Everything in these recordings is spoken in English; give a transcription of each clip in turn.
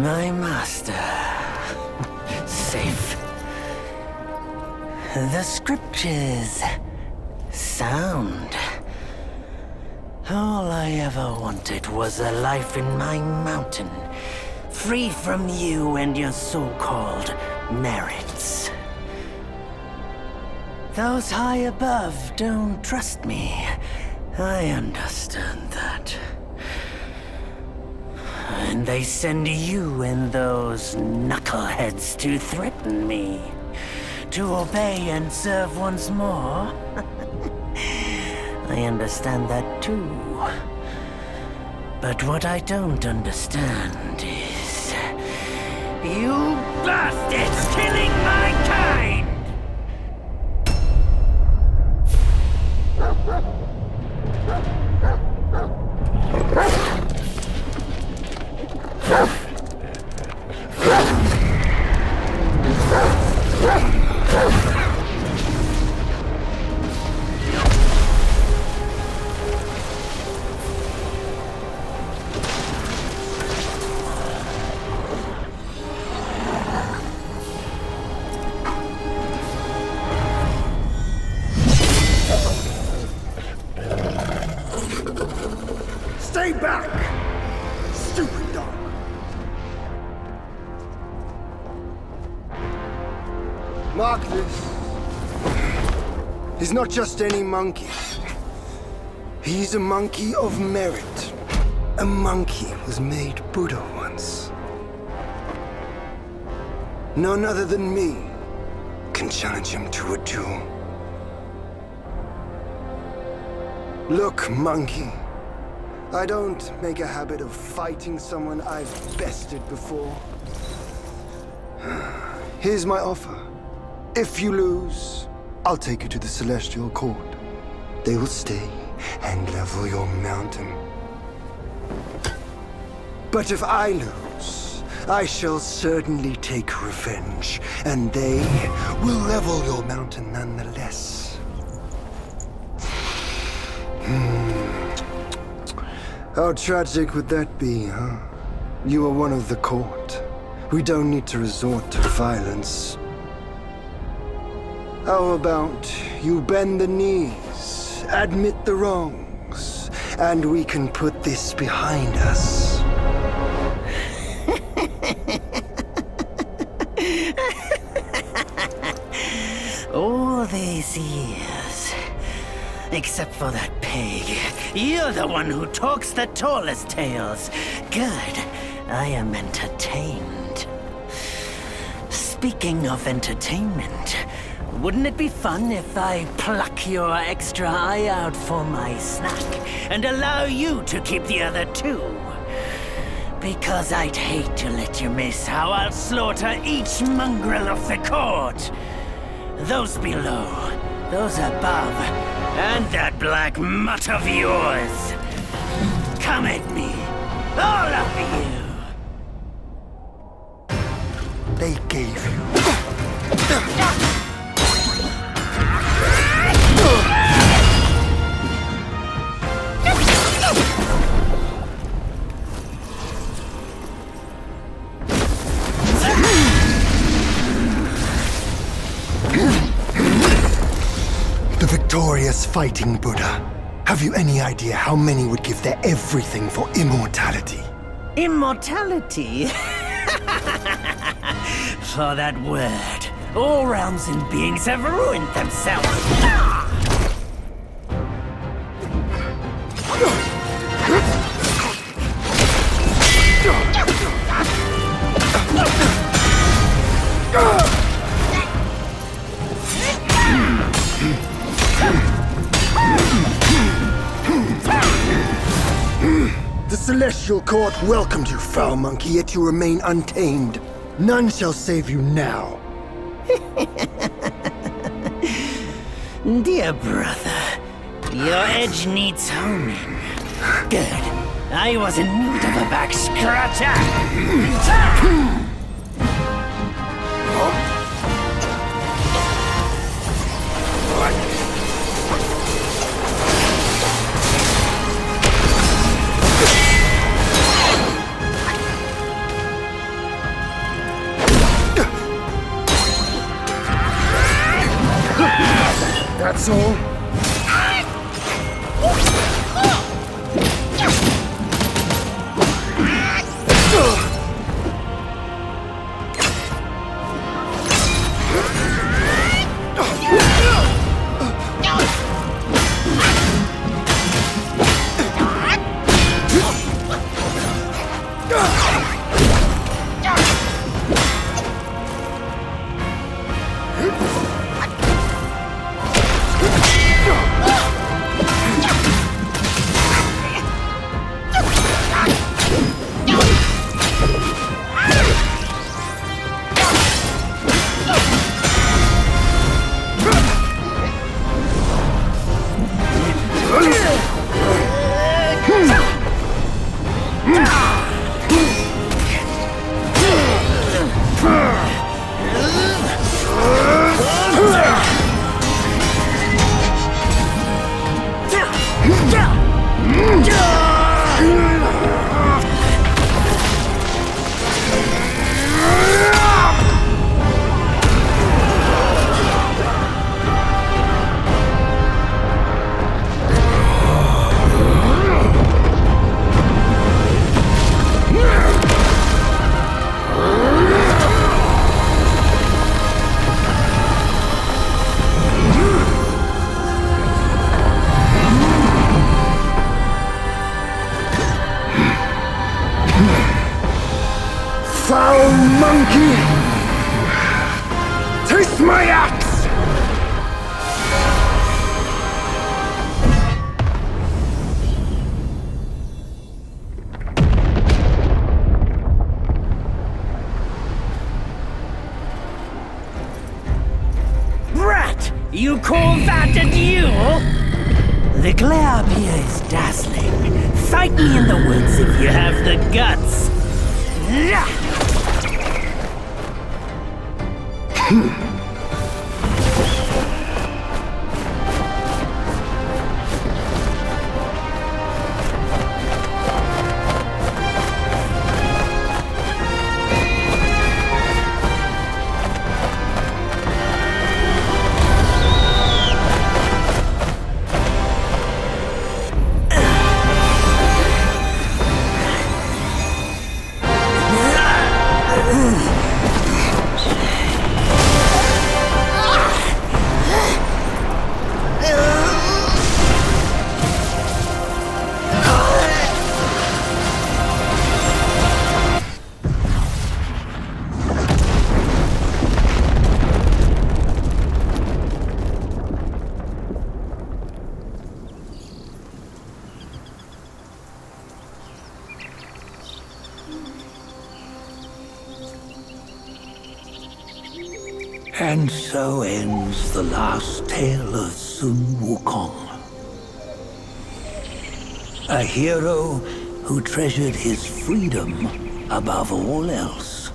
My master. Safe. The scriptures. Sound. All I ever wanted was a life in my mountain, free from you and your so-called merits. Those high above don't trust me. I understand that. And they send you and those knuckleheads to threaten me. To obey and serve once more. I understand that too. But what I don't understand is... you bastards killing my kind! Stay back! Stupid dog! Mark this. He's not just any monkey. He's a monkey of merit. A monkey was made Buddha once. None other than me can challenge him to a duel. Look, monkey. I don't make a habit of fighting someone I've bested before. Here's my offer. If you lose, I'll take you to the Celestial Court. They will stay and level your mountain. But if I lose, I shall certainly take revenge, and they will level your mountain nonetheless. How tragic would that be, huh? You are one of the court. We don't need to resort to violence. How about you bend the knees, admit the wrongs, and we can put this behind us? All these years, except for that pig, you're the one who talks the tallest tales. Good, I am entertained. Speaking of entertainment, wouldn't it be fun if I pluck your extra eye out for my snack and allow you to keep the other two? Because I'd hate to let you miss how I'll slaughter each mongrel of the court. Those below, those above, and that black mutt of yours. Come at me, all of you. They gave you... The victorious fighting Buddha. Have you any idea how many would give their everything for immortality? Immortality? For that word, all realms and beings have ruined themselves. The Celestial Court welcomed you, foul monkey, yet you remain untamed. None shall save you now. Dear brother, your edge needs honing. Good. I was in need of a back scratcher. That's all? Foul monkey! Taste my axe! Brat! You call that a duel? The glare up here is dazzling. Fight me in the woods if you have the guts. And so ends the last tale of Sun Wukong. A hero who treasured his freedom above all else.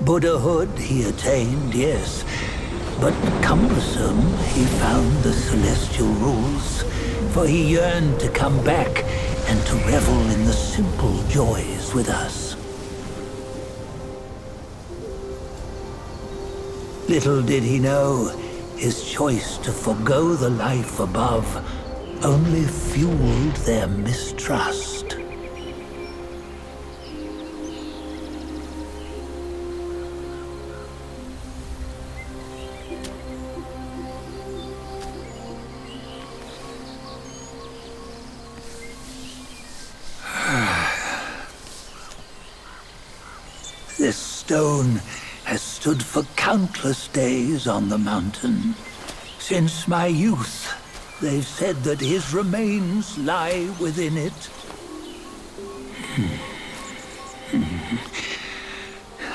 Buddhahood he attained, yes, but cumbersome he found the celestial rules, for he yearned to come back and to revel in the simple joys with us. Little did he know, his choice to forgo the life above only fueled their mistrust. This stone has stood for countless days on the mountain. Since my youth, they've said that his remains lie within it.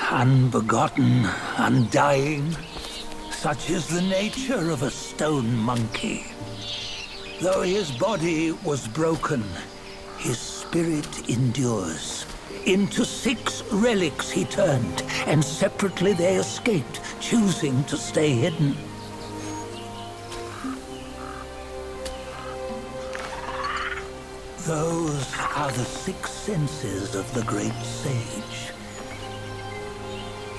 Unbegotten, undying, such is the nature of a stone monkey. Though his body was broken, his spirit endures. Into 6 relics he turned, and separately they escaped, choosing to stay hidden. Those are the 6 senses of the great sage.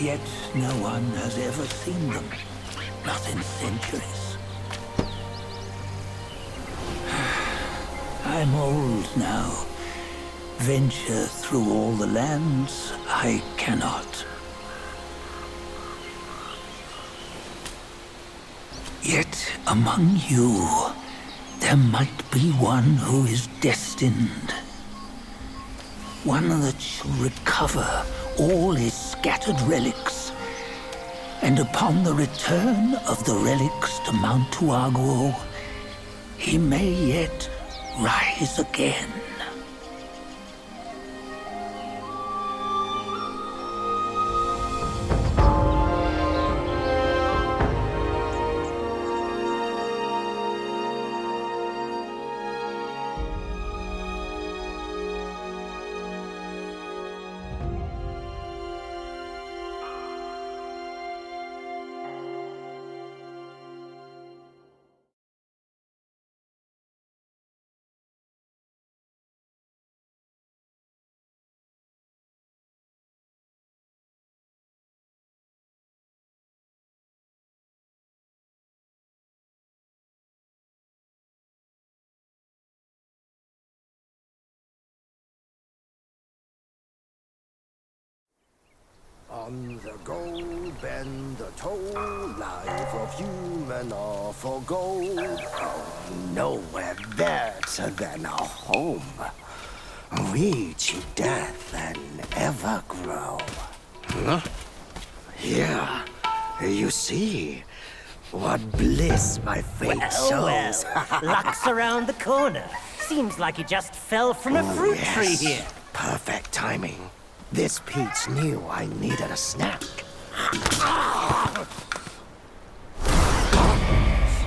Yet no one has ever seen them, not in centuries. I'm old now. Venture through all the lands I cannot. Yet among you, there might be one who is destined. One that shall recover all his scattered relics. And upon the return of the relics to Mount Tuaguo, he may yet rise again. On the go, bend the toe, life of human all for gold. Oh, nowhere better than a home. Reach death and ever grow. Huh? Here, you see, what bliss my fate shows. Luck's around the corner. Seems like you just fell from a fruit tree here. Perfect timing. This peach knew I needed a snack.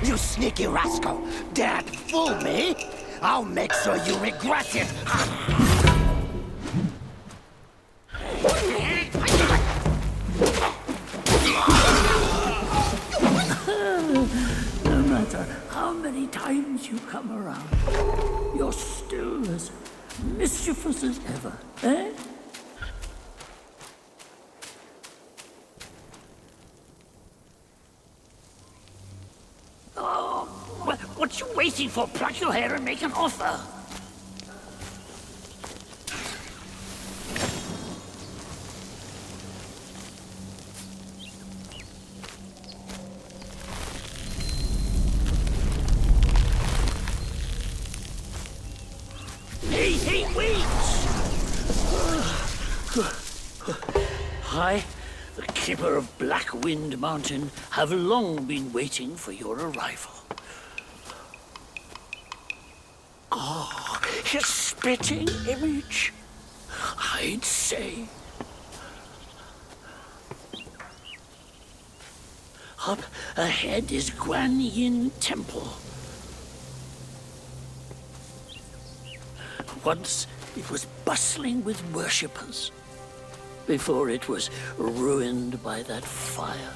You sneaky rascal! Dare to fool me? I'll make sure you regret it! No matter how many times you come around, you're still as mischievous as ever, eh? What you waiting for? Pluck your hair and make an offer. Hey, wait! I, the keeper of Black Wind Mountain, have long been waiting for your arrival. Ah, his spitting image, I'd say. Up ahead is Guangsheng Temple. Once it was bustling with worshippers, before it was ruined by that fire.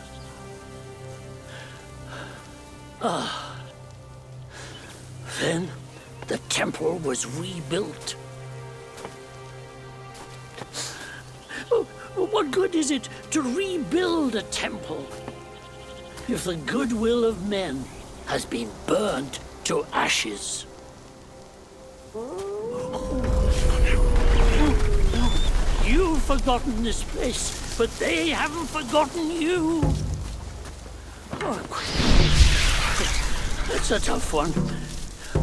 Then the temple was rebuilt. What good is it to rebuild a temple if the goodwill of men has been burnt to ashes? You've forgotten this place, but they haven't forgotten you. It's a tough one.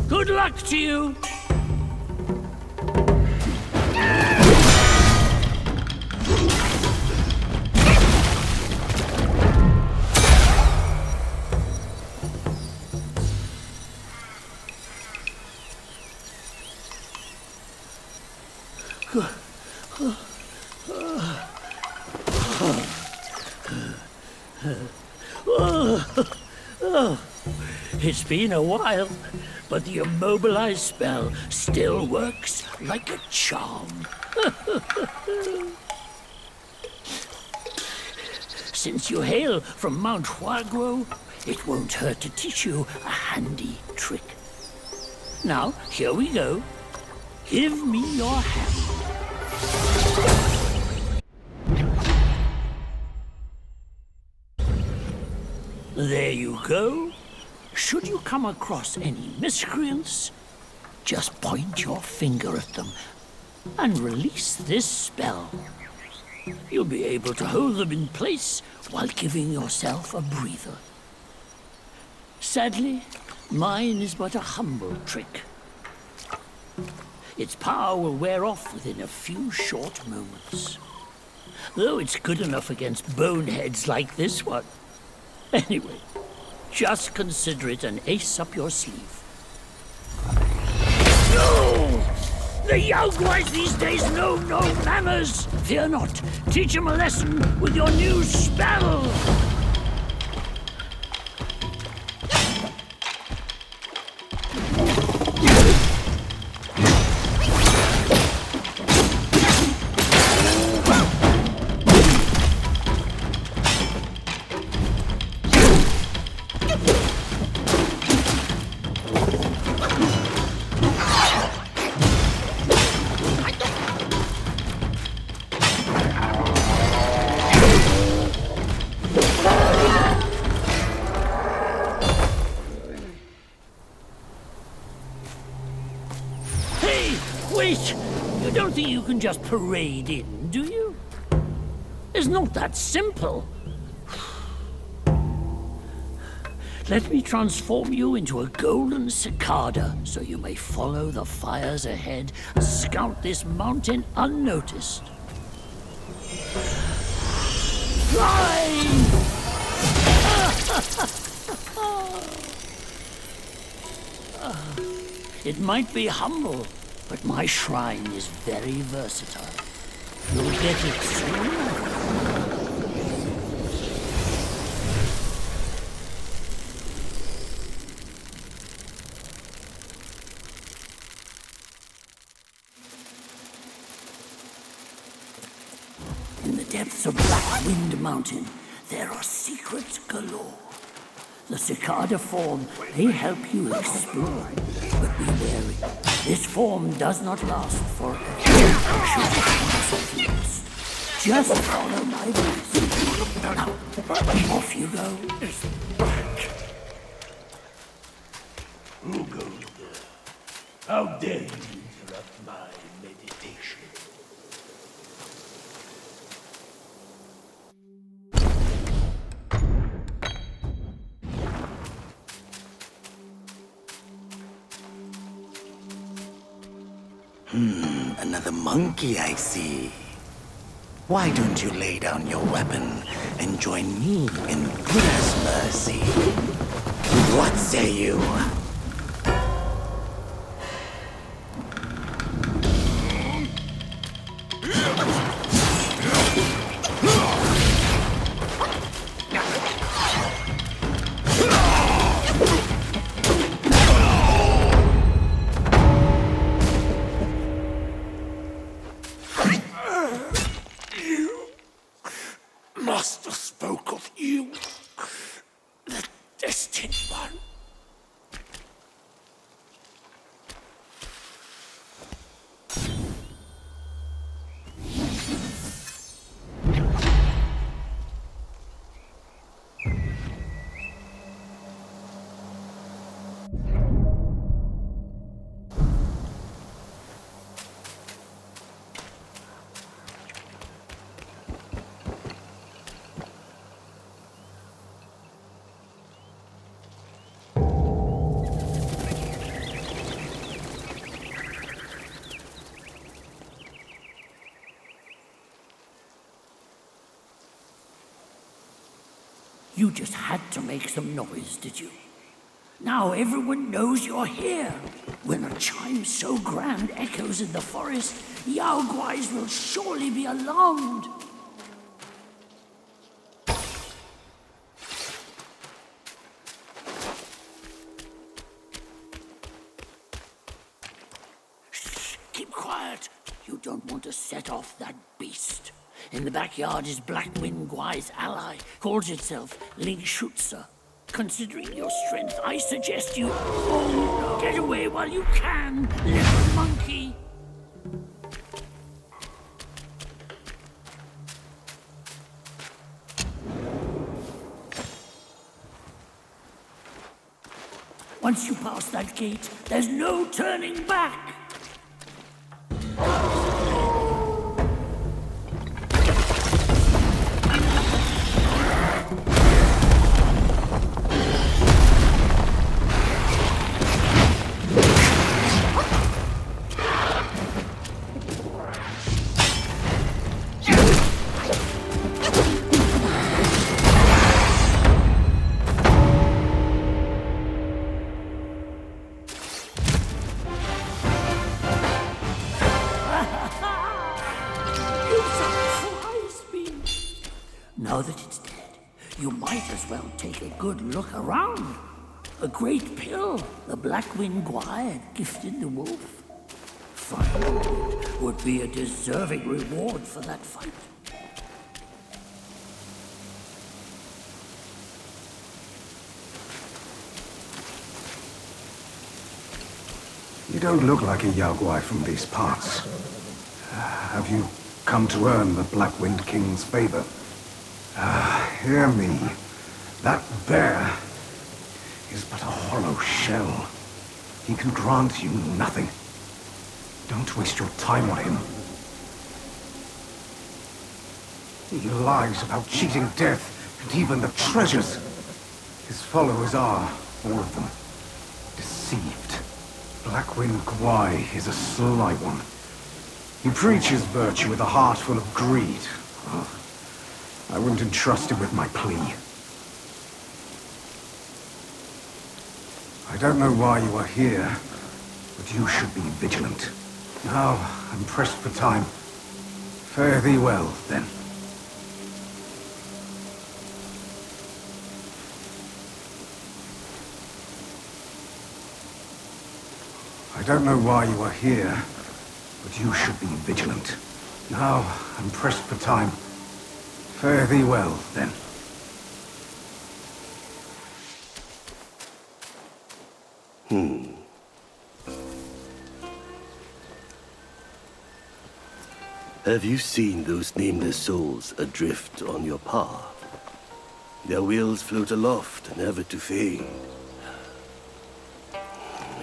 Good luck to you. It's been a while, but the immobilized spell still works like a charm. Since you hail from Mount Huaguo, it won't hurt to teach you a handy trick. Now, here we go. Give me your hand. There you go. Should you come across any miscreants, Just point your finger at them and release this spell. You'll be able to hold them in place while giving yourself a breather. Sadly, mine is but a humble trick. Its power will wear off within a few short moments. Though it's good enough against boneheads like this one. Anyway, just consider it an ace up your sleeve. No! The Yaoguais these days know no manners! Fear not. Teach them a lesson with your new spell! Wait! You don't think you can just parade in, do you? It's not that simple. Let me transform you into a golden cicada so you may follow the fires ahead and scout this mountain unnoticed. Fly! It might be humble, but my shrine is very versatile. You'll get it soon. In the depths of Black Wind Mountain, there are secrets galore. The cicada form may help you explore, but be wary. This form does not last forever. Just follow my voice. Now, off you go. Who goes there? How dare you interrupt my meditation? Another monkey, I see. Why don't you lay down your weapon and join me in Buddha's mercy? What say you? Master spoke of you, the Destined One. You just had to make some noise, did you? Now everyone knows you're here. When a chime so grand echoes in the forest, Yaoguais will surely be alarmed. Shh, keep quiet. You don't want to set off that beast. In the backyard is Black Wind Guai's ally, calls itself Ling Shutsa. Considering your strength, I suggest you... Oh, get away while you can, little monkey! Once you pass that gate, there's no turning back. Now that it's dead, you might as well take a good look around. A great pill the Black-Wind Guai had gifted the wolf. Finding it would be a deserving reward for that fight. You don't look like a Yao Guai from these parts. Have you come to earn the Black Wind King's favor? Hear me. That bear is but a hollow shell. He can grant you nothing. Don't waste your time on him. He lies about cheating death and even the treasures. His followers are, all of them, deceived. Black-Wind Guai is a sly one. He preaches virtue with a heart full of greed. I wouldn't entrust him with my plea. I don't know why you are here, but you should be vigilant. Now, I'm pressed for time. Fare thee well, then. I don't know why you are here, but you should be vigilant. Now, I'm pressed for time. Fare thee well, then. Have you seen those nameless souls adrift on your path? Their wheels float aloft, never to fade.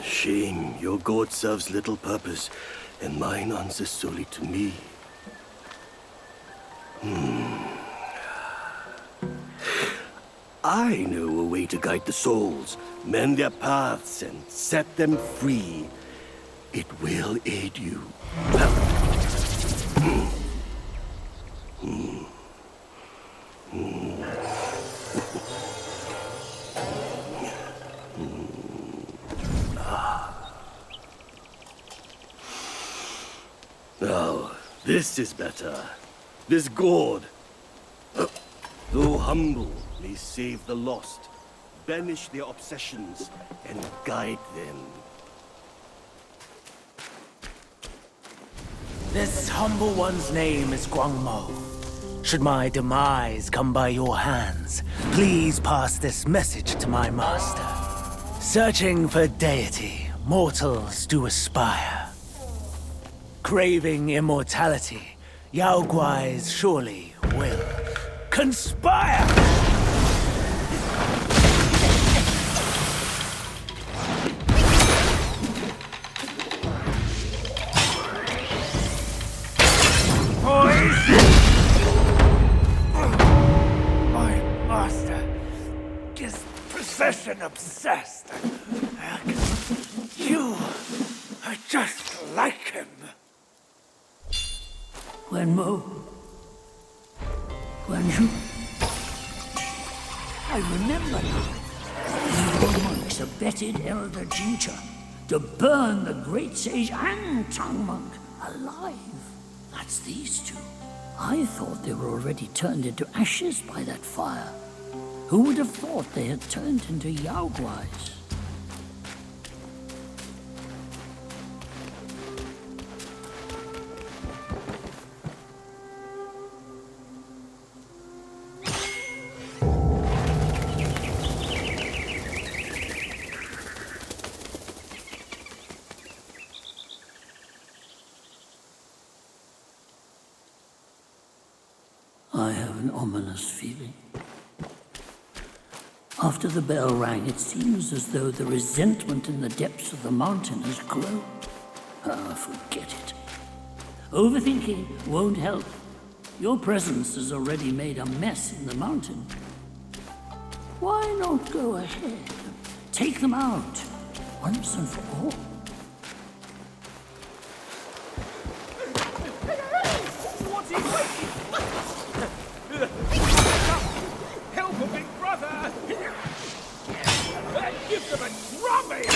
Shame, your god serves little purpose, and mine answers solely to me. I know a way to guide the souls, mend their paths, and set them free. It will aid you. Now, this is better. This gourd, though humble, may save the lost, banish their obsessions, and guide them. This humble one's name is Guangmo. Should my demise come by your hands, please pass this message to my master. Searching for deity, mortals do aspire. Craving immortality, Yao Guais surely will conspire! My master is possession obsessed. You are just like him. Wenmo. Guangzhou. I remember now. Evil monks abetted Elder Jincha to burn the great sage and tongue monk alive. That's these two. I thought they were already turned into ashes by that fire. Who would have thought they had turned into Yao Guais? I have an ominous feeling. After the bell rang, it seems as though the resentment in the depths of the mountain has grown. Ah, forget it. Overthinking won't help. Your presence has already made a mess in the mountain. Why not go ahead? Take them out, once and for all. What is waiting? Help a big brother! Give them a drubbing!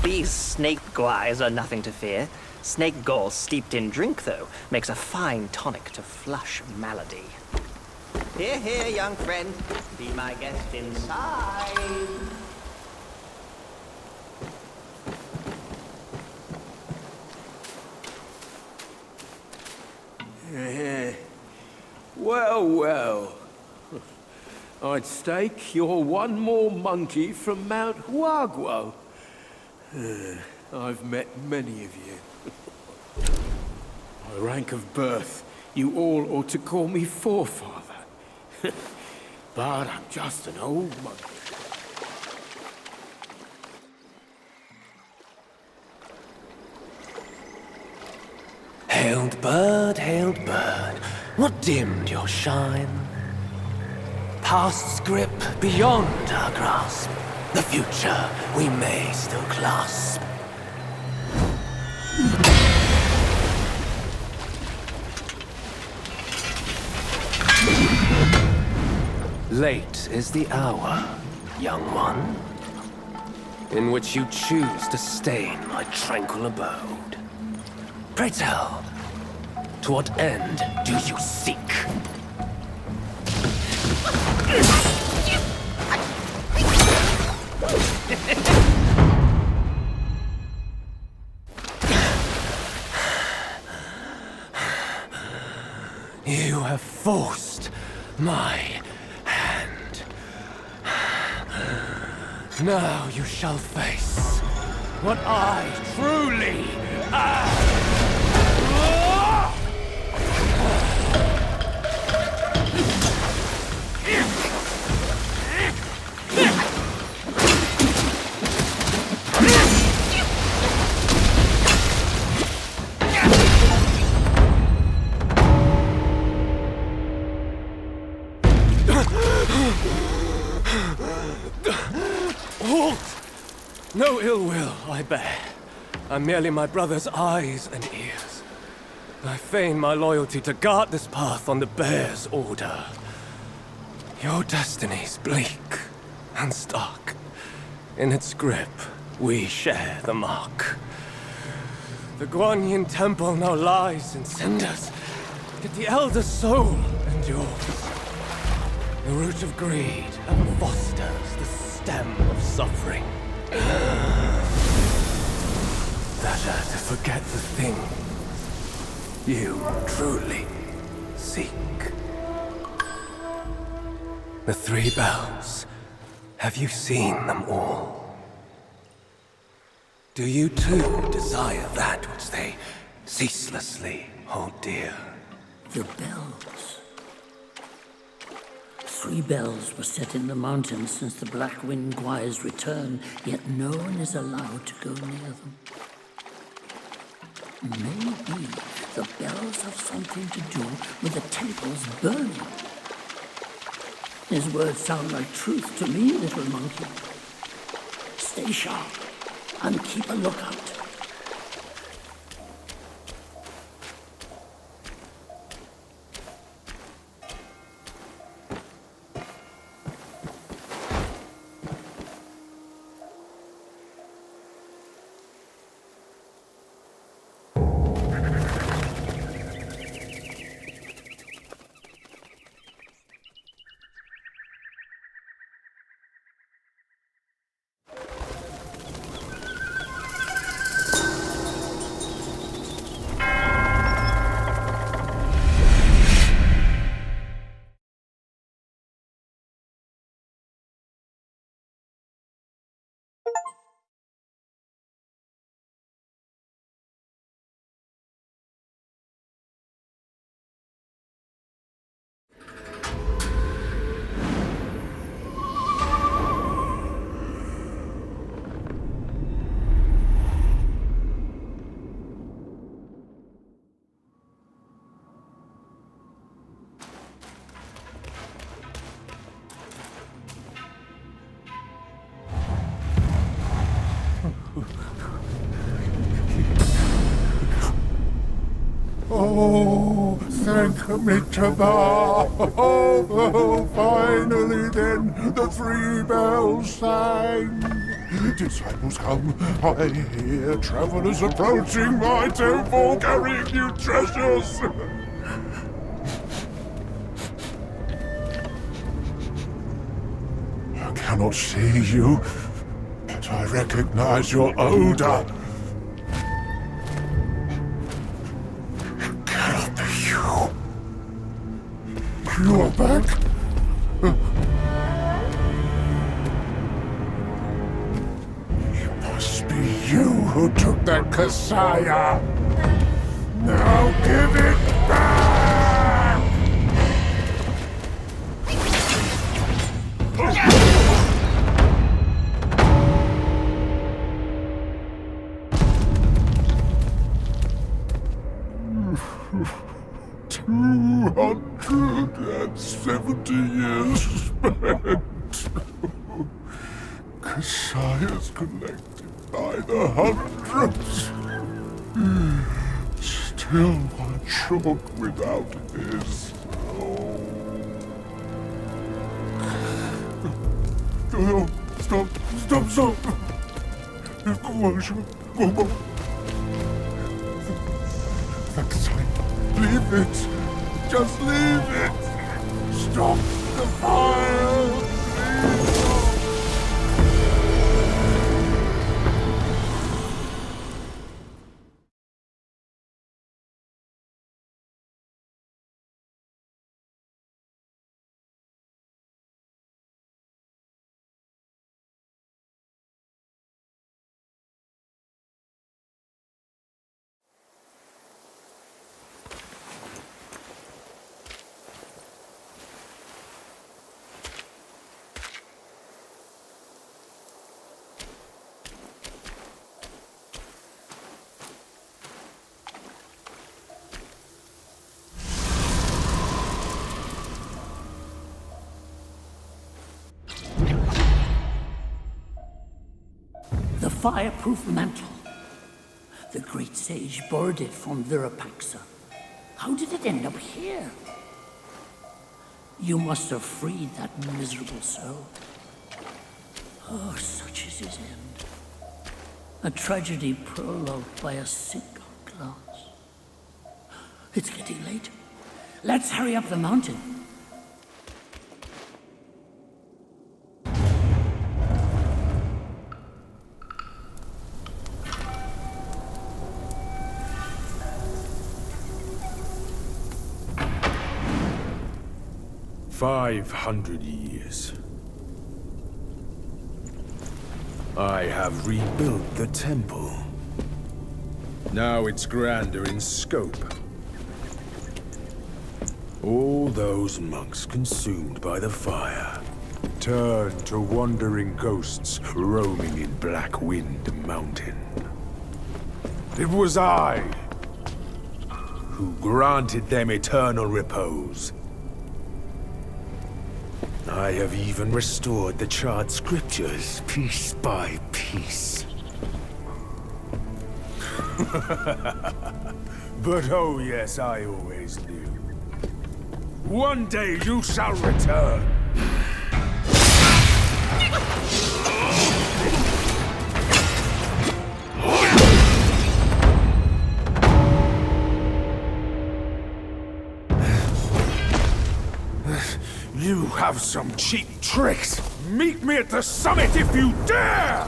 These snake guys are nothing to fear. Snake gall steeped in drink, though, makes a fine tonic to flush malady. Here, here, young friend. Be my guest inside. Well, well. I'd stake you're one more monkey from Mount Huaguo. I've met many of you. By rank of birth, you all ought to call me forefather. But I'm just an old monkey. Hailed bird, what dimmed your shine? Past's grip beyond our grasp, the future we may still clasp. Late is the hour, young one, in which you choose to stain my tranquil abode. Pray tell, to what end do you seek? You have forced my hand. Now you shall face what I truly am. Halt! No ill will I bear. I'm merely my brother's eyes and ears. I feign my loyalty to guard this path on the bear's order. Your destiny's bleak and stark. In its grip, we share the mark. The Guangsheng Temple now lies in cinders, yet the elder soul endures. The root of greed ever fosters the stem of suffering. Better to forget the thing you truly seek. The three bells. Have you seen them all? Do you too desire that which they ceaselessly hold dear? The bells. 3 bells were set in the mountains since the Black Wind Guire's return, yet no one is allowed to go near them. Maybe the bells have something to do with the temple's burning. His words sound like truth to me, little monkey. Stay sharp and keep a lookout. Oh, thank Amitabha. Oh, finally then the 3 bells sang. Disciples come, I hear travelers approaching my temple carrying new treasures. I cannot see you, but I recognize your odor. It cannot be you. You are back? It must be you who took that Kasaya. Now give it back! 270 years spent. Kasayas collected by the hundreds. Still one short without his. Oh, stop! Guangsheng, go. The Kasaya, leave it. Just leave it! Stop the fire! Please stop! The fireproof mantle. The great sage borrowed it from Virupaxa. How did it end up here? You must have freed that miserable soul. Oh, such is his end. A tragedy prologued by a single glance. It's getting late. Let's hurry up the mountain. "500 years. I have rebuilt the temple. Now it's grander in scope. All those monks consumed by the fire turned to wandering ghosts roaming in Black Wind Mountain. It was I who granted them eternal repose. I have even restored the charred scriptures piece by piece. But oh yes, I always knew. One day you shall return. You have some cheap tricks. Meet me at the summit if you dare!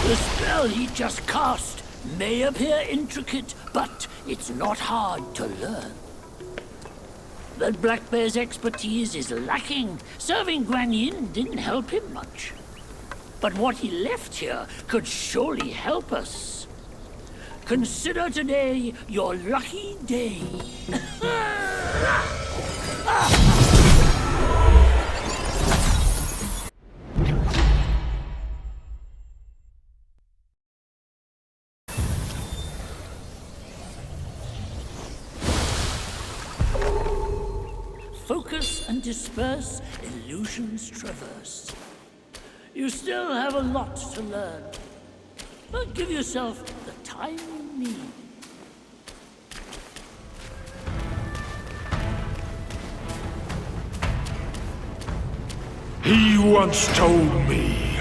The spell he just cast may appear intricate, but it's not hard to learn. That Black Bear's expertise is lacking. Serving Guan Yin didn't help him much. But what he left here could surely help us. Consider today your lucky day. Focus and disperse illusions traversed. You still have a lot to learn, but give yourself the time you need. He once told me,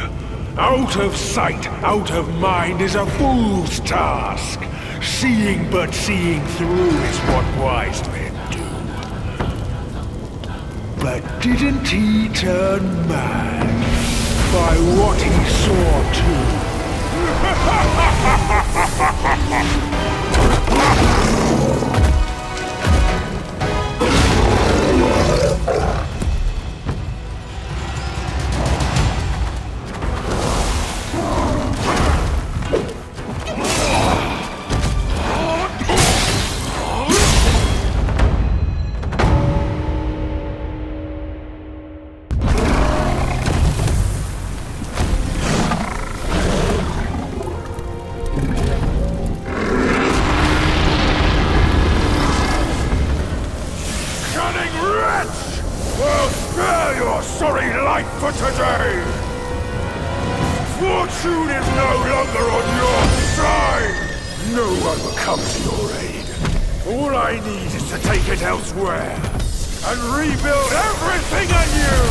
out of sight, out of mind is a fool's task. Seeing but seeing through is what wise men do. But didn't he turn mad by what he saw too? Fortune is no longer on your side! No one will come to your aid. All I need is to take it elsewhere and rebuild everything anew!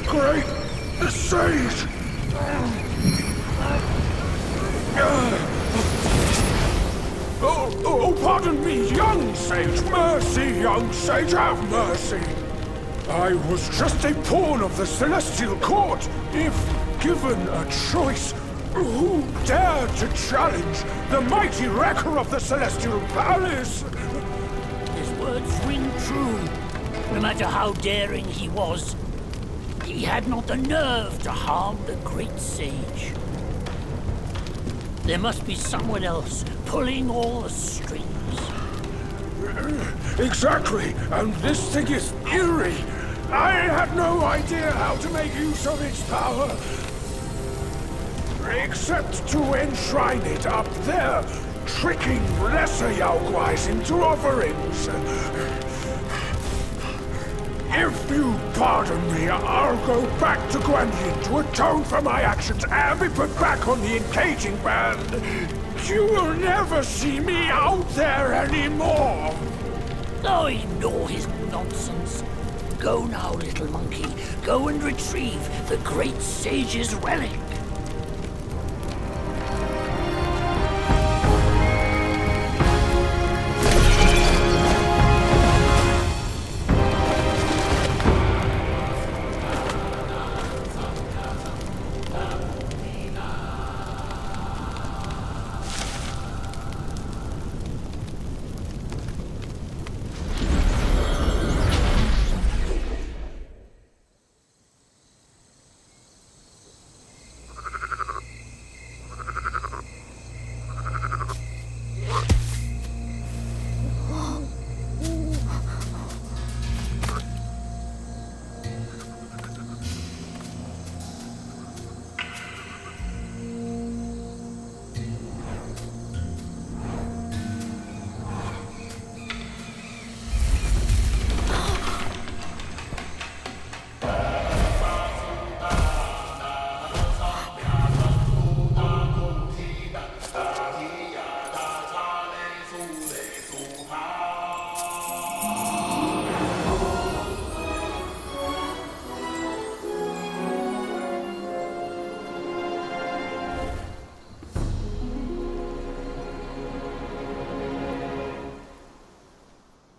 Great sage! Oh, pardon me, young sage. Mercy, young sage, have mercy. I was just a pawn of the Celestial Court. If given a choice, who dared to challenge the mighty wrecker of the Celestial Palace? His words ring true. No matter how daring he was, he had not the nerve to harm the great sage. There must be someone else pulling all the strings. Exactly, and this thing is eerie. I had no idea how to make use of its power. Except to enshrine it up there, tricking lesser Yaoguais into offerings. If you pardon me, I'll go back to Guangyin to atone for my actions and be put back on the encaging band. You will never see me out there anymore. Oh, ignore his nonsense. Go now, little monkey. Go and retrieve the great sage's relic.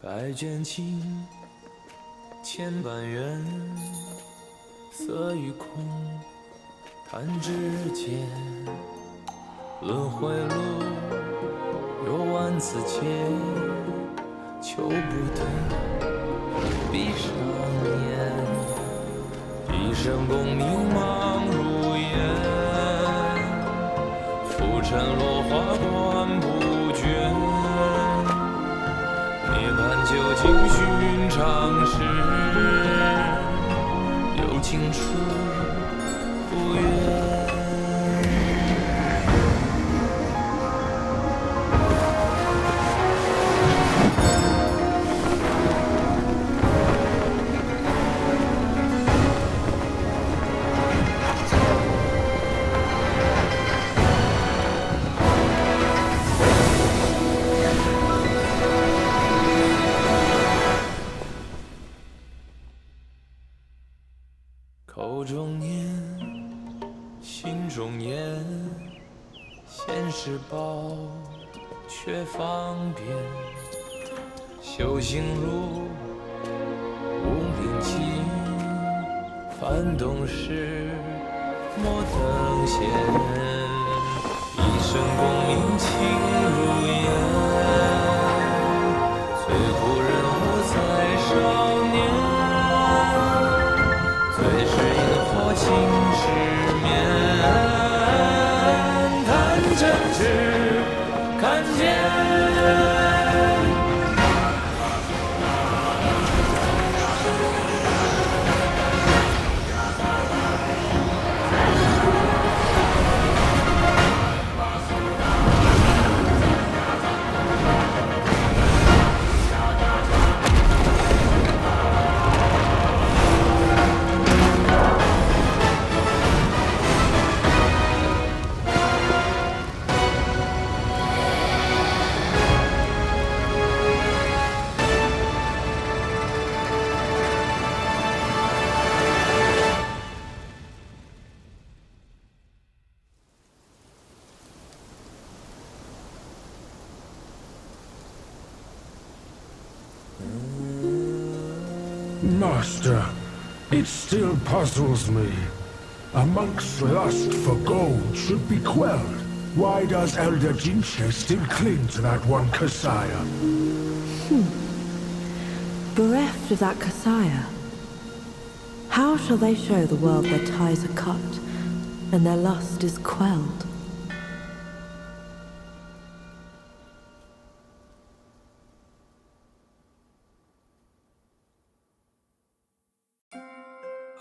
百卷情，千般缘，色与空，弹指间。轮回路，有万次劫，求不得，闭上眼，一生功名忙如烟，浮沉落花断不绝。尽寻常事，有青春不远。口中念，心中言，现世报，却方便。修行路，无灵气，翻动时，莫等闲。一生功名情如烟，最后人物在少年。最是萤火情失眠，谈真挚，看见。Master, it still puzzles me. A monk's lust for gold should be quelled. Why does Elder Jinche still cling to that one Kasaya? Bereft of that Kasaya, how shall they show the world their ties are cut and their lust is quelled?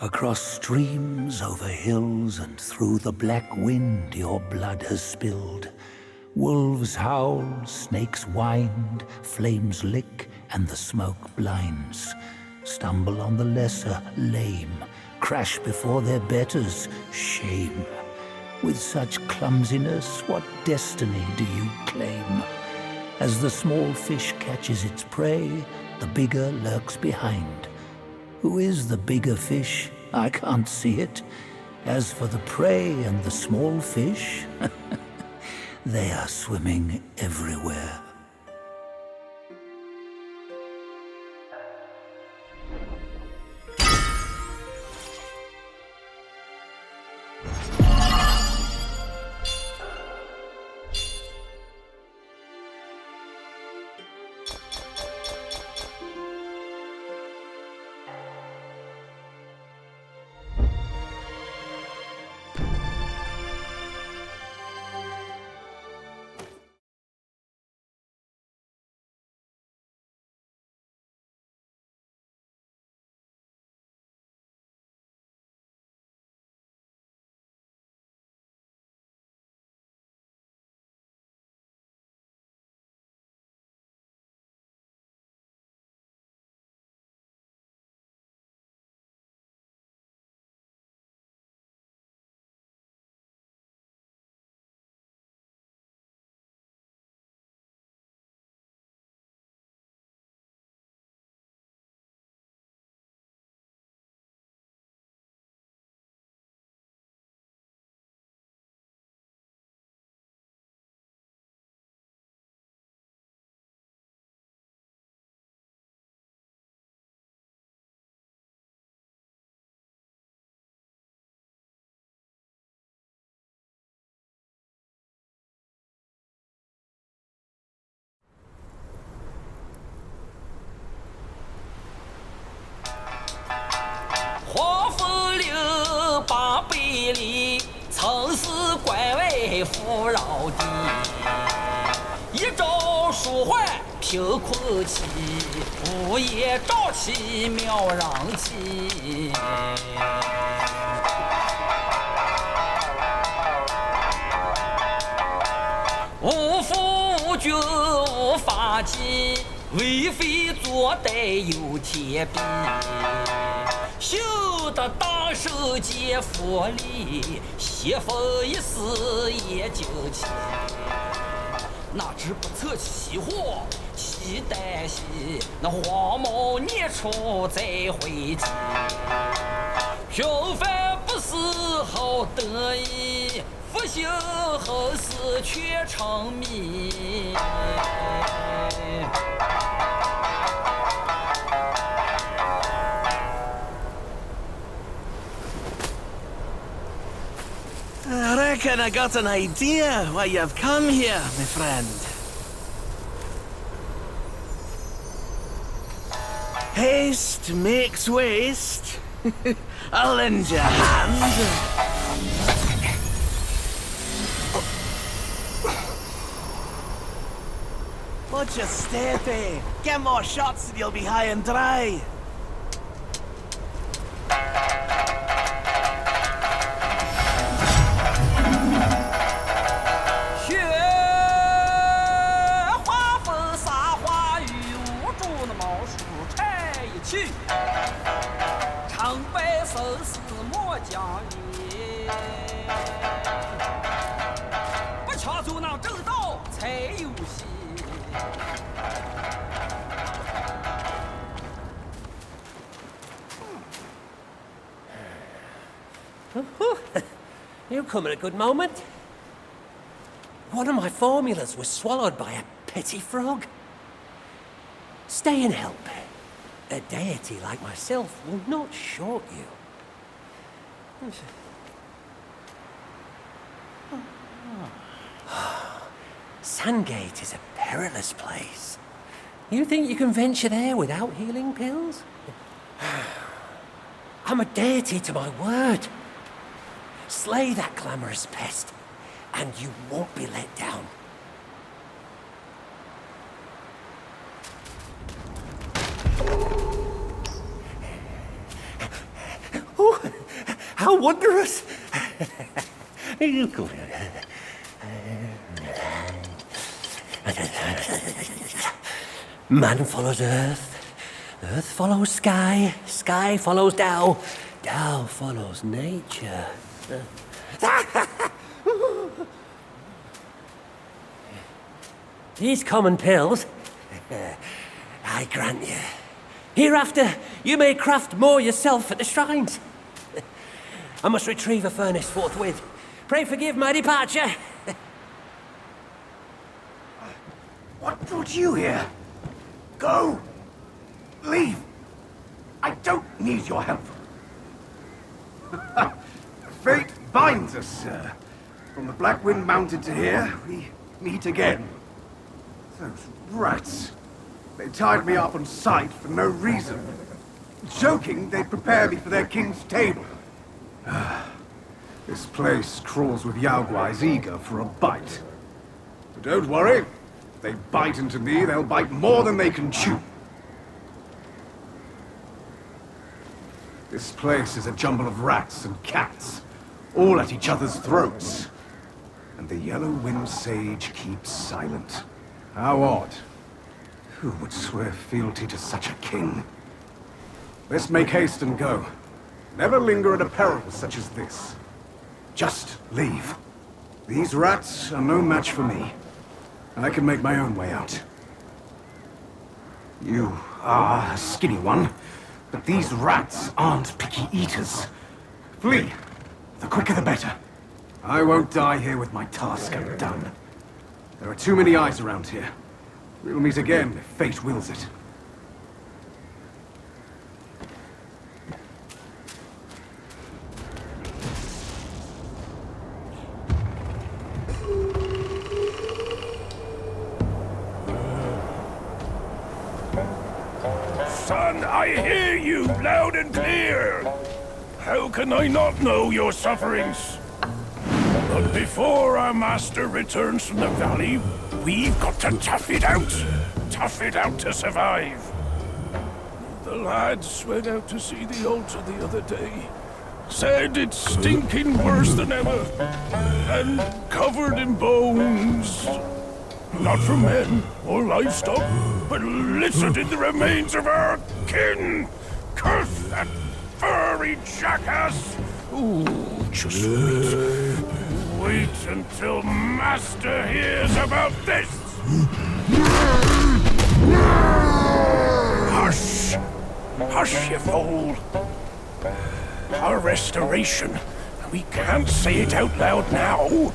Across streams, over hills, and through the black wind your blood has spilled. Wolves howl, snakes wind, flames lick, and the smoke blinds. Stumble on the lesser, lame, crash before their betters, shame. With such clumsiness, what destiny do you claim? As the small fish catches its prey, the bigger lurks behind. Who is the bigger fish? I can't see it. As for the prey and the small fish, they are swimming everywhere.里，曾是官位富饶的。一朝舒缓，平阔气，午夜朝气，妙让气。无夫无君无法纪，为非作歹有天比。修得大圣皆佛力，邪风一丝也惊奇。哪知不测其祸，其旦夕，那黄毛孽畜再回击。平凡不是好得意，复兴后世却成谜。I reckon I got an idea why you've come here, my friend. Haste makes waste. I'll lend you a hand. Watch your step, eh? Get more shots and you'll be high and dry. 不强阻挠正道才有戏。You come at a good moment. One of my formulas was swallowed by a petty frog. Stay and help. A deity like myself will not short you. Sandgate is a perilous place. You think you can venture there without healing pills? I'm a deity to my word. Slay that glamorous pest, and you won't be let down. Oh, how wondrous! Man follows earth, earth follows sky, sky follows Tao, Tao follows nature. These common pills, I grant you. Hereafter, you may craft more yourself at the shrines. I must retrieve a furnace forthwith. Pray forgive my departure. What brought you here? Go! Leave! I don't need your help. Fate binds us, sir. From the Black Wind Mountain to here, we meet again. Those rats. They tied me up on sight for no reason. Joking, they'd prepare me for their king's table. This place crawls with Yaoguais eager for a bite. But don't worry. If they bite into me, they'll bite more than they can chew. This place is a jumble of rats and cats, all at each other's throats. And the Yellow Wind Sage keeps silent. How odd. Who would swear fealty to such a king? Let's make haste and go. Never linger at a peril such as this. Just leave. These rats are no match for me. I can make my own way out. You are a skinny one, but these rats aren't picky eaters. Flee. The quicker the better. I won't die here with my task undone. There are too many eyes around here. We'll meet again if fate wills it. Son, I hear you loud and clear. How can I not know your sufferings? But before our master returns from the valley, We've got to tough it out. Tough it out to survive. The lads went out to see the altar the other day. Said it's stinking worse than ever. And covered in bones. Not from men or livestock, but littered in the remains of our kin. Curse that furry jackass! Ooh, just wait. Wait until Master hears about this! Hush! Hush, you fool! Our restoration. We can't say it out loud now. Oh,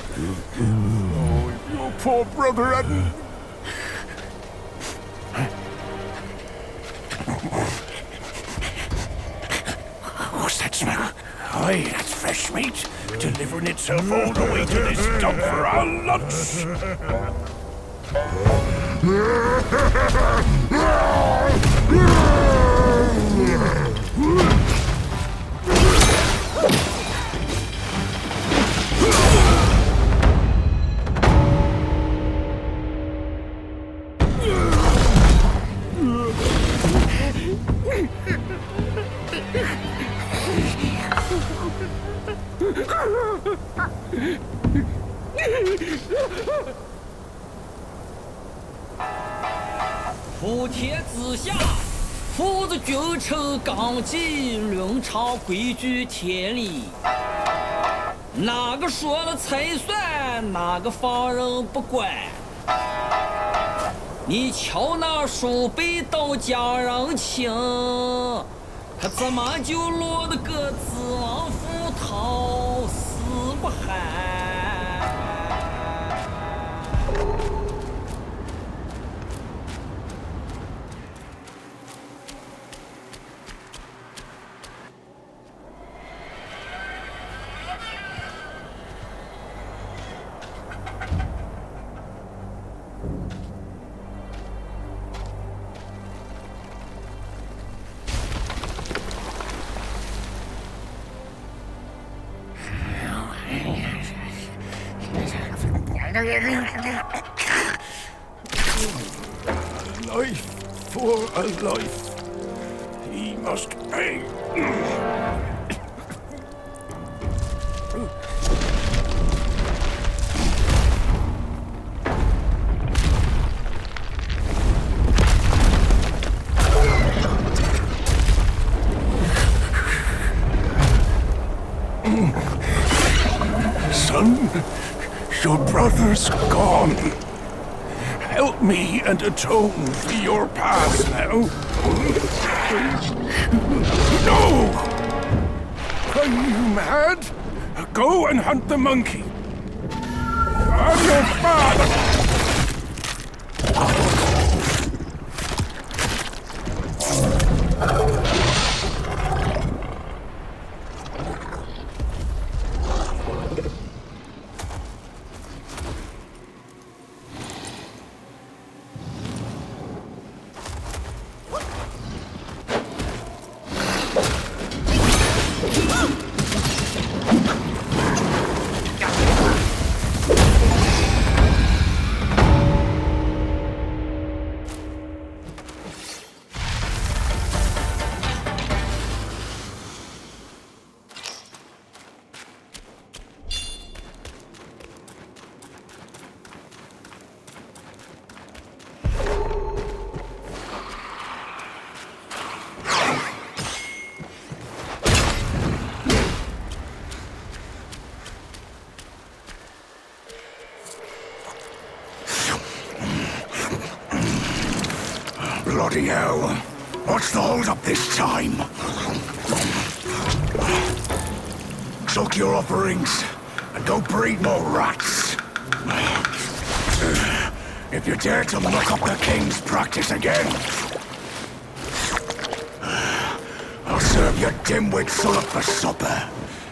if your poor brother hadn't... What's that smell? Aye, that's fresh meat. Delivering itself all the way to this dump for our lunch.普天之下，父子君臣纲纪，伦常规矩天理。哪个说了才算，哪个放任不管。你瞧那叔辈都家人情，他怎么就落得个子王府头，死不寒？Life for a life. He must pay. Son, your brother's gone. Help me and atone for your past now. No! Are you mad? Go and hunt the monkey. I'm your father! Bloody hell. What's the hold-up this time? Soak your offerings and go breed more rats. If you dare to muck up the king's practice again, I'll serve your dimwit son up for supper.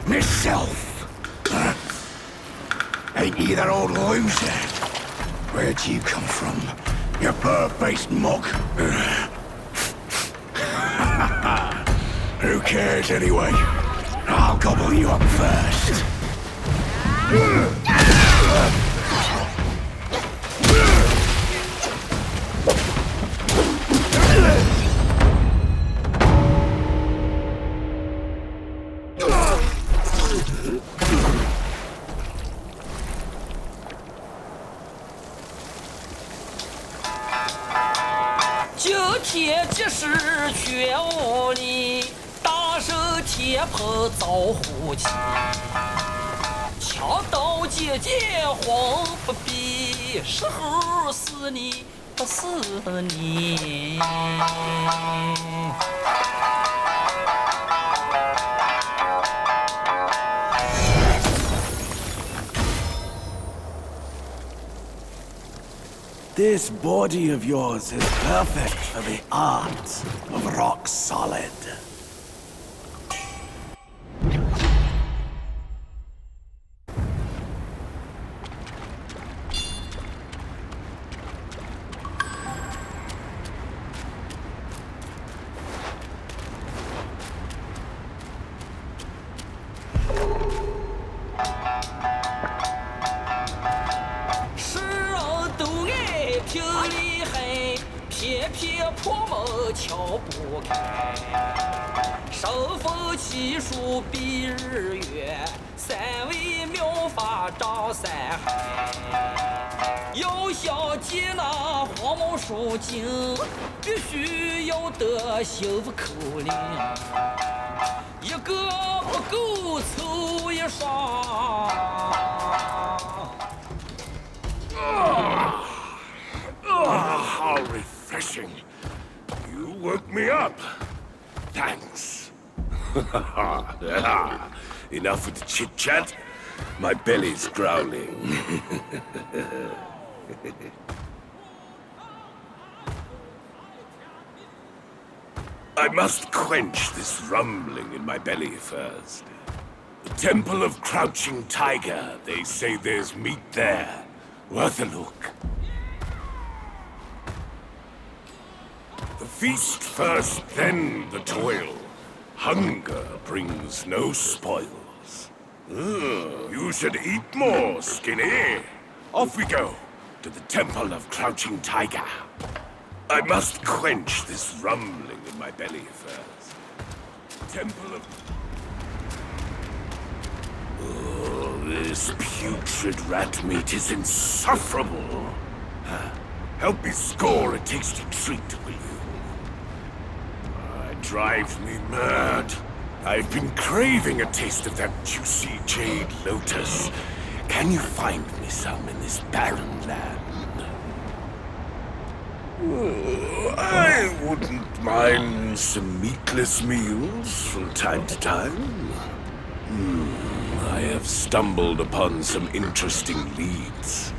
Myself. Ain't you that old loser? Where'd you come from? You bird-faced mug. Who cares anyway? I'll gobble you up first. 今天即使全无力，大圣天蓬遭虎欺。枪刀剑剑慌不必，时候死你不死你。This body of yours is perfect for the art of rock solid.书经必须要得幸福口令，一个不够凑一双。How refreshing! You woke me up. Thanks. Enough with the chit-chat. My belly's growling. I must quench this rumbling in my belly first. The Temple of Crouching Tiger. They say there's meat there. Worth a look. The feast first, then the toil. Hunger brings no spoils. You should eat more, Skinny. Off we go to the Temple of Crouching Tiger. I must quench this rumbling in my belly first. Temple of... Oh, this putrid rat meat is insufferable. Help me score a tasty treat, will you? It drives me mad. I've been craving a taste of that juicy jade lotus. Can you find me some in this barren land? I wouldn't mind some meatless meals from time to time. I have stumbled upon some interesting leads.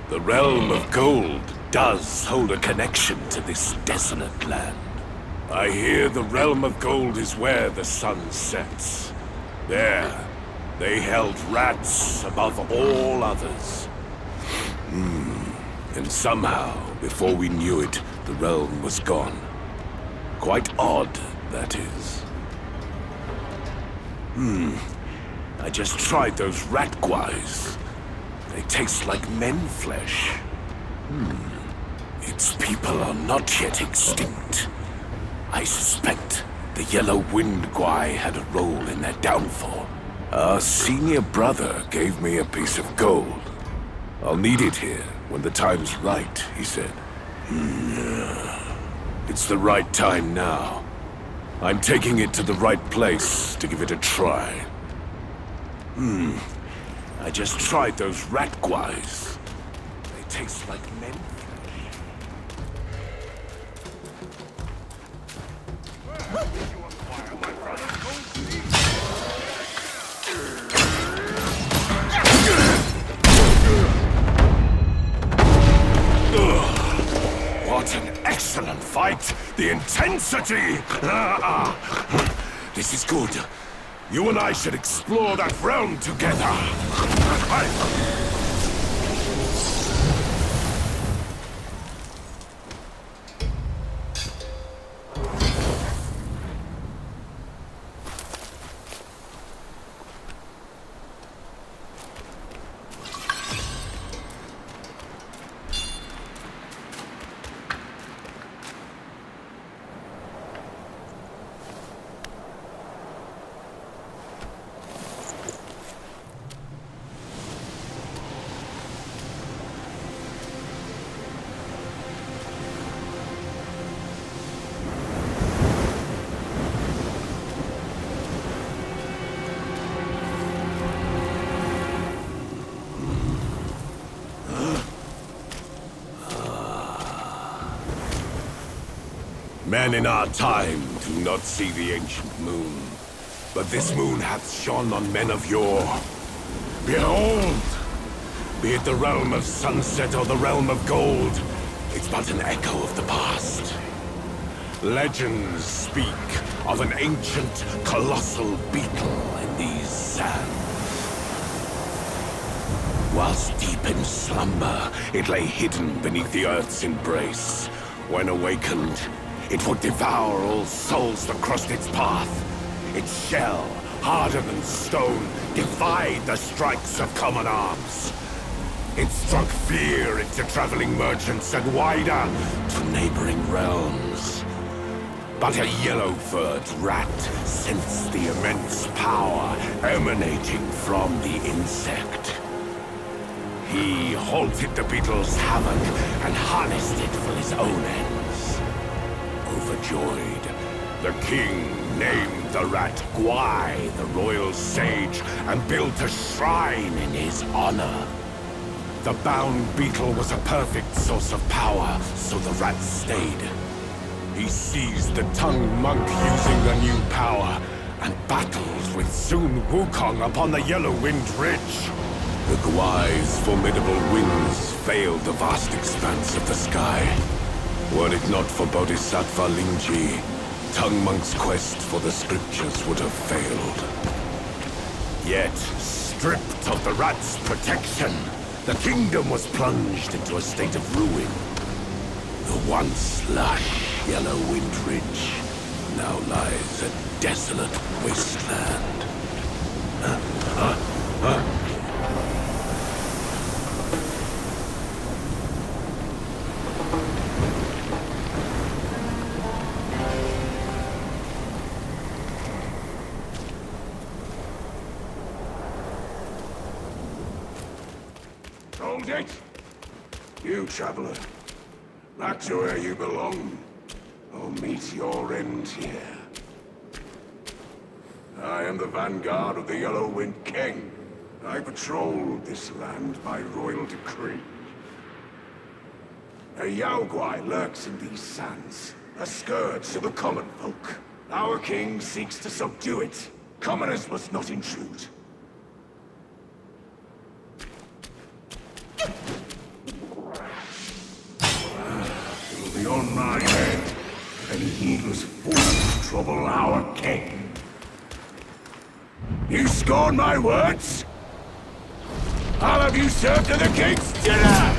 The realm of gold does hold a connection to this desolate land. I hear the realm of gold is where the sun sets. There, they held rats above all others. And somehow, before we knew it, the realm was gone. Quite odd, that is. I just tried those rat guais. They taste like men flesh. Its people are not yet extinct. I suspect the Yellow Wind Guai had a role in their downfall. Our senior brother gave me a piece of gold. I'll need it here when the time's right, he said. It's the right time now. I'm taking it to the right place to give it a try. I just tried those rat guais. They taste like men flesh. Where did you acquire my brother's gold feet? What an excellent fight! The intensity! This is good. You and I should explore that realm together. Men in our time do not see the ancient moon, but this moon hath shone on men of yore. Behold! Be it the realm of sunset or the realm of gold, it's but an echo of the past. Legends speak of an ancient, colossal beetle in these sands. Whilst deep in slumber, it lay hidden beneath the earth's embrace. When awakened, it would devour all souls that crossed its path. Its shell, harder than stone, defied the strikes of common arms. It struck fear into traveling merchants and wider to neighboring realms. But a yellow-furred rat sensed the immense power emanating from the insect. He halted the beetle's havoc and harnessed it for his own ends. Overjoyed, the king named the rat Guai, the royal sage, and built a shrine in his honor. The bound beetle was a perfect source of power, so the rat stayed. He seized the tongue monk using the new power, and battled with soon Wukong upon the Yellow-Wind Ridge. The Guai's formidable winds veiled the vast expanse of the sky. Were it not for Bodhisattva Lingji, Tongue Monk's quest for the scriptures would have failed. Yet, stripped of the rat's protection, the kingdom was plunged into a state of ruin. The once lush Yellow-Wind Ridge now lies a desolate wasteland. Hold it! You, traveler. Back to where you belong. I'll meet your end here. I am the vanguard of the Yellow-Wind King. I patrolled this land by royal decree. A Yaoguai lurks in these sands, a scourge to the common folk. Our king seeks to subdue it. Commoners must not intrude. It will be on my head. Any heedless fool trouble our king. You scorn my words? I'll have you served to the king's dinner!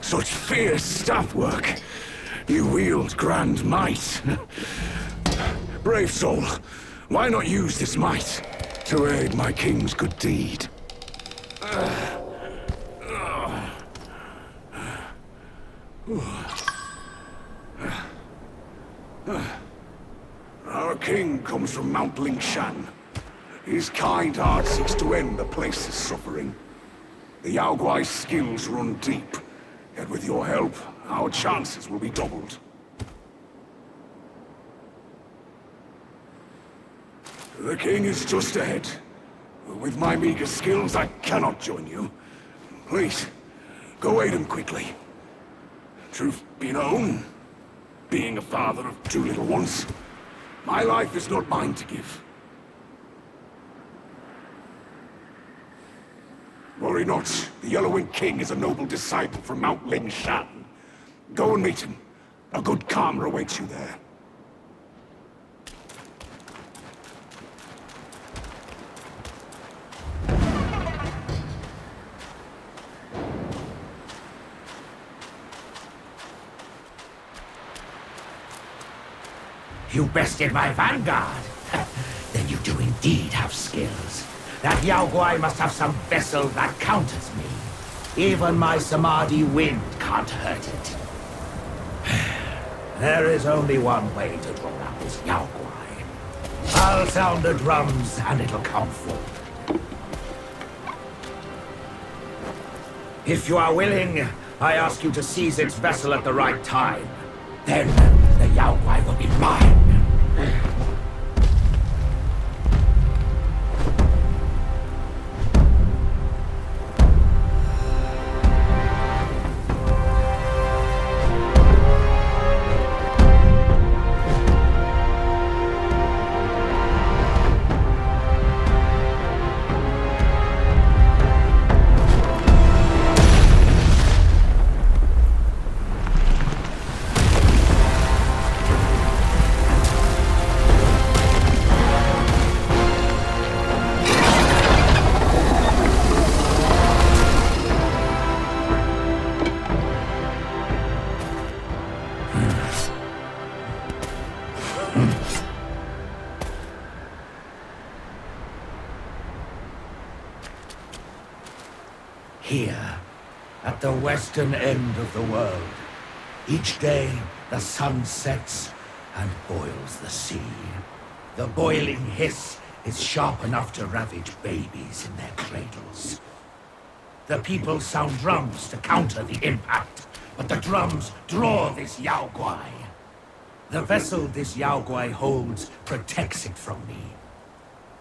Such fierce staff work. You wield grand might. Brave soul, why not use this might to aid my king's good deed? Our king comes from Mount Lingshan. His kind heart seeks to end the place's suffering. The Yaoguai's skills run deep, yet with your help, our chances will be doubled. The king is just ahead. With my meager skills, I cannot join you. Please, go aid him quickly. Truth be known, being a father of two little ones, my life is not mine to give. Worry not, the Yellow-Wind King is a noble disciple from Mount Lingshan. Go and meet him. A good karma awaits you there. You bested my vanguard? Then you do indeed have skills. That Yaoguai must have some vessel that counters me. Even my Samadhi wind can't hurt it. There is only one way to draw out this Yaoguai. I'll sound the drums and it'll come forward. If you are willing, I ask you to seize its vessel at the right time. Then the Yao Guai will be mine. Here, at the western end of the world, each day the sun sets and boils the sea. The boiling hiss is sharp enough to ravage babies in their cradles. The people sound drums to counter the impact, but the drums draw this Yao Guai. The vessel this Yao Guai holds protects it from me.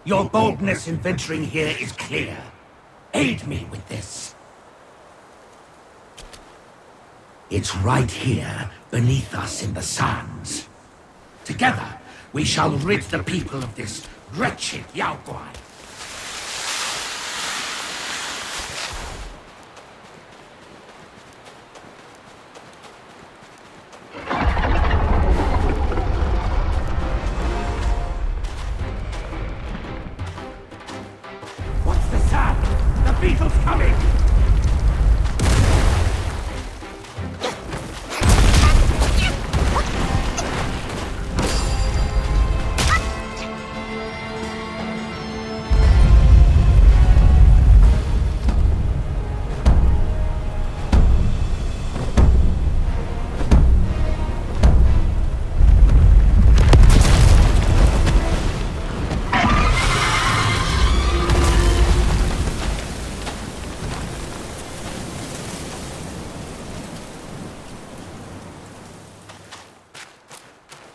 Your boldness in venturing here is clear. Aid me with this. It's right here, beneath us in the sands. Together, we shall rid the people of this wretched Yao Guai. What's the sound? The beetle's coming!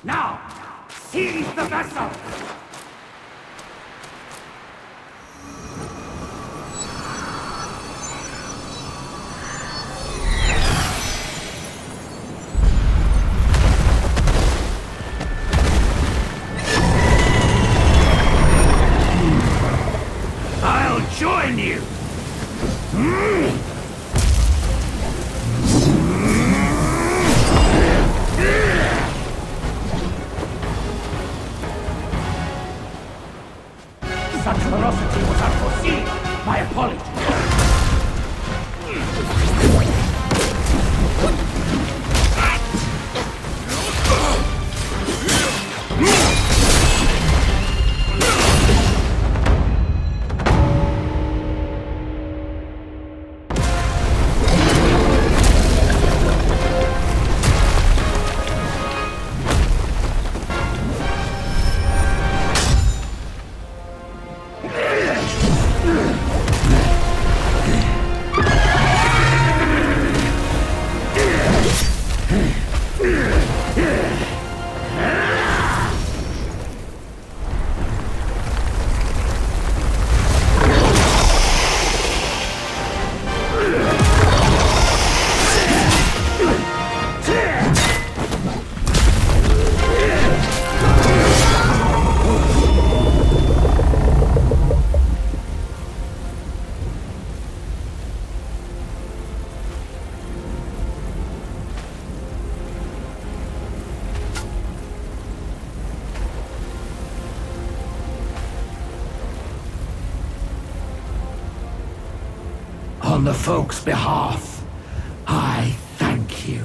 Now, seize the vessel! I'll join you! Such ferocity was unforeseen. My apologies. On the folks' behalf, I thank you.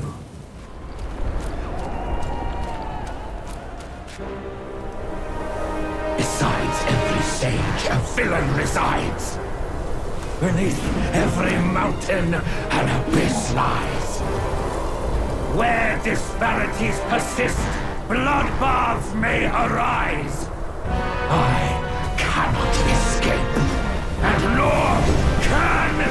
Besides every sage, a villain resides. Beneath every mountain, an abyss lies. Where disparities persist, bloodbaths may arise. I cannot escape, and nor can you!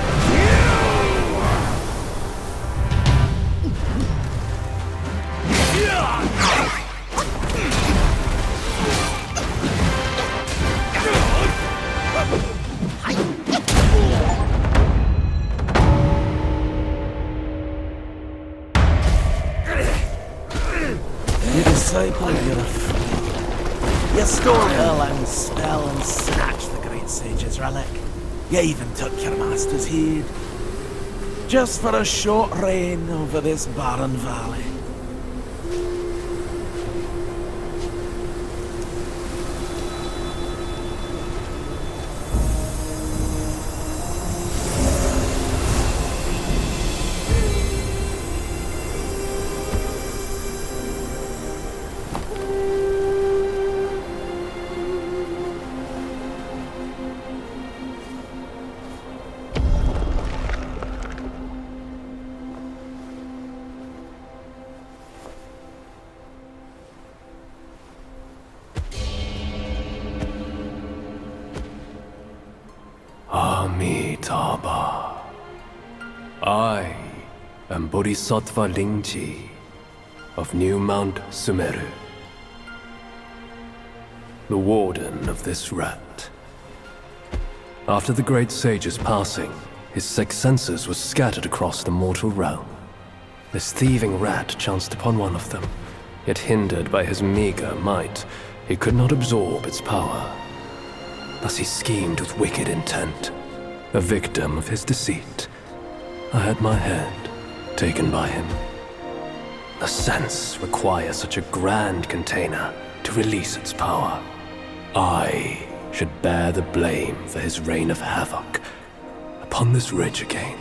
stole Erlang's spell and snatched the great sage's relic. You even took your master's heed. Just for a short reign over this barren valley. Amitabha. I am Bodhisattva Lingji of New Mount Sumeru, the warden of this rat. After the great sage's passing, his sixth senses were scattered across the mortal realm. This thieving rat chanced upon one of them, yet hindered by his meager might, he could not absorb its power. Thus he schemed with wicked intent. A victim of his deceit, I had my head taken by him. The sense requires such a grand container to release its power. I should bear the blame for his reign of havoc upon this ridge again.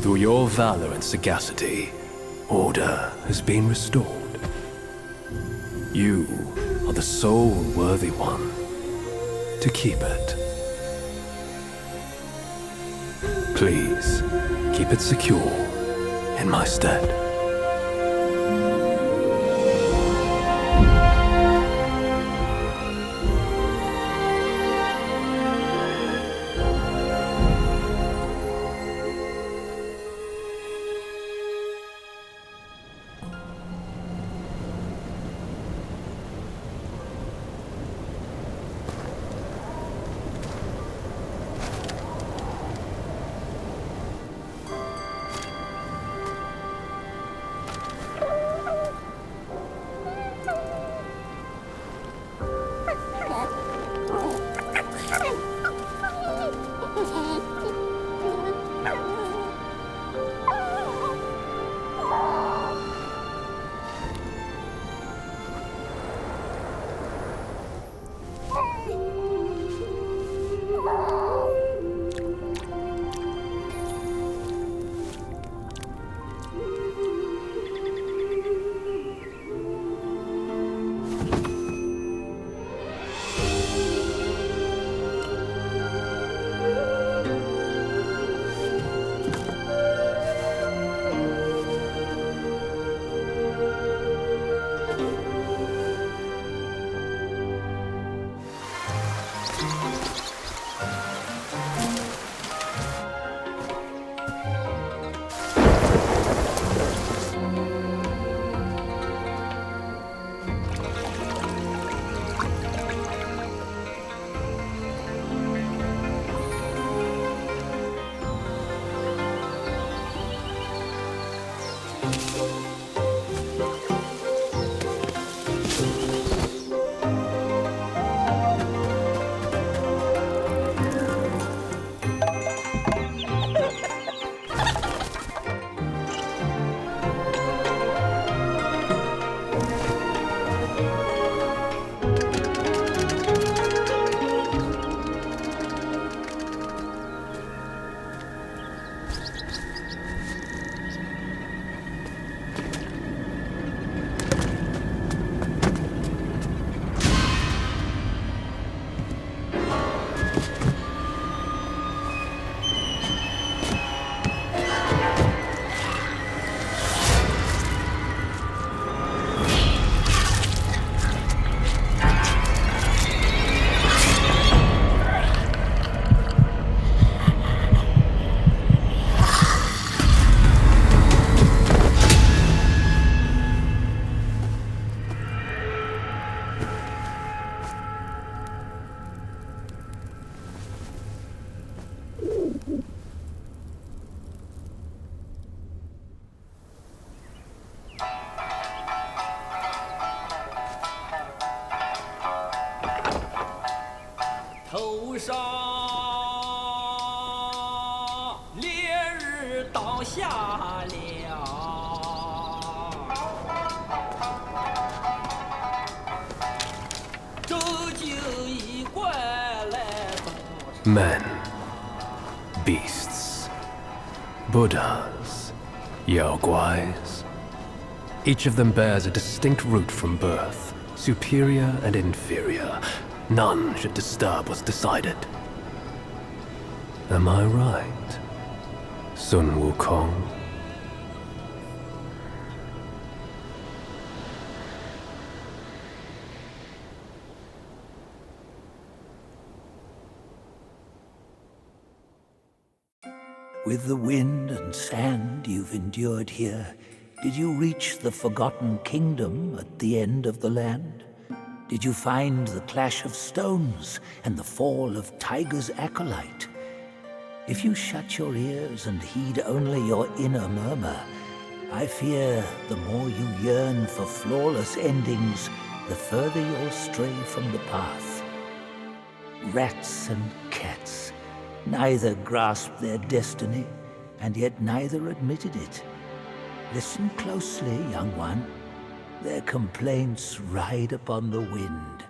Through your valor and sagacity, order has been restored. You are the sole worthy one to keep it. Please, keep it secure in my stead. 上，烈日当下了。周经一贯来东城。 Men, beasts, Buddhas, Yaoguais. Each of them bears a distinct root from birth, superior and inferior. None should disturb what's decided. Am I right, Sun Wukong? With the wind and sand you've endured here, did you reach the Forgotten Kingdom at the end of the land? Did you find the clash of stones and the fall of Tiger's acolyte? If you shut your ears and heed only your inner murmur, I fear the more you yearn for flawless endings, the further you'll stray from the path. Rats and cats, neither grasped their destiny, and yet neither admitted it. Listen closely, young one. Their complaints ride upon the wind.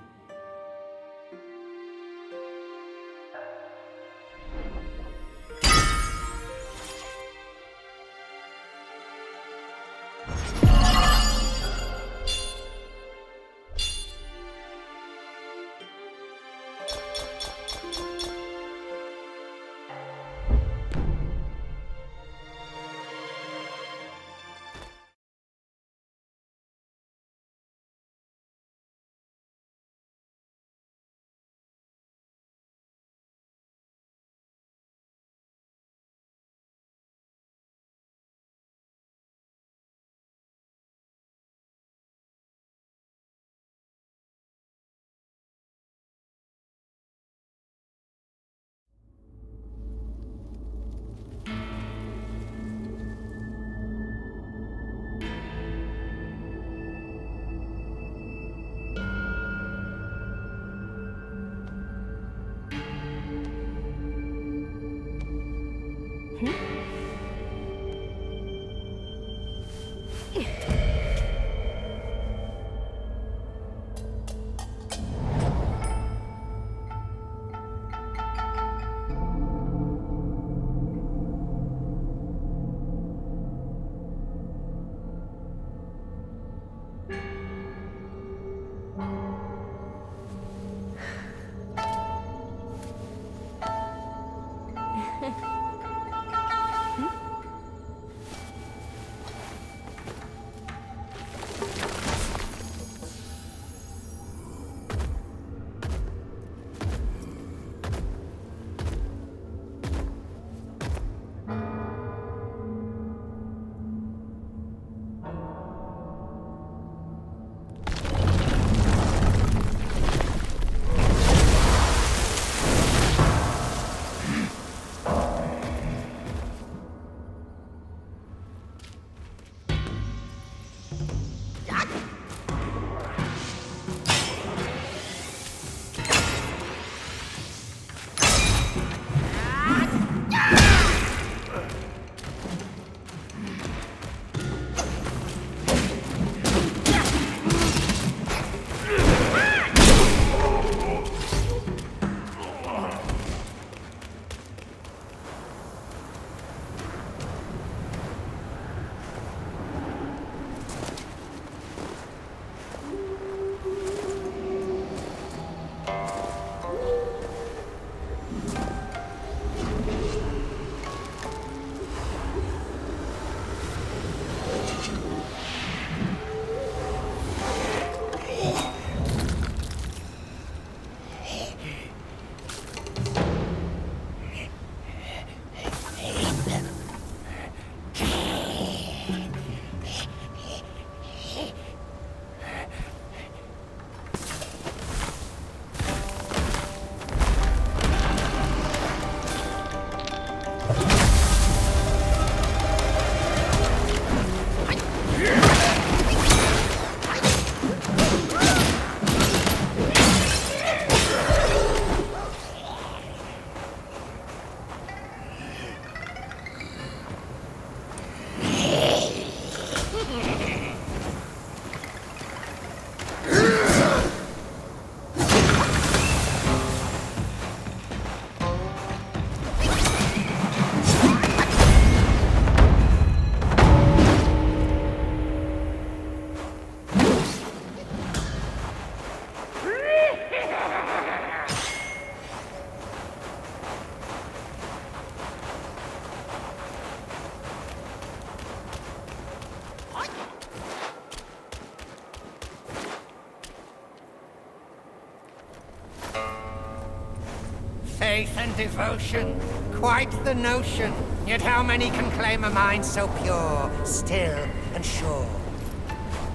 faith and devotion. Quite the notion. Yet how many can claim a mind so pure, still, and sure?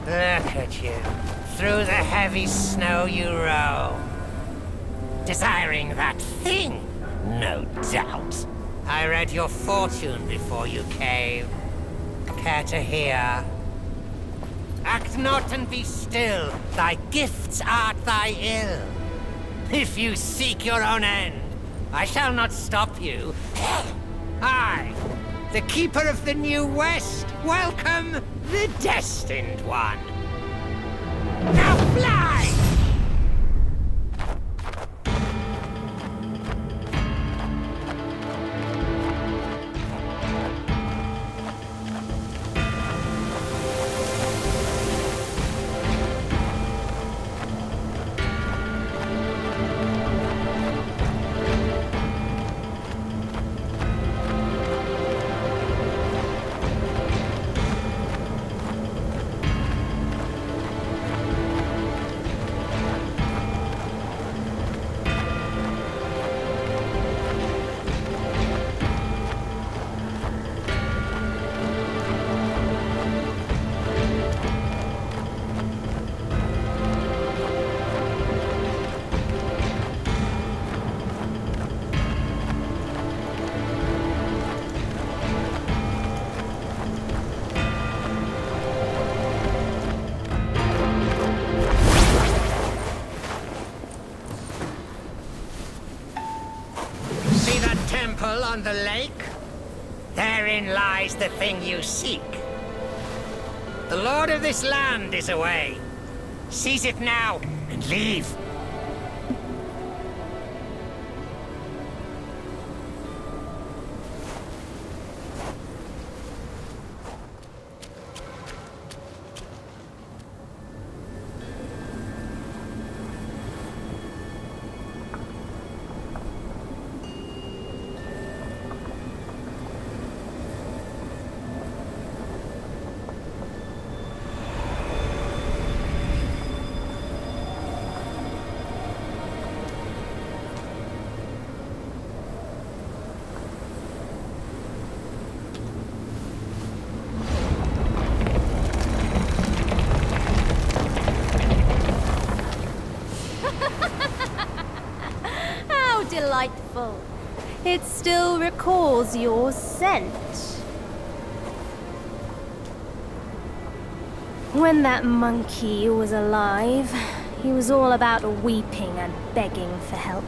Look at you. Through the heavy snow you roam. Desiring that thing, no doubt. I read your fortune before you came. Care to hear? Act not and be still. Thy gifts art thy ill. If you seek your own end, I shall not stop you. I, the Keeper of the New West, welcome the Destined One. Now fly! On the lake? Therein lies the thing you seek. The lord of this land is away. Seize it now and leave. Delightful. It still recalls your scent. When that monkey was alive, he was all about weeping and begging for help.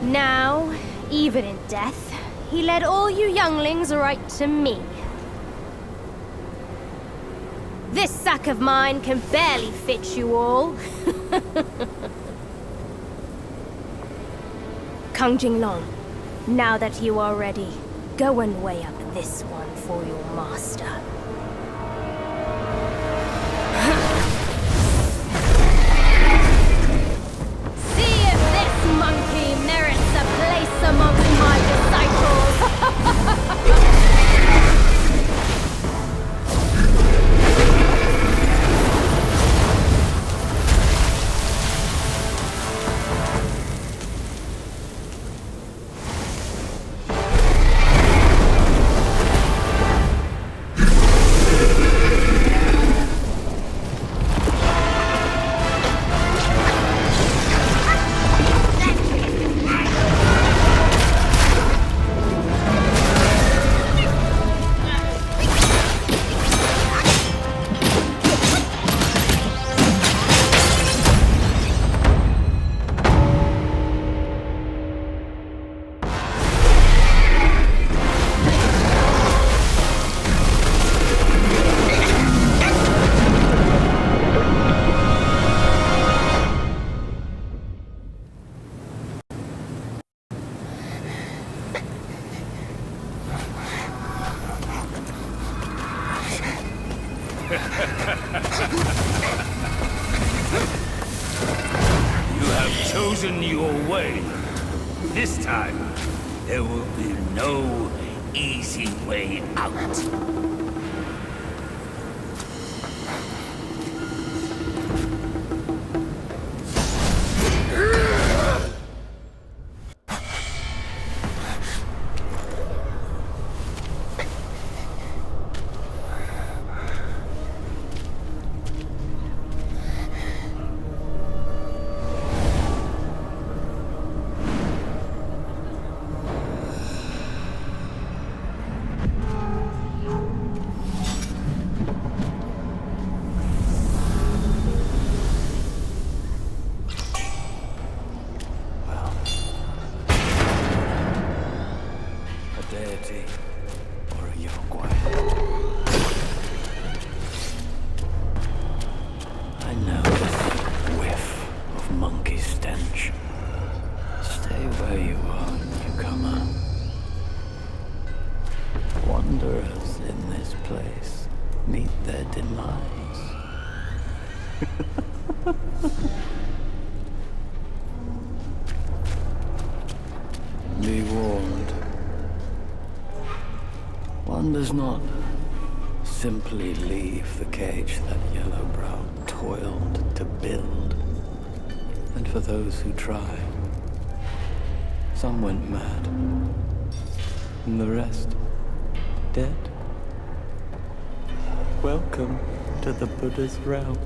Now, even in death, he led all you younglings right to me. This sack of mine can barely fit you all. Kang Jinglong, now that you are ready, go and weigh up this one for your master. See if this monkey merits a place amongst my disciples! chosen your way. This time, there will be no easy way out. know this whiff of monkey stench. Stay where you are, newcomer. Wanderers in this place meet their demise. Be warned. One does not simply leave the cage that Yellowbrow toiled to build. And for those who try, some went mad, and the rest dead. Welcome to the Buddha's realm.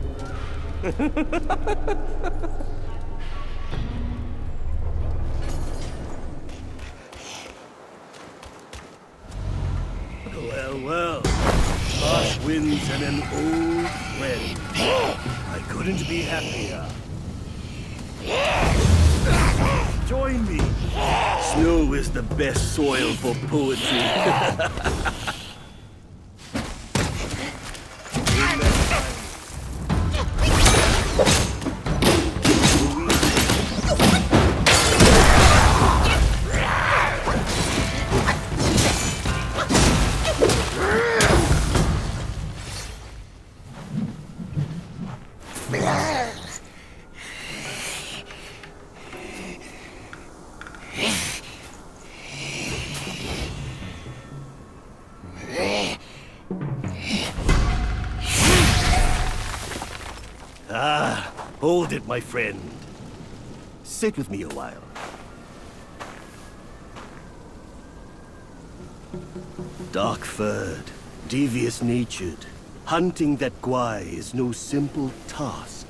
Well, harsh winds and an old friend. I couldn't be happier. Join me. Snow is the best soil for poetry. Hold it, my friend. Sit with me a while. Dark-furred, devious-natured, hunting that Guai is no simple task.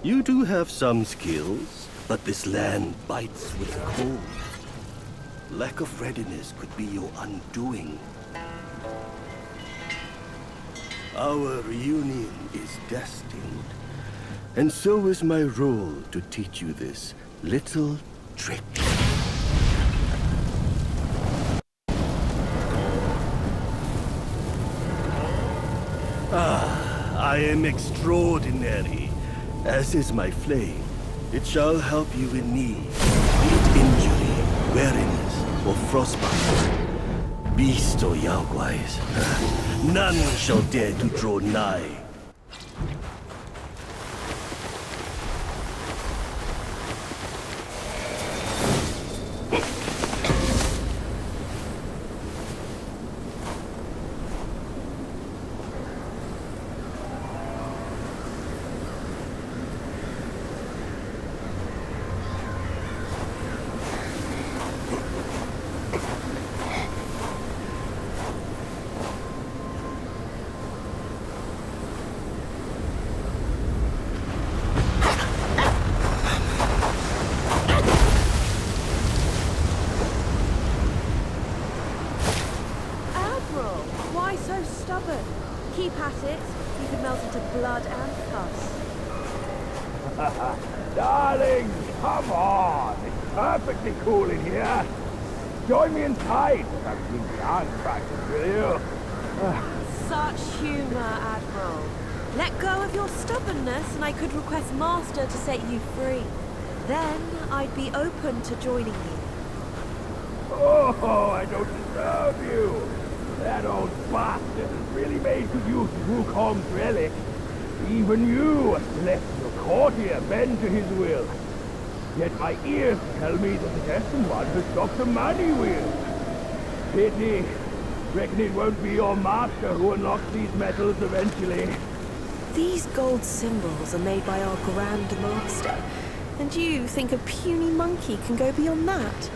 You do have some skills, but this land bites with the cold. Lack of readiness could be your undoing. Our reunion is destined. And so is my role to teach you this little trick. I am extraordinary, as is my flame. It shall help you in need, be it injury, weariness, or frostbite. Beast or Yaoguais, none shall dare to draw nigh. Keep at it. You could melt into blood and pus. Darling, come on. It's perfectly cool in here. Join me inside. I've been dance practice with you. Such humor, Admiral. Let go of your stubbornness and I could request Master to set you free. Then I'd be open to joining you. Oh, I don't deserve you. That old bastard has really made good use of Wukong's relics. Even you, celestial courtier, bend to his will. Yet my ears tell me that the Destined One has stopped a money wheel. Pity. Reckon it won't be your master who unlocks these metals eventually. These gold symbols are made by our Grand Master. And you think a puny monkey can go beyond that?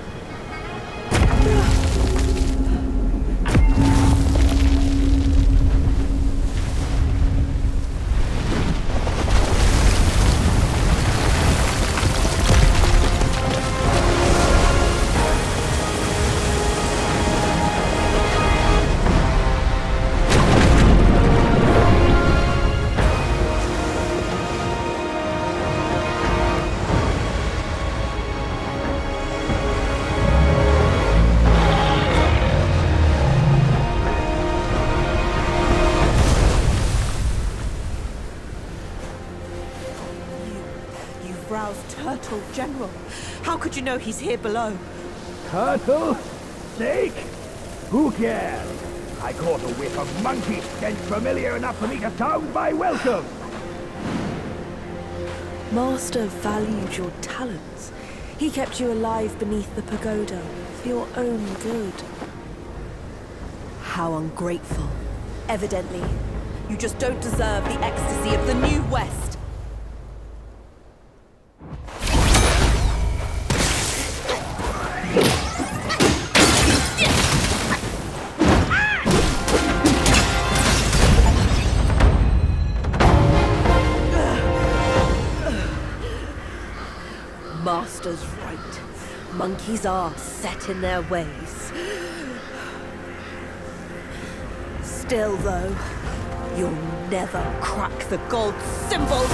Vrau's turtle general. How could you know he's here below? Turtle? Snake? Who cares? I caught a whiff of monkey stench familiar enough for me to sound my welcome. Master valued your talents. He kept you alive beneath the pagoda for your own good. How ungrateful. Evidently, you just don't deserve the ecstasy of the New West. Master's right. Monkeys are set in their ways. Still, though, you'll never crack the gold symbol.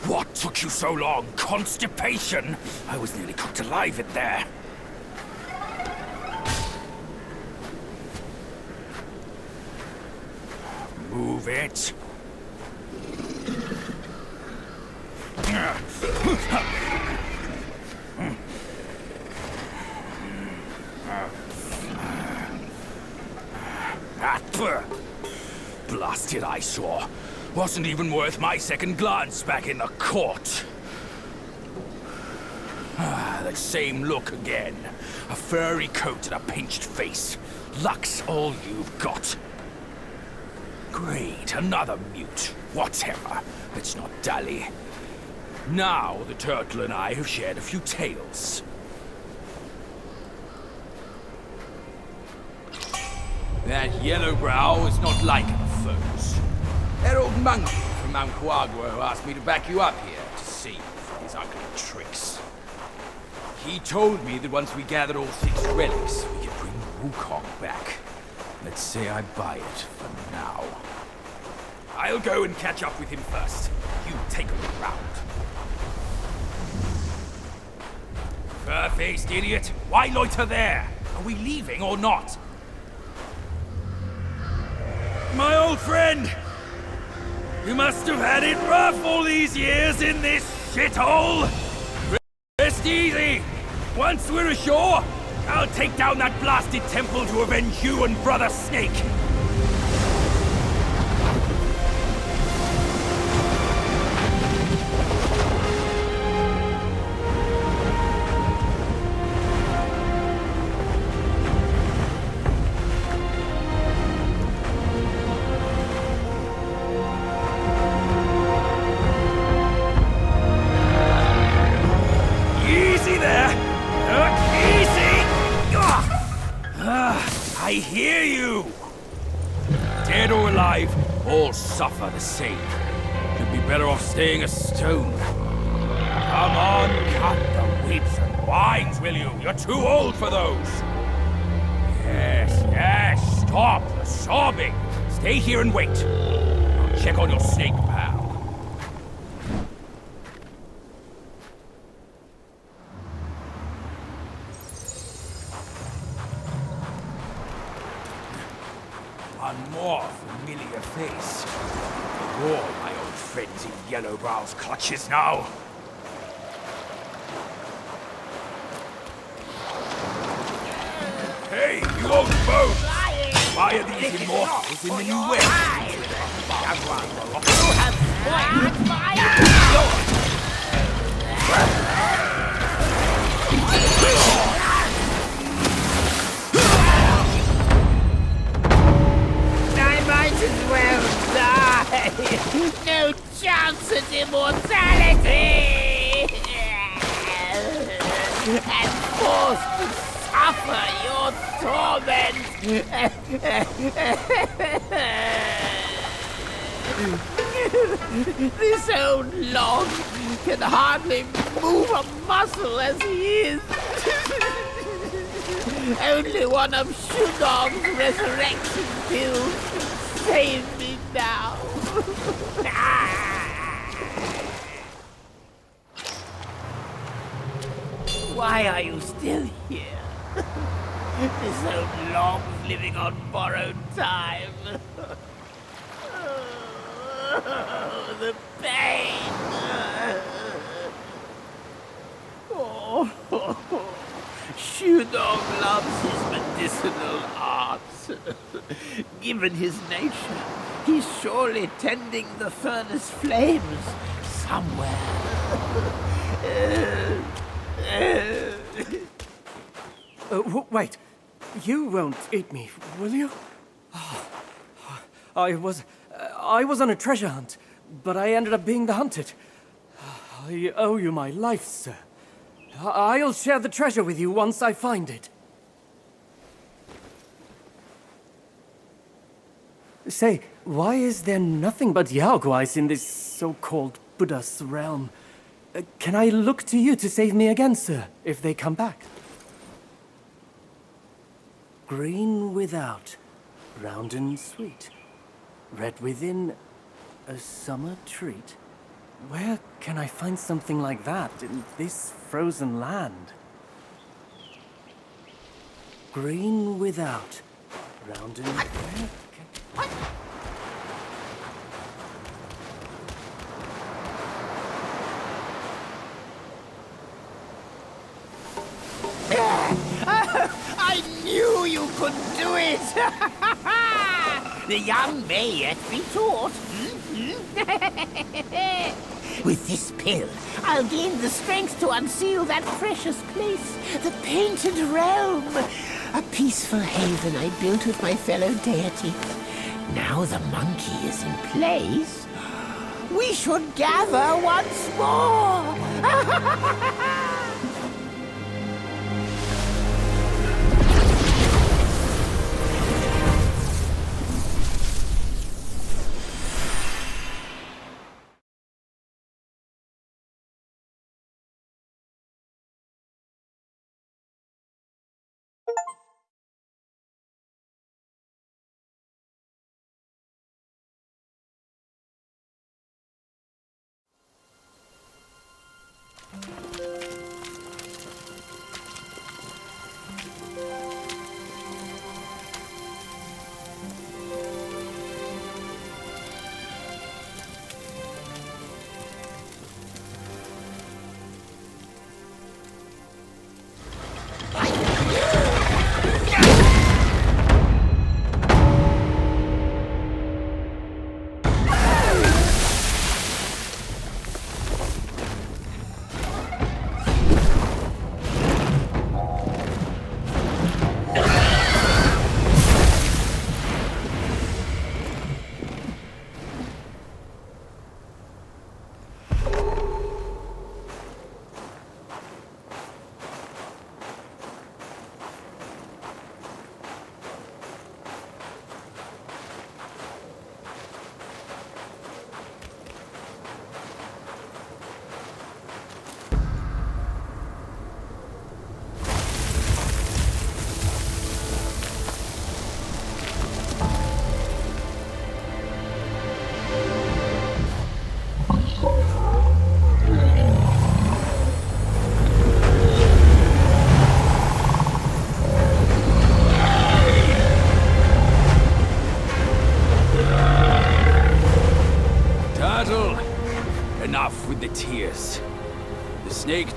What took you so long? Constipation? I was nearly cooked alive in there. Move it. Blasted eyesore. Wasn't even worth my second glance back in the court. That same look again. A furry coat and a pinched face. Luck's all you've got. Great, another mute. Whatever. Let's not dally. Now the turtle and I have shared a few tales. That Yellowbrow is not like our foes. That old monkey from Mount Huaguo asked me to back you up here to see his ugly tricks. He told me that once we gathered all 6 relics, we could bring Wukong back. Let's say I buy it for now. I'll go and catch up with him first. You take a look around. Fur-faced idiot! Why loiter there? Are we leaving or not? My old friend! You must have had it rough all these years in this shithole! Rest easy! Once we're ashore, I'll take down that blasted temple to avenge you and Brother Snake! I hear you! Dead or alive, all suffer the same. You'd be better off staying a stone. Come on, cut the whips and wines, will you? You're too old for those. Yes, stop the sobbing. Stay here and wait. I'll check on your snake pal. One more familiar face. All my old friends in Yellowbrow's clutches now. Hey, you old boat! Why are these immortals in the new way? I might as well die! No chance at immortality! And forced to suffer your torment! This old log can hardly move a muscle as he is. Only one of Shudong's resurrection pills can save me now. Why are you still here? This old log's living on borrowed time. Oh, the pain! Oh, Shudong loves his medicinal arts. Given his nature, he's surely tending the furnace flames somewhere. Wait. You won't eat me, will you? I was on a treasure hunt, but I ended up being the hunted. I owe you my life, sir. I'll share the treasure with you once I find it. Say, why is there nothing but Yaoguais in this so-called Buddha's realm? Can I look to you to save me again, sir, if they come back? Green without, round and sweet. Red within, a summer treat. Where can I find something like that in this frozen land? Green without, round and... Where can... I knew you could do it! The young may yet be taught. With this pill, I'll gain the strength to unseal that precious place, the Painted Realm. A peaceful haven I built with my fellow deities. Now the monkey is in place, we should gather once more.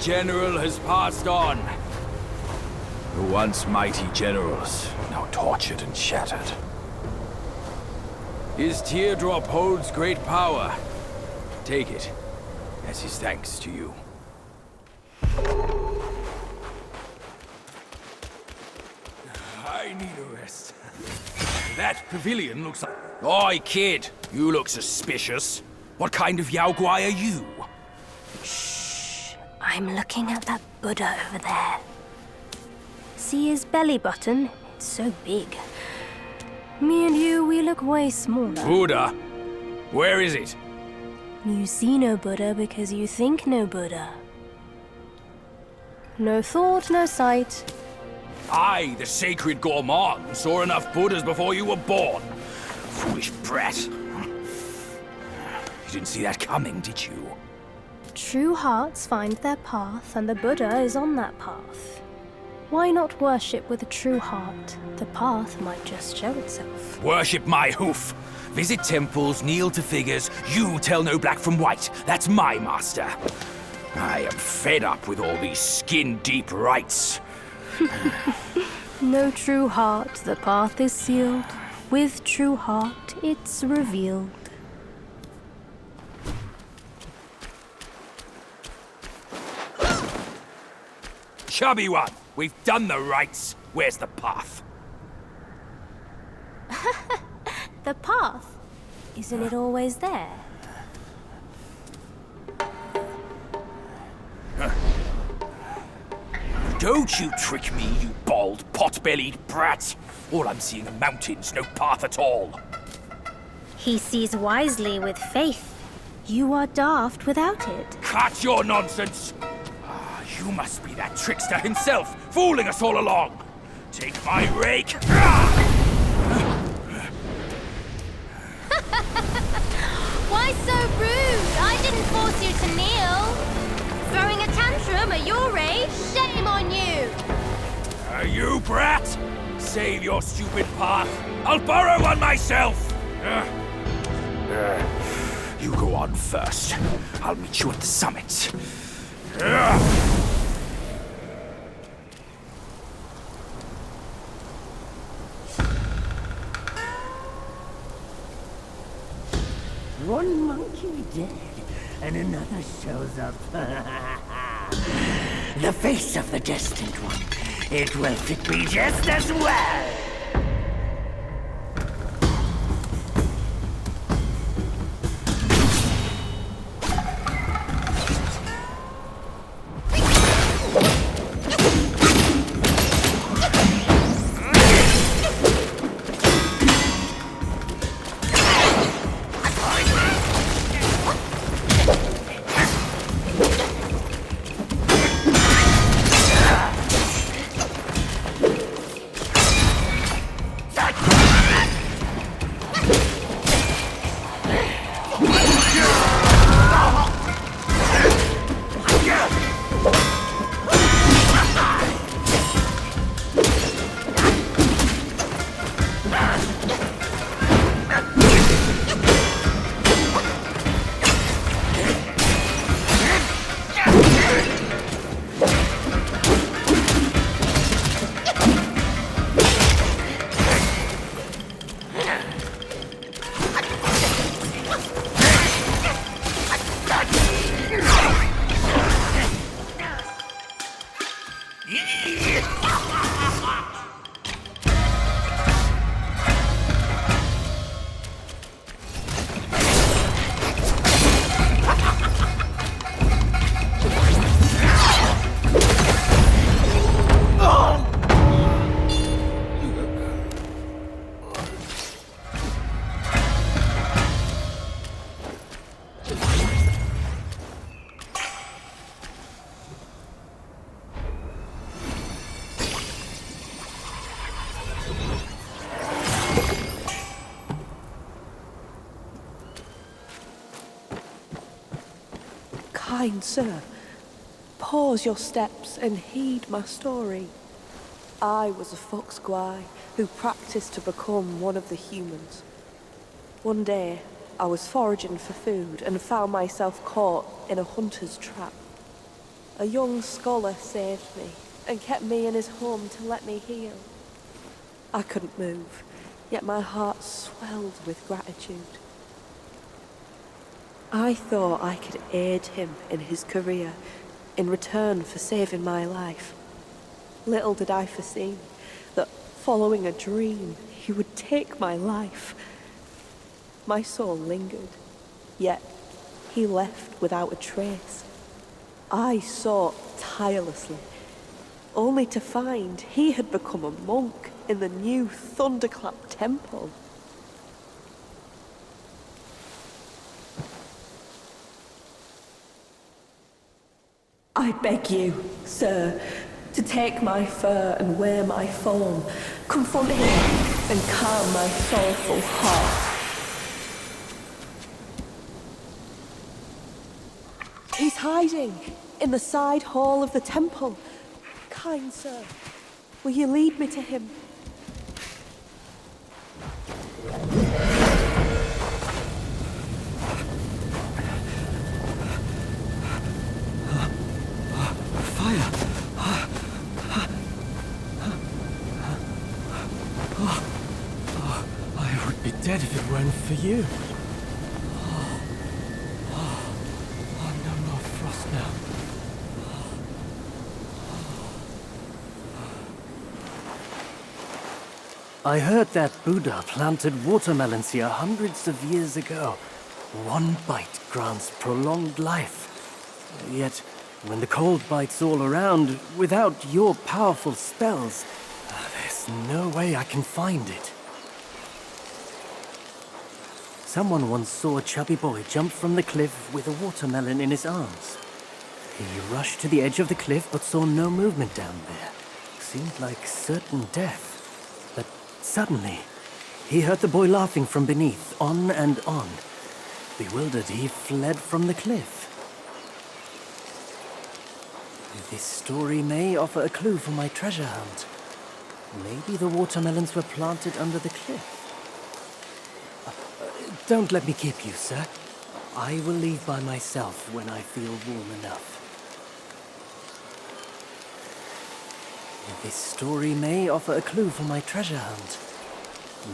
general has passed on. The once mighty generals, now tortured and shattered. His teardrop holds great power. Take it, as his thanks to you. I need a rest. That pavilion looks like... Oi, kid! You look suspicious. What kind of Yao Guai are you? Shh. I'm looking at that Buddha over there. See his belly button? It's so big. Me and you, we look way smaller. Buddha? Where is it? You see no Buddha because you think no Buddha. No thought, no sight. I, the sacred gourmand, saw enough Buddhas before you were born. Foolish brat. You didn't see that coming, did you? True hearts find their path, and the Buddha is on that path. Why not worship with a true heart? The path might just show itself. Worship my hoof. Visit temples, kneel to figures. You tell no black from white. That's my master. I am fed up with all these skin-deep rites. No true heart, the path is sealed. With true heart, it's revealed. Chubby one, we've done the rites. Where's the path? The path? Isn't it always there? Don't you trick me, you bald, pot-bellied brat. All I'm seeing are mountains, no path at all. He sees wisely with faith. You are daft without it. Cut your nonsense! You must be that trickster himself, fooling us all along. Take my rake. Why so rude? I didn't force you to kneel. Throwing a tantrum at your age? Shame on you! You brat! Save your stupid path. I'll borrow one myself. You go on first. I'll meet you at the summit. One monkey dead, and another shows up. The face of the Destined One. It will fit me just as well. Kind sir, pause your steps and heed my story. I was a fox guai who practiced to become one of the humans. One day, I was foraging for food and found myself caught in a hunter's trap. A young scholar saved me and kept me in his home to let me heal. I couldn't move, yet my heart swelled with gratitude. I thought I could aid him in his career in return for saving my life. Little did I foresee that, following a dream, he would take my life. My soul lingered, yet he left without a trace. I sought tirelessly, only to find he had become a monk in the new Thunderclap Temple. I beg you, sir, to take my fur and wear my form, confront him and calm my sorrowful heart. He's hiding in the side hall of the temple. Kind sir, will you lead me to him? I would be dead if it weren't for you. No more frost now. I heard that Buddha planted watermelons here hundreds of years ago. One bite grants prolonged life. Yet, when the cold bites all around, without your powerful spells, there's no way I can find it. Someone once saw a chubby boy jump from the cliff with a watermelon in his arms. He rushed to the edge of the cliff but saw no movement down there. Seemed like certain death. But suddenly, he heard the boy laughing from beneath, on and on. Bewildered, he fled from the cliff. This story may offer a clue for my treasure hunt. Maybe the watermelons were planted under the cliff. Don't let me keep you, sir. I will leave by myself when I feel warm enough. This story may offer a clue for my treasure hunt.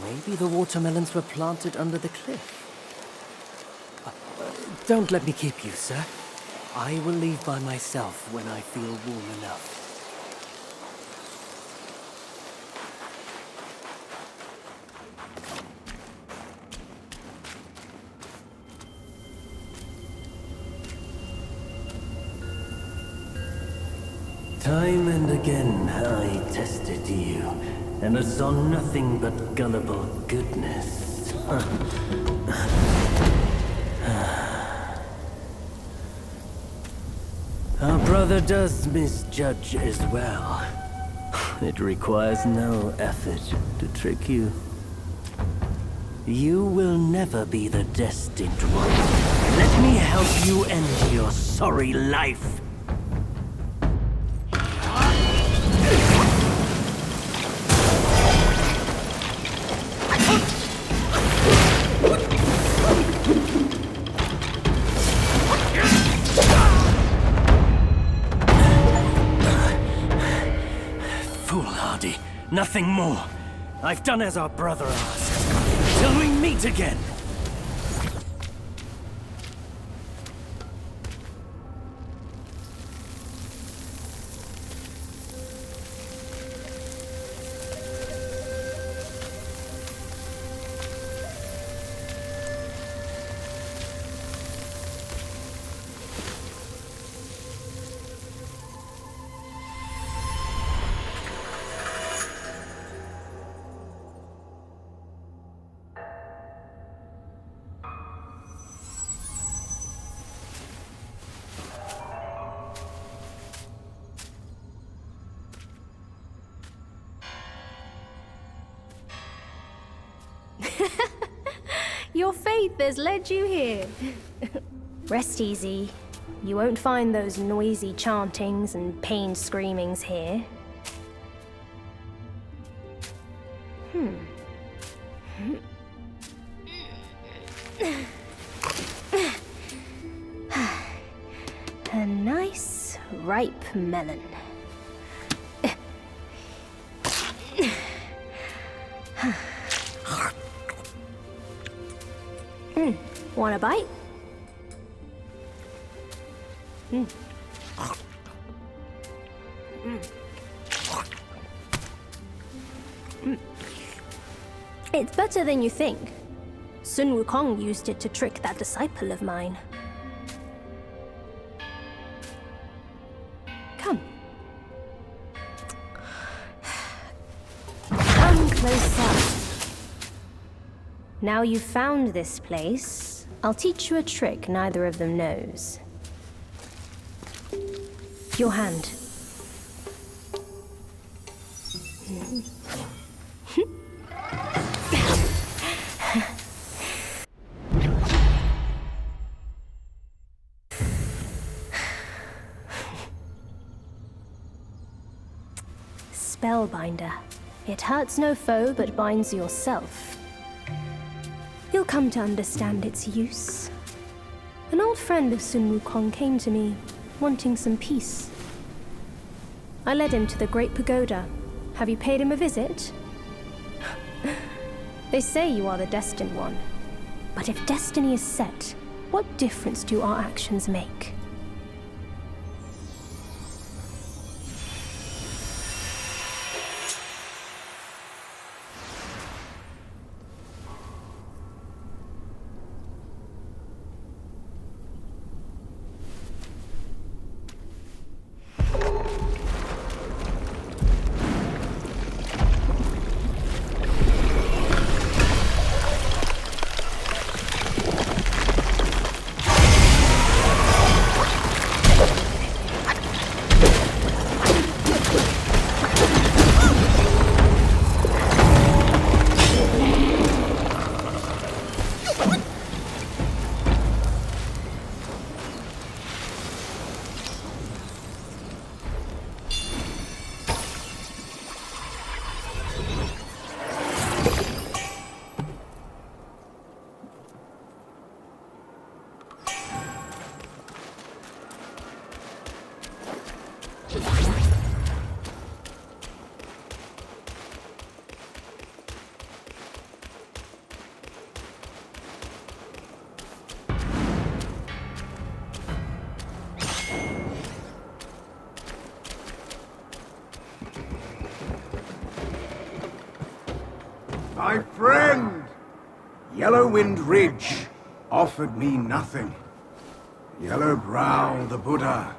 Maybe the watermelons were planted under the cliff. Don't let me keep you, sir. I will leave by myself when I feel warm enough. Time and again I tested you, and I saw nothing but gullible goodness. Our brother does misjudge as well. It requires no effort to trick you. You will never be the Destined One. Let me help you end your sorry life. Foolhardy, nothing more. I've done as our brother asked. Till we meet again. Your faith has led you here. Rest easy. You won't find those noisy chantings and pained screamings here. A nice, ripe melon. Want a bite? It's better than you think. Sun Wukong used it to trick that disciple of mine. Come. Come closer. Now you've found this place, I'll teach you a trick neither of them knows. Your hand. Spellbinder. It hurts no foe, but binds yourself. You'll come to understand its use. An old friend of Sun Wukong came to me, wanting some peace. I led him to the Great Pagoda. Have you paid him a visit? They say you are the Destined One. But if destiny is set, what difference do our actions make? My friend! Yellowwind Ridge offered me nothing. Yellowbrow the Buddha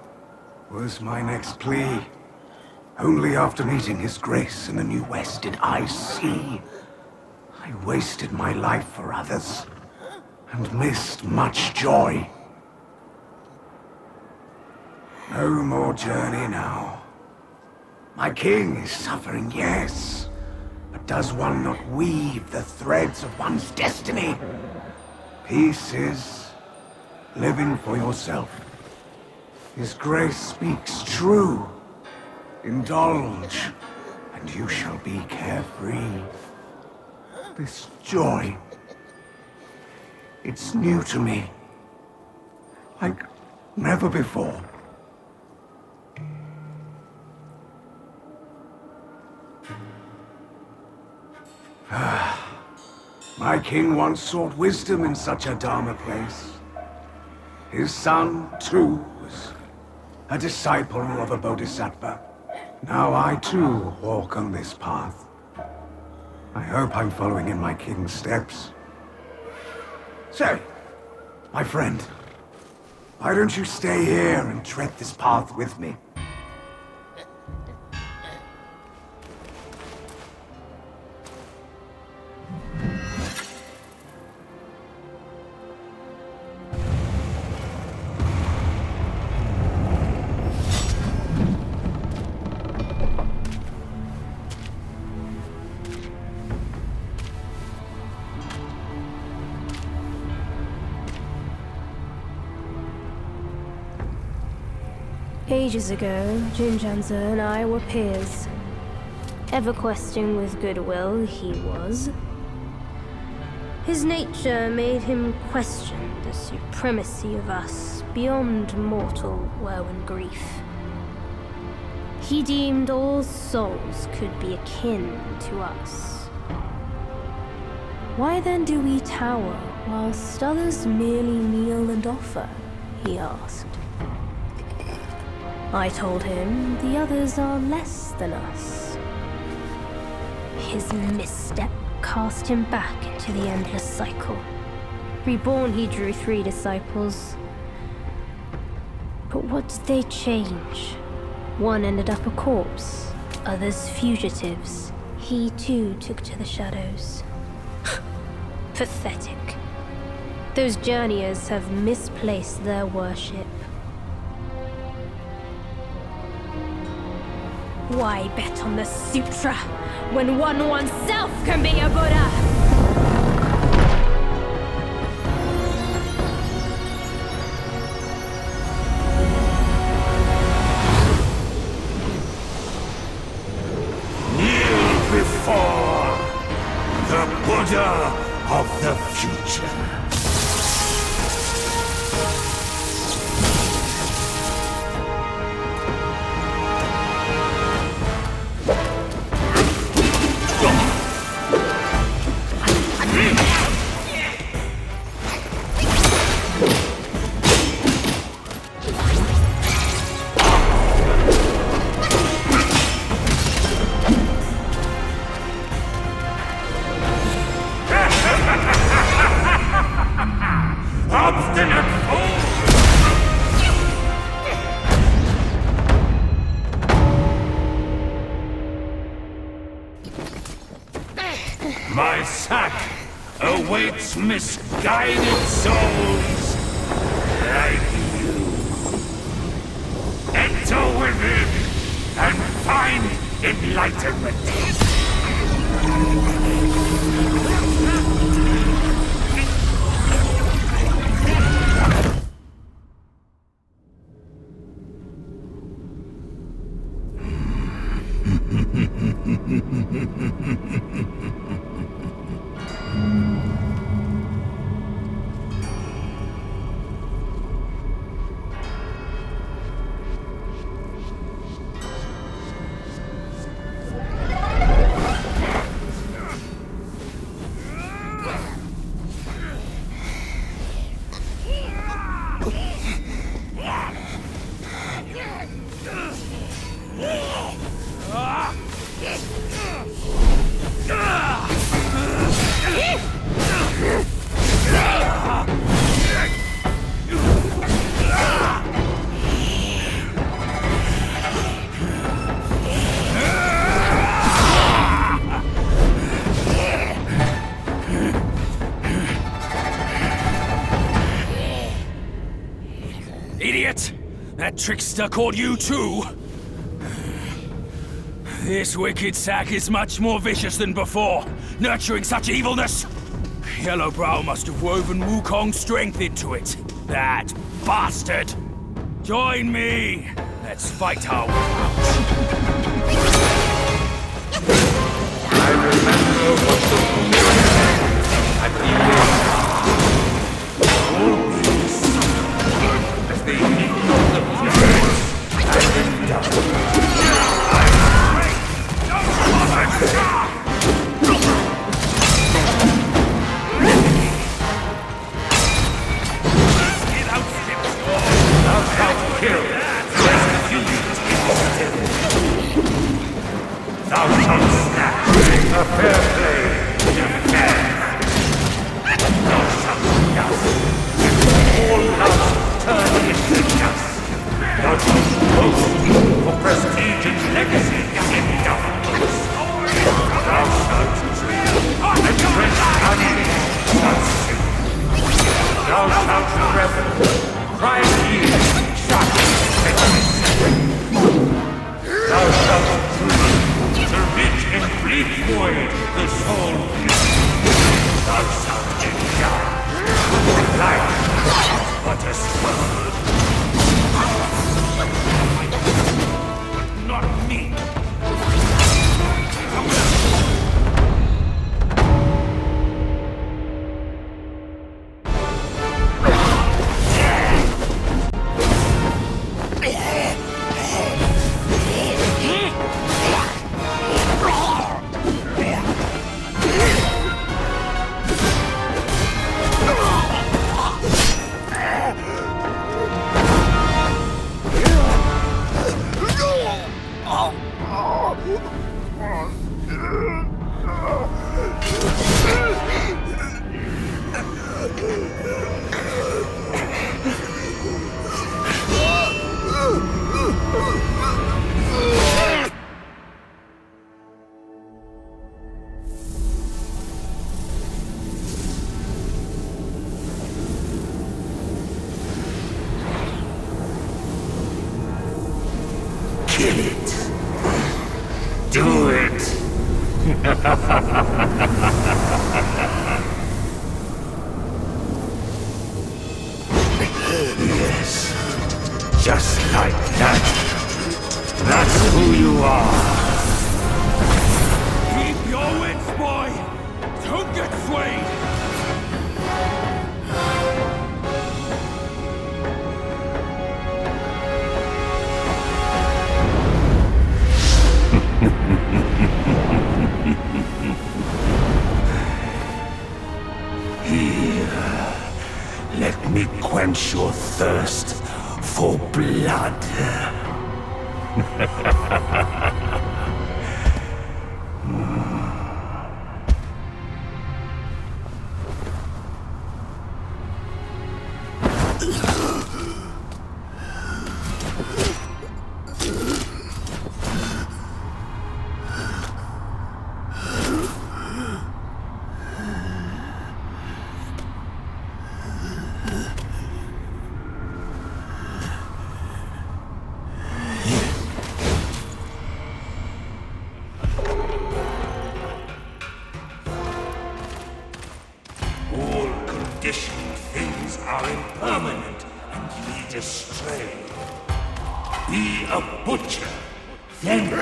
was my next plea. Only after meeting His Grace in the New West did I see. I wasted my life for others and missed much joy. No more journey now. My king is suffering, yes. But does one not weave the threads of one's destiny? Peace is living for yourself. His Grace speaks true. Indulge, and you shall be carefree. This joy, it's new to me. Like never before. My king once sought wisdom in such a Dharma place. His son, too, was a disciple of a bodhisattva. Now I, too, walk on this path. I hope I'm following in my king's steps. Say, my friend, why don't you stay here and tread this path with me? Ages ago, Jinjanzi and I were peers. Ever questing with goodwill, he was. His nature made him question the supremacy of us beyond mortal woe and grief. He deemed all souls could be akin to us. Why then do we tower whilst others merely kneel and offer? He asked. I told him the others are less than us. His misstep cast him back into the endless cycle. Reborn, he drew 3 disciples. But what did they change? One ended up a corpse, others fugitives. He too took to the shadows. Pathetic. Those journeyers have misplaced their worship. Why bet on the sutra when one oneself can be a Buddha? Before the Buddha of the future. My sack awaits misguided souls like you. Enter within and find enlightenment. Idiot! That trickster called you too! This wicked sack is much more vicious than before, nurturing such evilness! Yellowbrow must have woven Wukong's strength into it. That bastard! Join me! Let's fight our way out. I remember what the familiar at the end. All peace, as they eat of the planets and in dust. Thou shalt kill, lest you still. Thou shalt snatch a fair play to fair. Thou shalt dust, all love turn into dust. Thou shalt boast for prestige and legacy in darkness. Thou shalt dream and dress honey shalt sing. Thou shalt revel, crying years, shot and thou shalt dream the rich and bleak void the soul gives. Thou shalt endure life but a sword. Not me. Kill it. Do it. Yes. Just like that. That's who you are. Keep your wits, boy! Don't get swayed! Here, let me quench your thirst for blood. Conditioned things are impermanent and lead astray. Be a butcher, then be a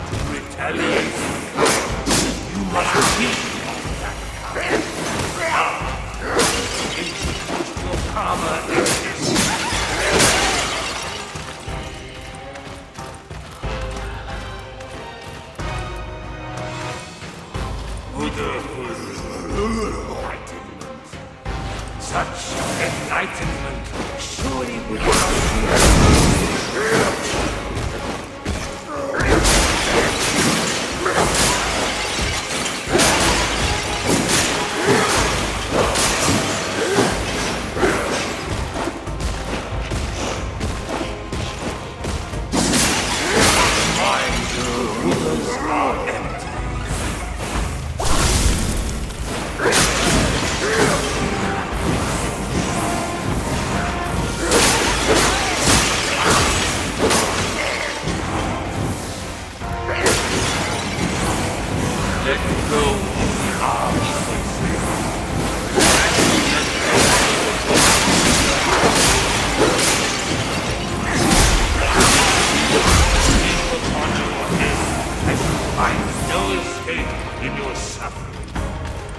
To retaliate, you must be that kind. Introduce your karma in this. Enlightenment. Such enlightenment surely would not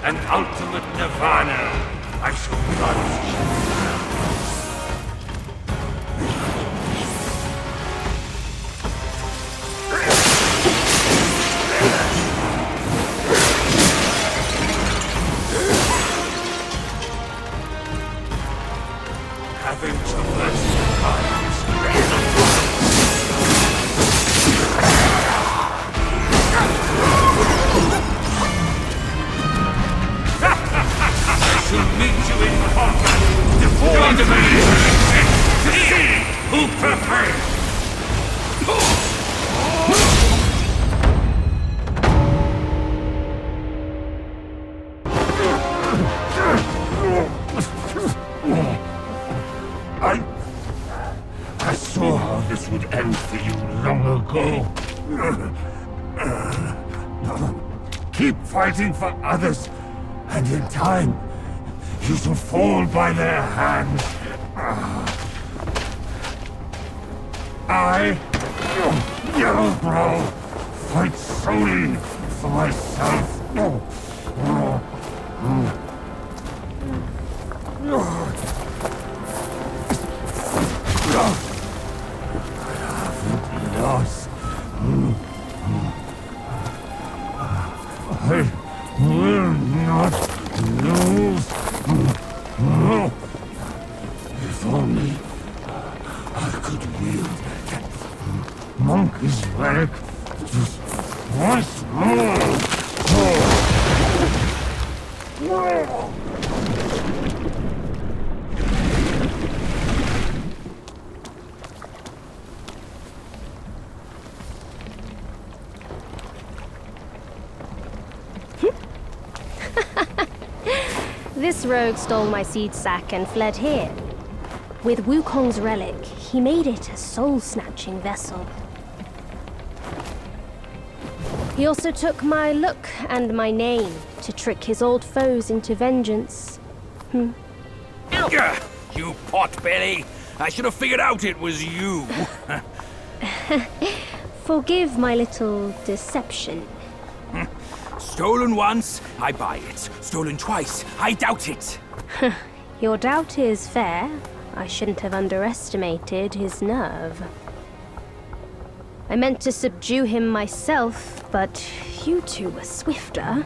and ultimate nirvana I shall grant you. Having traversed the times, I shall meet you in combat. Defend me! To see who prefers! I saw how this would end for you long ago. Keep fighting for others, and in time, you shall fall by their hands. I, Yellowbrow, fight solely for myself. I haven't lost. I will not lose. If only I could wield that monkey's relic just once more. This rogue stole my seed sack and fled here. With Wukong's relic, he made it a soul-snatching vessel. He also took my look and my name to trick his old foes into vengeance. Gah! You potbelly! I should have figured out it was you. Forgive my little deception. Stolen once, I buy it. Stolen twice, I doubt it. Your doubt is fair. I shouldn't have underestimated his nerve. I meant to subdue him myself, but you two were swifter.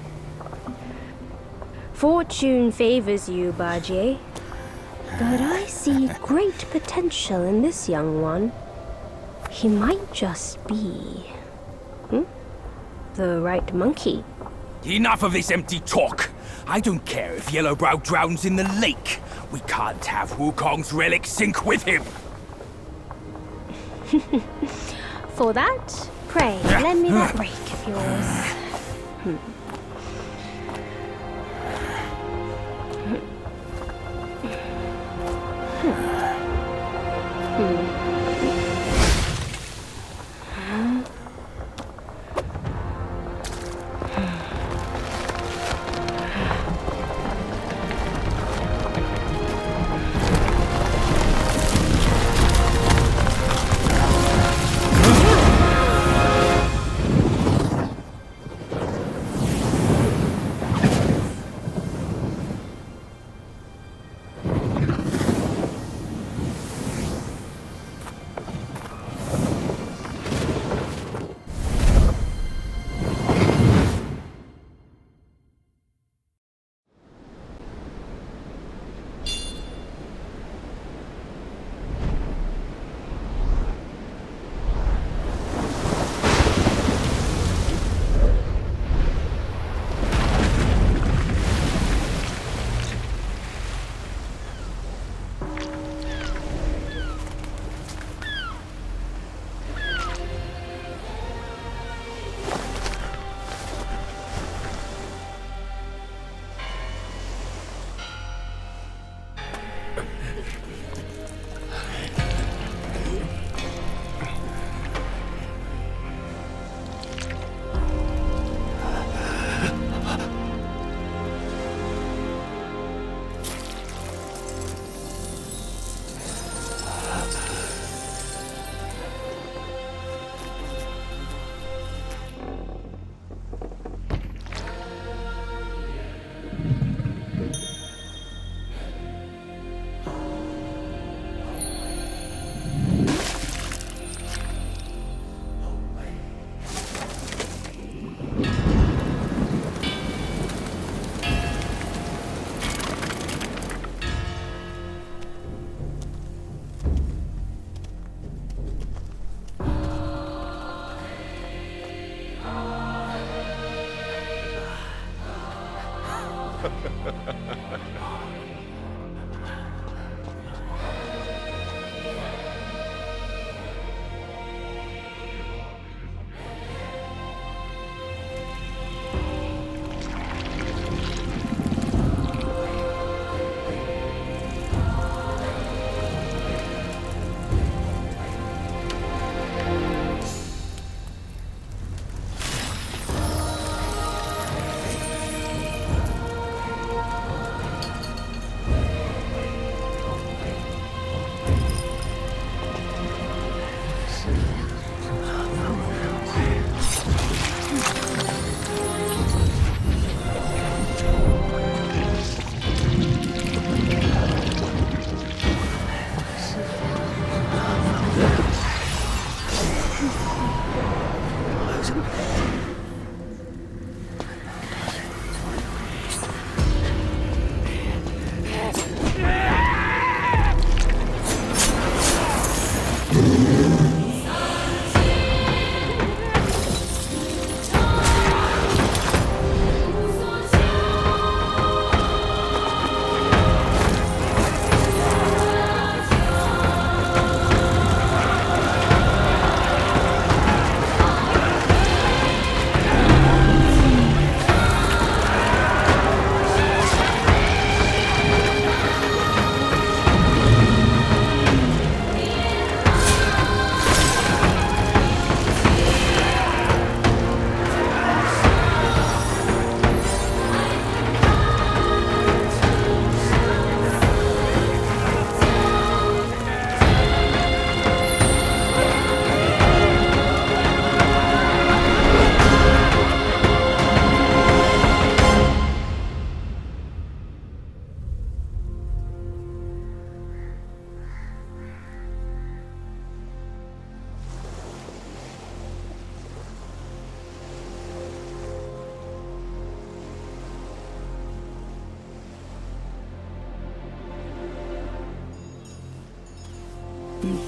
Fortune favors you, Bajie. But I see great potential in this young one. He might just be... the right monkey. Enough of this empty talk. I don't care if Yellowbrow drowns in the lake. We can't have Wukong's relic sink with him. For that, pray, lend me that rake of yours.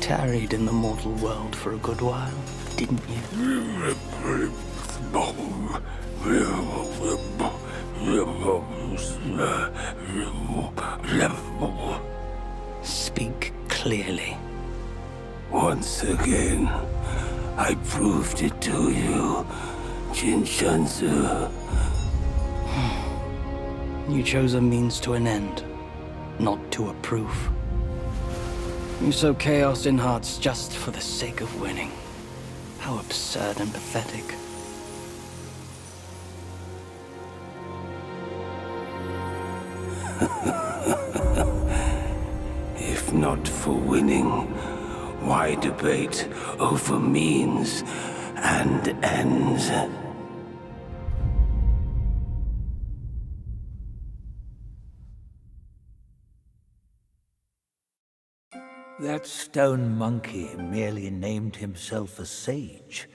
tarried in the mortal world for a good while, didn't you? Speak clearly. Once again, I proved it to you, Jin Shanzu. You chose a means to an end, not to a proof. You sow chaos in hearts just for the sake of winning. How absurd and pathetic. If not for winning, why debate over means and ends? That stone monkey merely named himself a sage,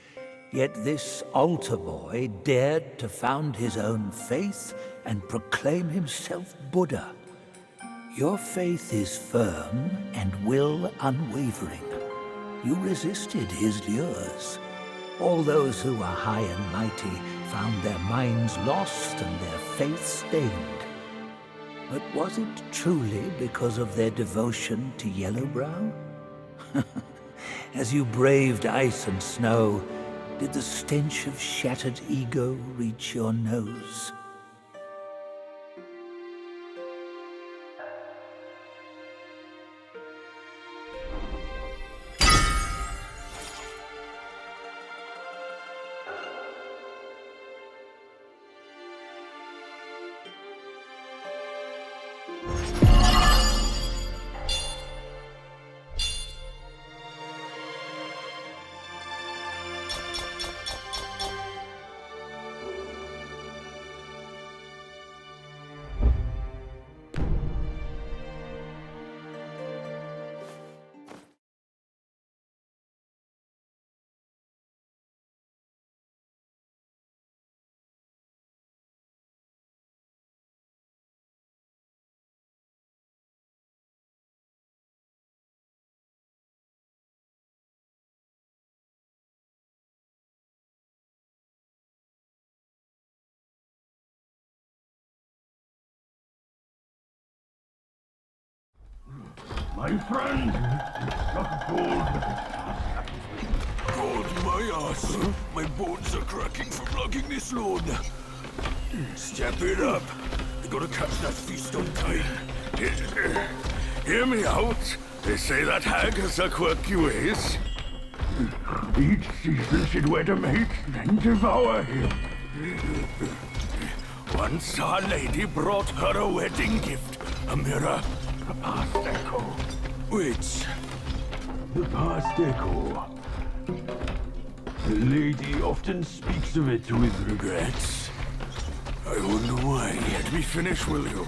yet this altar boy dared to found his own faith and proclaim himself Buddha. Your faith is firm and will unwavering. You resisted his lures. All those who are high and mighty found their minds lost and their faith stained. But was it truly because of their devotion to Yellowbrow? As you braved ice and snow, did the stench of shattered ego reach your nose? My friend, not gold. God, my ass. My bones are cracking from lugging this load. Step it up. We gotta catch that feast on time. Hear me out. They say that hag has her quirky ways. Each season she'd wed a mate, then devour him. Once our lady brought her a wedding gift. A mirror. The past echo. Which? The past echo. The lady often speaks of it with regrets. I wonder why. Let me finish, will you?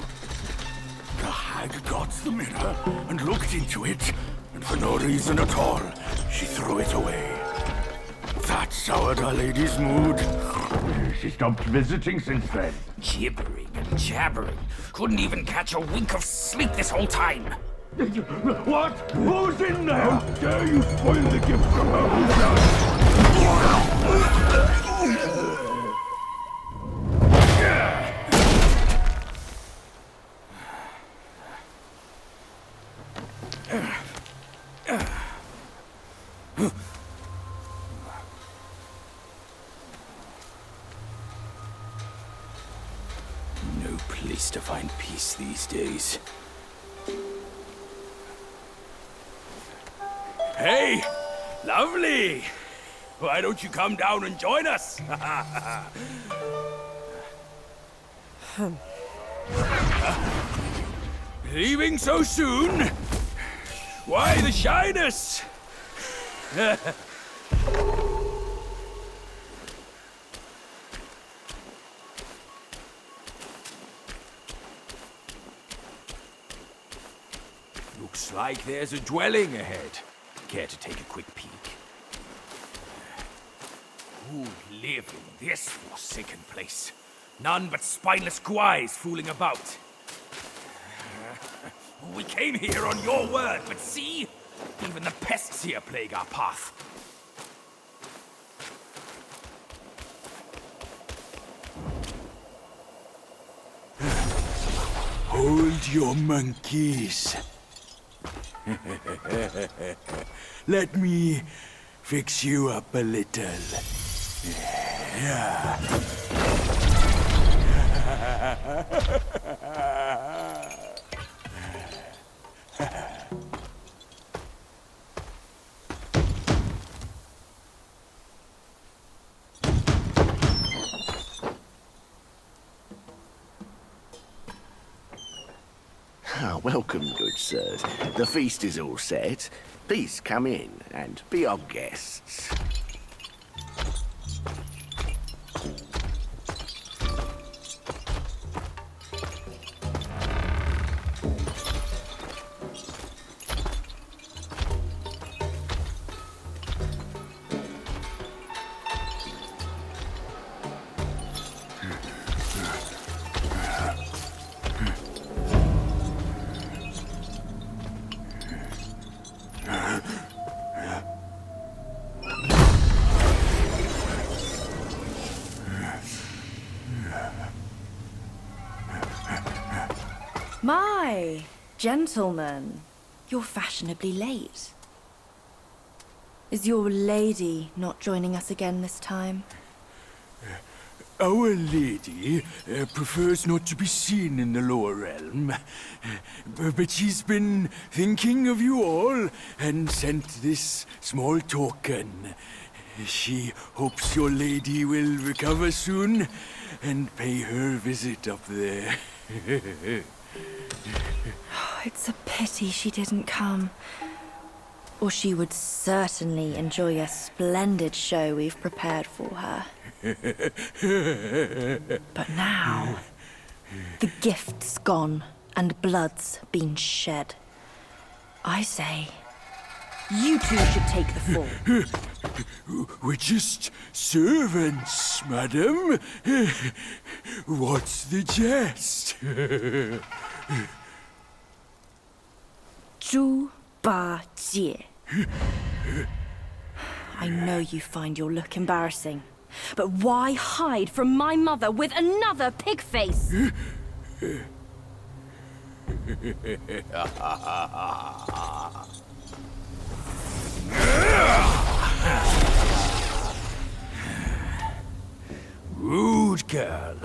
The hag got the mirror and looked into it, and for no reason at all, she threw it away. That soured our lady's mood. She stopped visiting since then. Gibbering and jabbering. Couldn't even catch a wink of sleep this whole time. What? Who's in there? How dare you spoil the gift from her who does? No place to find peace these days. Hey! Lovely! Why don't you come down and join us? Leaving so soon? Why the shyness? Looks like there's a dwelling ahead. Care to take a quick peek? Who live in this forsaken place? None but spineless guys fooling about. We came here on your word, but see? Even the pests here plague our path. Hold your monkeys. Let me fix you up a little. Yeah. Welcome, good sirs. The feast is all set. Please come in and be our guests. My gentlemen, you're fashionably late. Is your lady not joining us again this time? Our lady prefers not to be seen in the lower realm. But she's been thinking of you all and sent this small token. She hopes your lady will recover soon and pay her visit up there. It's a pity she didn't come. Or she would certainly enjoy a splendid show we've prepared for her. But now, the gift's gone and blood's been shed. I say, you two should take the fall. We're just servants, madam. What's the jest? Zhu Ba Jie. I know you find your look embarrassing, but why hide from my mother with another pig face? Rude girl.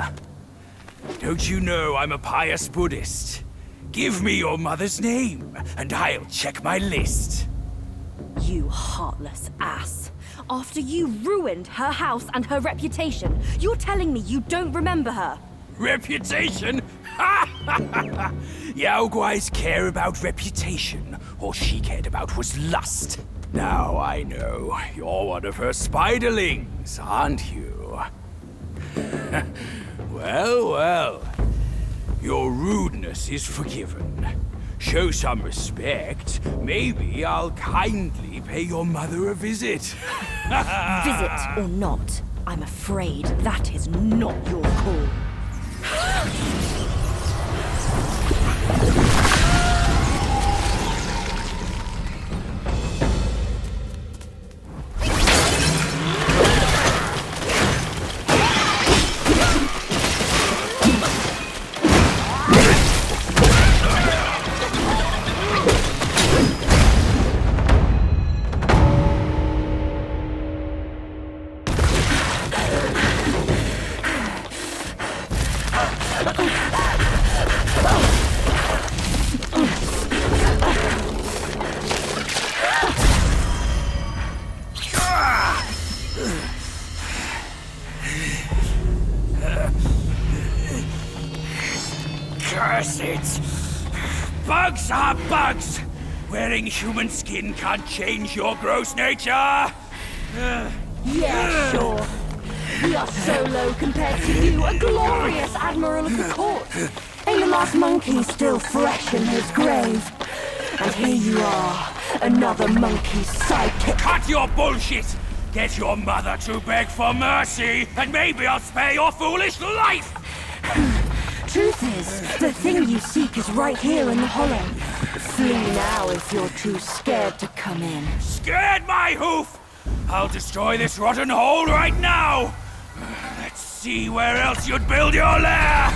Don't you know I'm a pious Buddhist? Give me your mother's name, and I'll check my list. You heartless ass. After you ruined her house and her reputation, you're telling me you don't remember her? Reputation? Yao Guai's care about reputation. All she cared about was lust. Now I know. You're one of her spiderlings, aren't you? Well, well. Your rudeness is forgiven. Show some respect. Maybe I'll kindly pay your mother a visit. Visit or not, I'm afraid that is not your call. Curse it! Bugs are bugs! Wearing human skin can't change your gross nature! Yeah, sure. We are so low compared to you, a glorious admiral of the court. Ain't the last monkey still fresh in his grave? And here you are, another monkey's sidekick. Cut your bullshit! Get your mother to beg for mercy, and maybe I'll spare your foolish life! Truth is, the thing you seek is right here in the hollow. Flee now if you're too scared to come in. Scared my hoof! I'll destroy this rotten hole right now! Let's see where else you'd build your lair!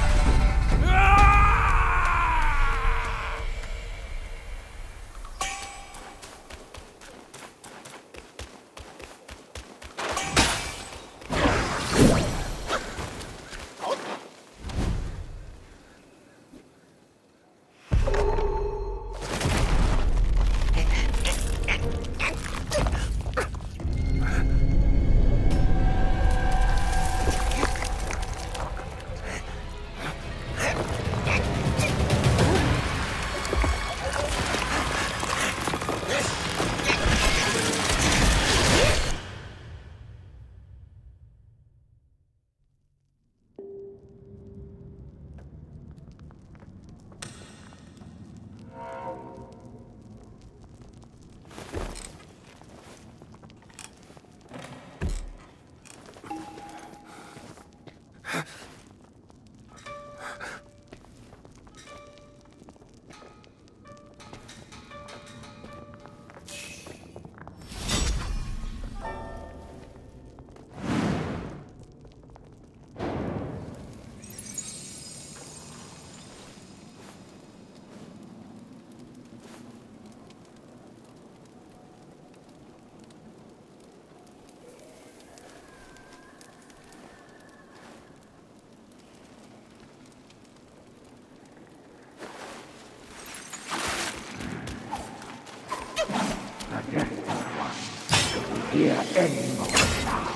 Here anymore now.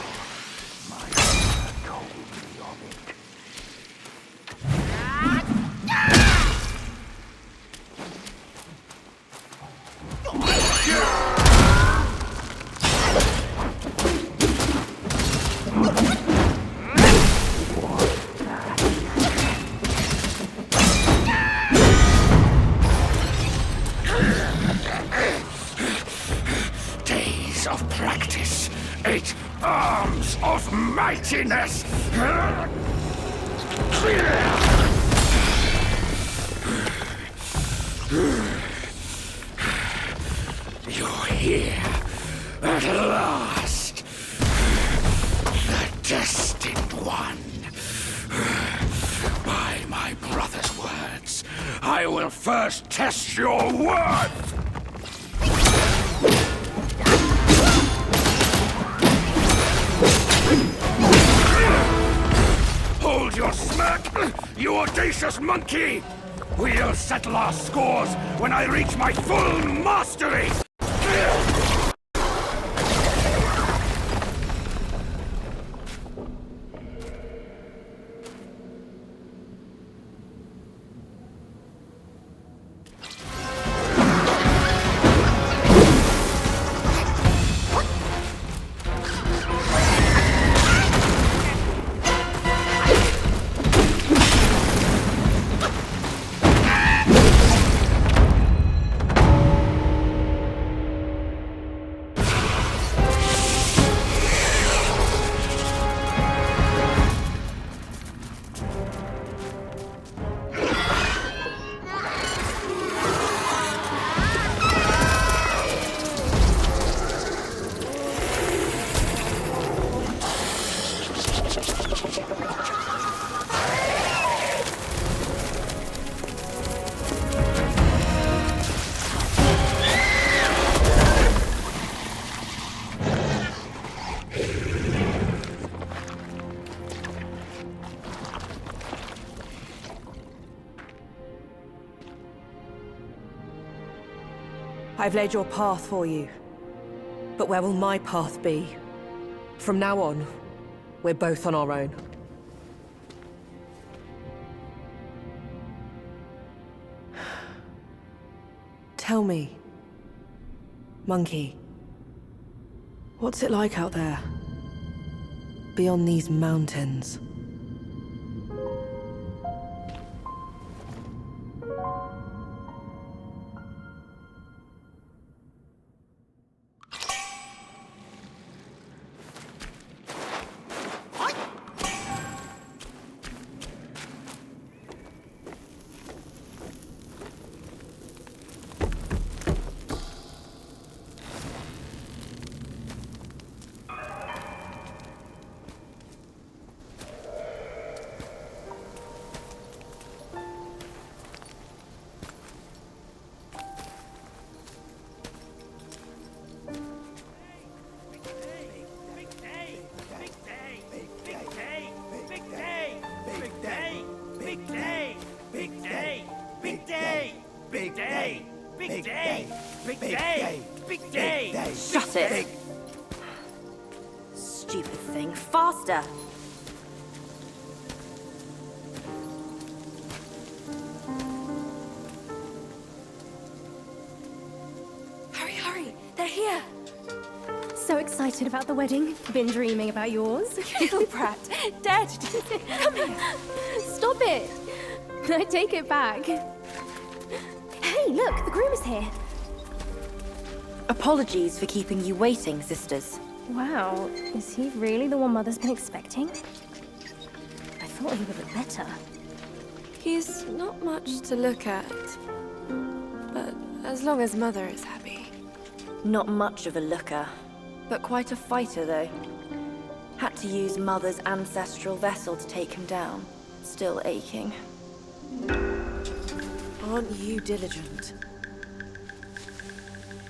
My mother told me of it. Days of practice, 8 arms of mightiness. You're here at last. The Destined One. By my brother's words, I will first test your worth. Hold your smirk, you audacious monkey! We'll settle our scores when I reach my full mastery! I've laid your path for you. But where will my path be? From now on, we're both on our own. Tell me, monkey, what's it like out there? Beyond these mountains? Big day! Big day! Big day! Big day! Big day! Big day! Big day! Shut it! Stupid thing. Faster! Hurry, hurry! They're here! So excited about the wedding. Been dreaming about yours. Little brat. Dead. Come here. Stop it! I take it back. Hey, look, the groom is here. Apologies for keeping you waiting, sisters. Wow, is he really the one Mother's been expecting? I thought he would look better. He's not much to look at, but as long as Mother is happy. Not much of a looker, but quite a fighter, though. Had to use Mother's ancestral vessel to take him down. Still aching. Aren't you diligent?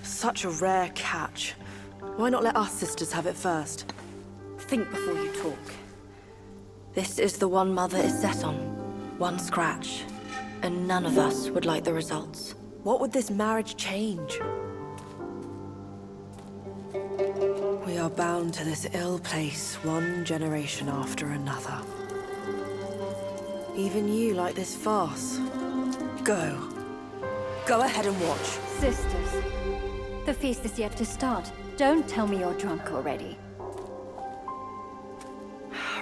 Such a rare catch. Why not let us sisters have it first? Think before you talk. This is the one Mother is set on. One scratch. And none of us would like the results. What would this marriage change? We are bound to this ill place one generation after another. Even you like this farce. Go. Go ahead and watch. Sisters, the feast is yet to start. Don't tell me you're drunk already.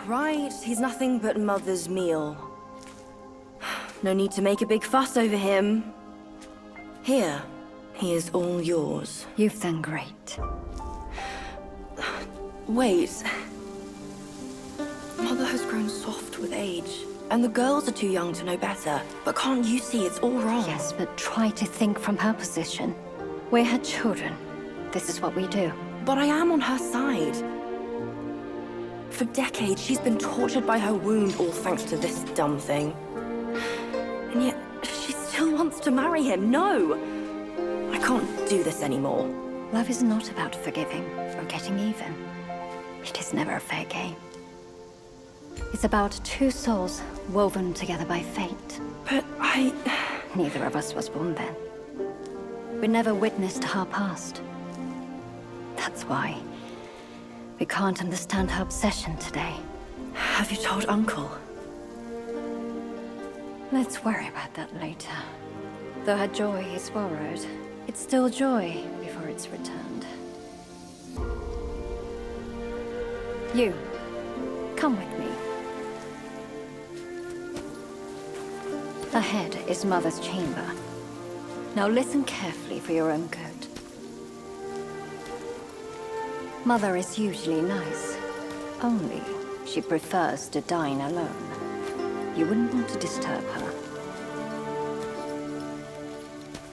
Right, he's nothing but Mother's meal. No need to make a big fuss over him. Here, he is all yours. You've done great. Wait. Mother has grown soft with age, and the girls are too young to know better. But can't you see it's all wrong? Yes, but try to think from her position. We're her children. This is what we do. But I am on her side. For decades, she's been tortured by her wound, all thanks to this dumb thing. And yet, she still wants to marry him. No! I can't do this anymore. Love is not about forgiving or getting even. It is never a fair game. It's about two souls woven together by fate. But Neither of us was born then. We never witnessed her past. That's why we can't understand her obsession today. Have you told Uncle? Let's worry about that later. Though her joy is borrowed, it's still joy before it's returned. You, come with me. Ahead is Mother's chamber. Now listen carefully for your own good. Mother is usually nice. Only she prefers to dine alone. You wouldn't want to disturb her.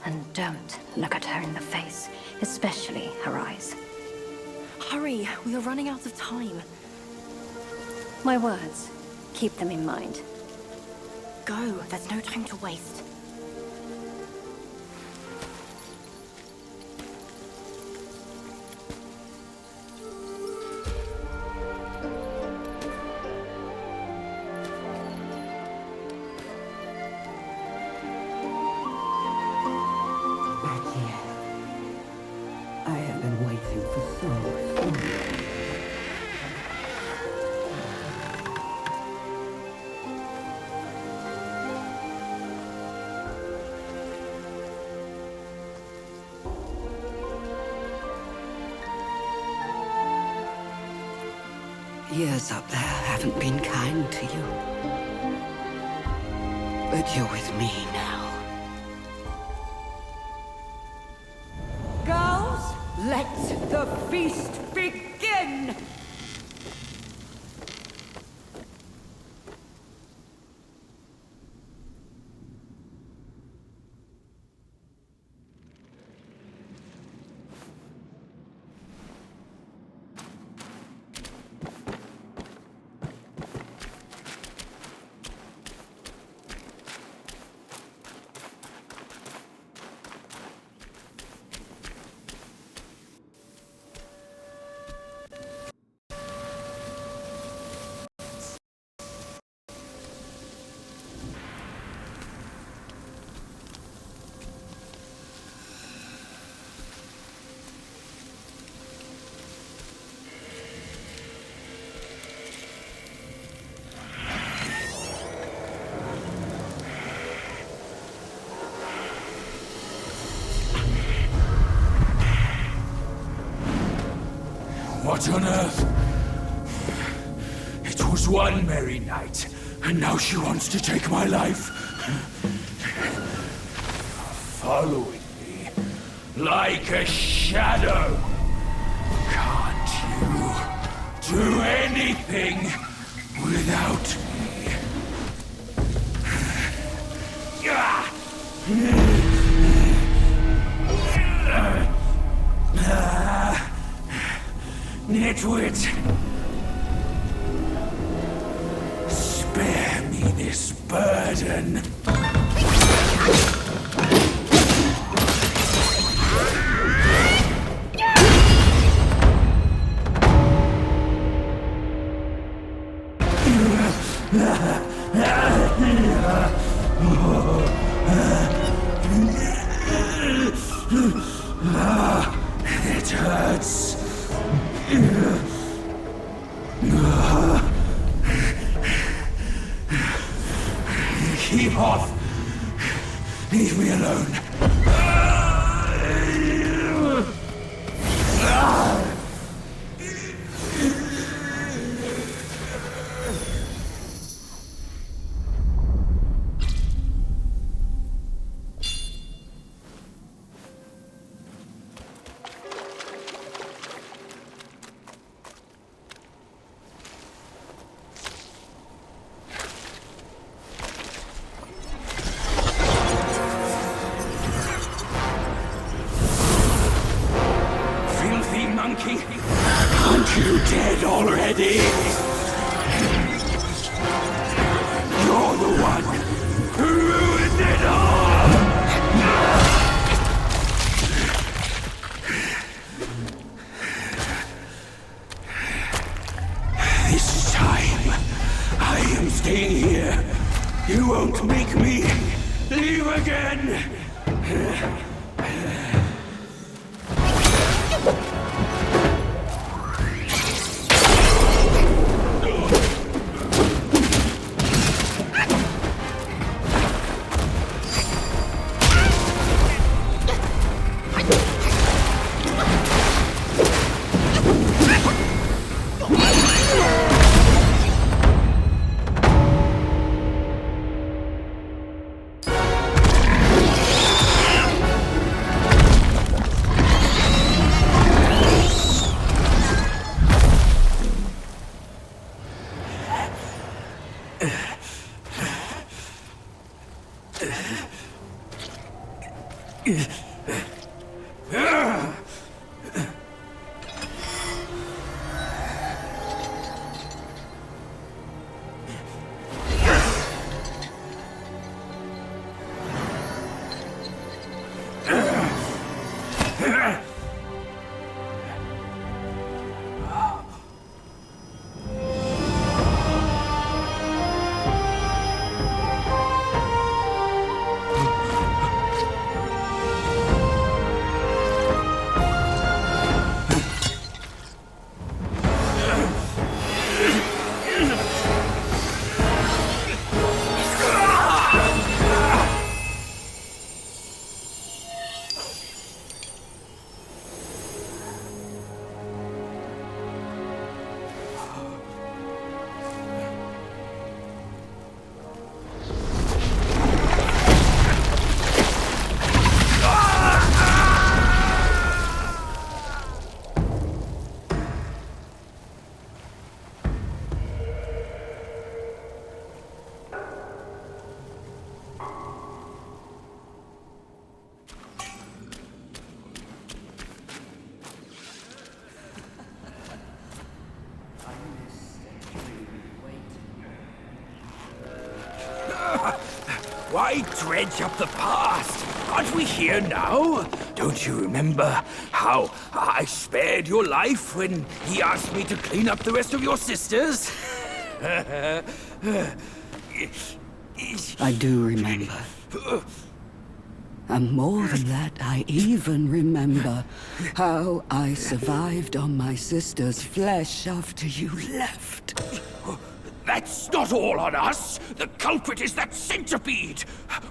And don't look at her in the face, especially her eyes. Hurry, we are running out of time. My words, keep them in mind. Go, there's no time to waste. I have been waiting for so long. Years up there haven't been kind to you. But you're with me now. Girls, let the feast begin! What on earth? It was one merry night, and now she wants to take my life. Following me like a shadow. Can't you do anything without me? Nitwit! Spare me this burden. It hurts. Keep off. Leave me alone. Aren't you dead already? You're the one who ruined it all! This time, I am staying here. You won't make me leave again! Why dredge up the past? Aren't we here now? Don't you remember how I spared your life when he asked me to clean up the rest of your sisters? I do remember. And more than that, I even remember how I survived on my sister's flesh after you left. That's not all on us! The culprit is that centipede!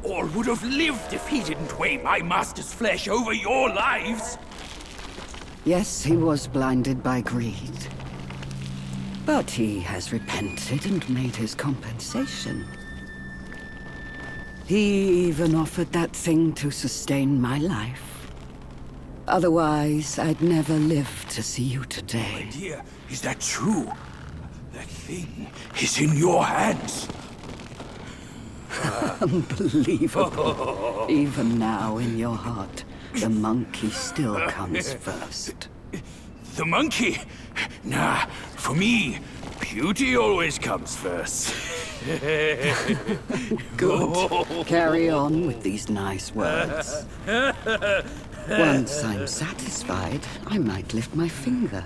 All would have lived if he didn't weigh my master's flesh over your lives! Yes, he was blinded by greed. But he has repented and made his compensation. He even offered that thing to sustain my life. Otherwise, I'd never live to see you today. My dear, is that true? That thing is in your hands. Unbelievable. Even now, in your heart, the monkey still comes first. The monkey? Nah, for me, beauty always comes first. Good. Carry on with these nice words. Once I'm satisfied, I might lift my finger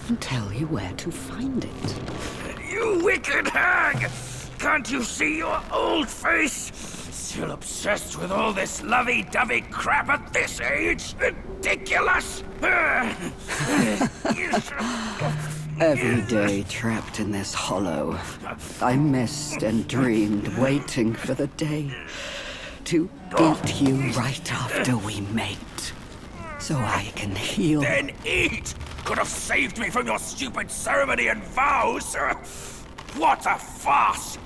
and tell you where to find it. You wicked hag! Can't you see your old face? Still obsessed with all this lovey-dovey crap at this age? Ridiculous! Every day trapped in this hollow, I missed and dreamed, waiting for the day to eat you right after we mate, so I can heal. Then eat! Could have saved me from your stupid ceremony and vows! What a farce!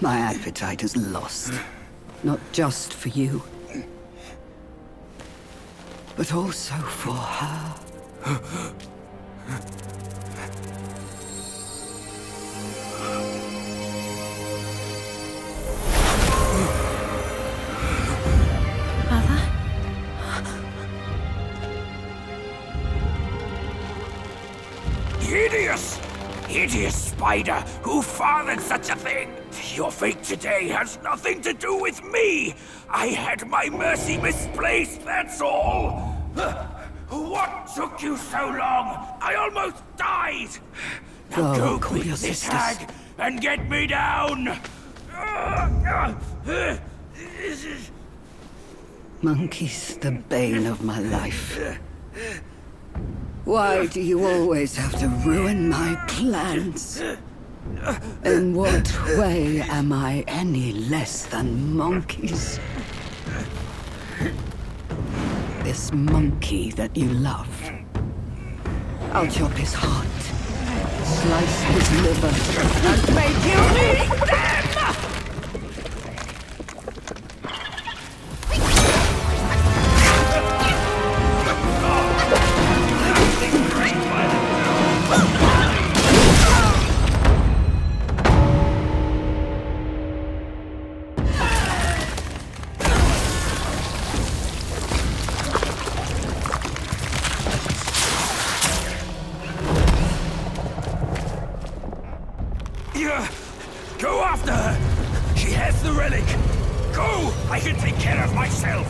My appetite is lost. Not just for you, but also for her. Hideous! Hideous spider! Who fathered such a thing? Your fate today has nothing to do with me! I had my mercy misplaced, that's all! What took you so long? I almost died! Now go call quick, your this sisters. hag, and get me down! Monkey's the bane of my life. Why do you always have to ruin my plans? In what way am I any less than monkeys? This monkey that you love. I'll chop his heart, slice his liver, and make you eat them! Go after her! She has the relic! Go! I can take care of myself!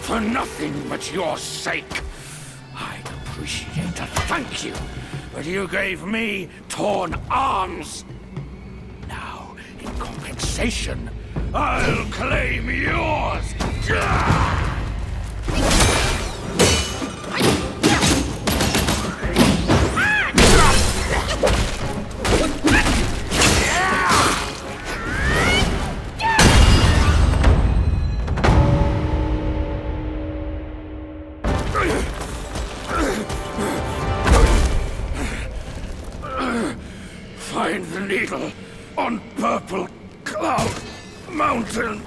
For nothing but your sake. I'd appreciate a thank you, but you gave me torn arms. Now, in compensation, I'll claim yours. the needle on Purple Cloud Mountain.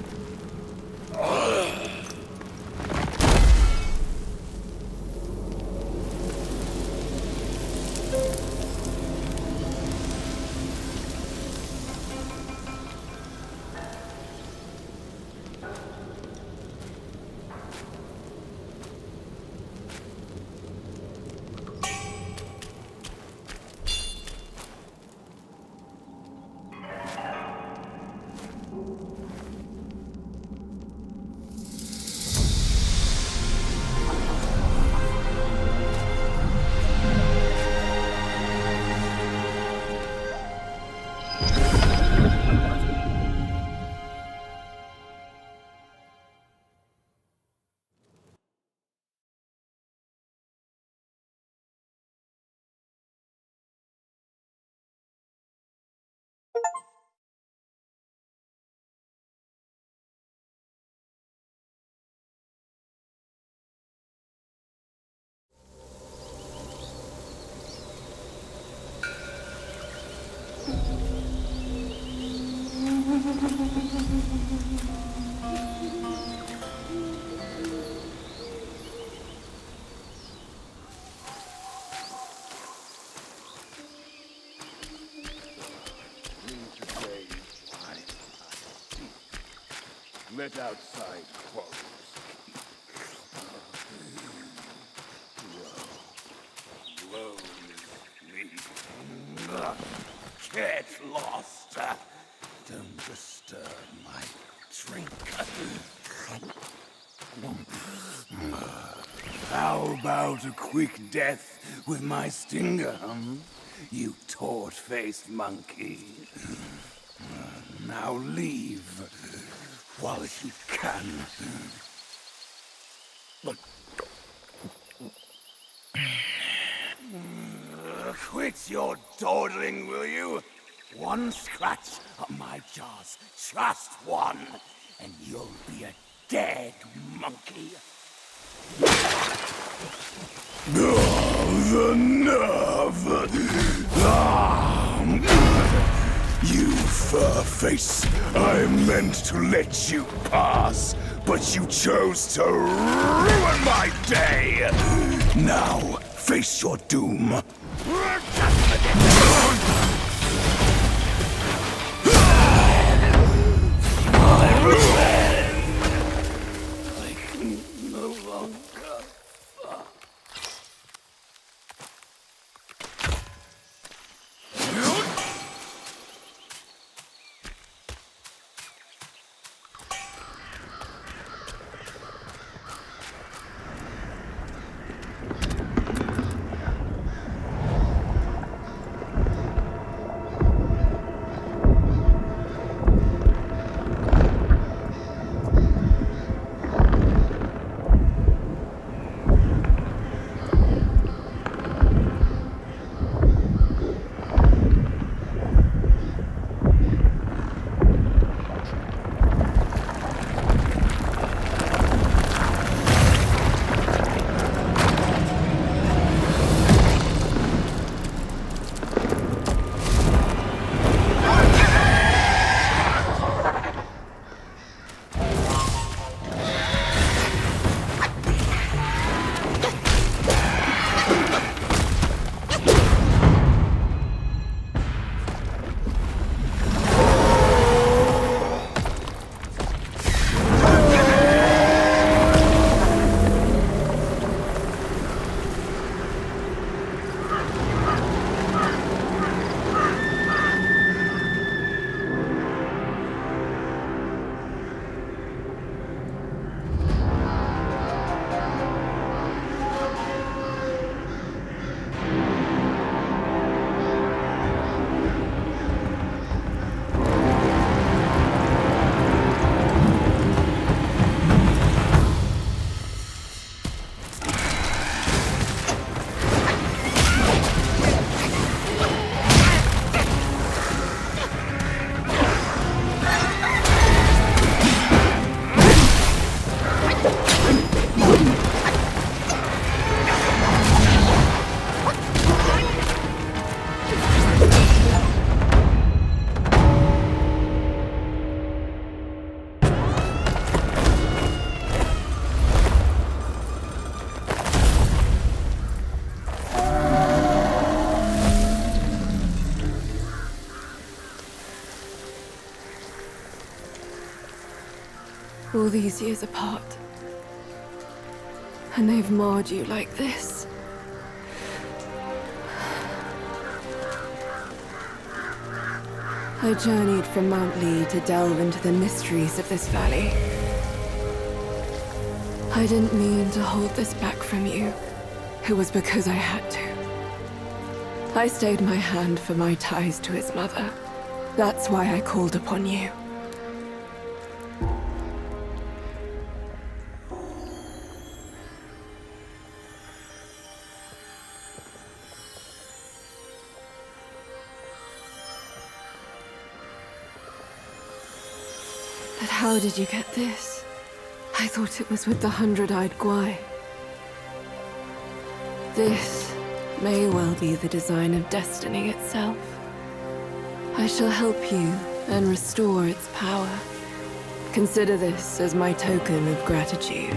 Let outside quarrels. Woe is me. Get lost. Don't disturb my drink. How about a quick death with my stinger, you tort-faced monkey? Now leave while you can. Quit your dawdling, will you? One scratch on my jaws, just one, and you'll be a dead monkey. The nerve! You fur face! I meant to let you pass, but you chose to ruin my day! Now, face your doom! I can no longer. All these years apart. And they've marred you like this. I journeyed from Mount Lee to delve into the mysteries of this valley. I didn't mean to hold this back from you. It was because I had to. I stayed my hand for my ties to his mother. That's why I called upon you. But how did you get this? I thought it was with the 100-eyed Guai. This may well be the design of destiny itself. I shall help you and restore its power. Consider this as my token of gratitude.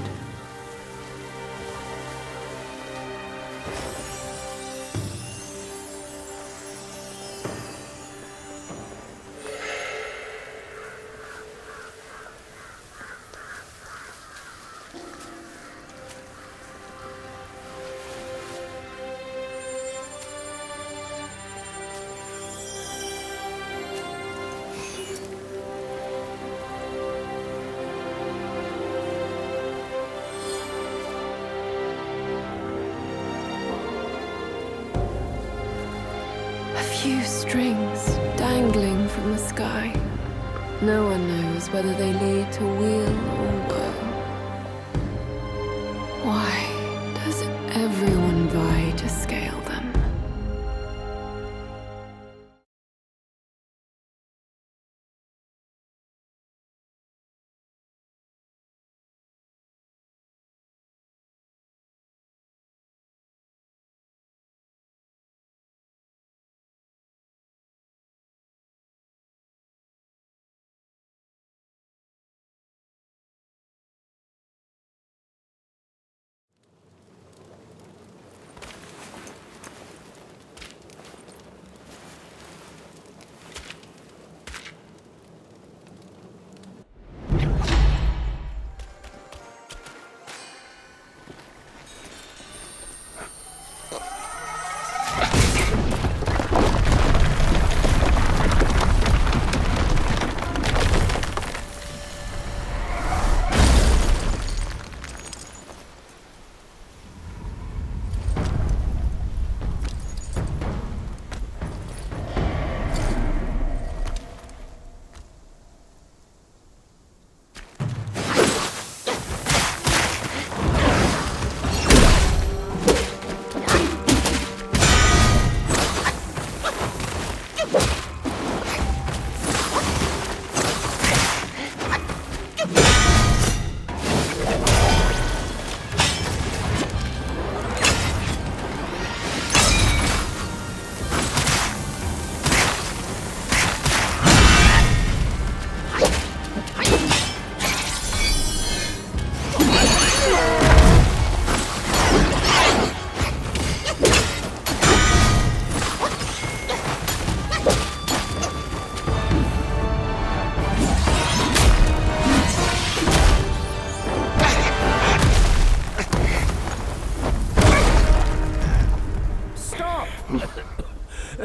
Few strings dangling from the sky. No one knows whether they lead to weal or woe. Why does everyone vie to scale them?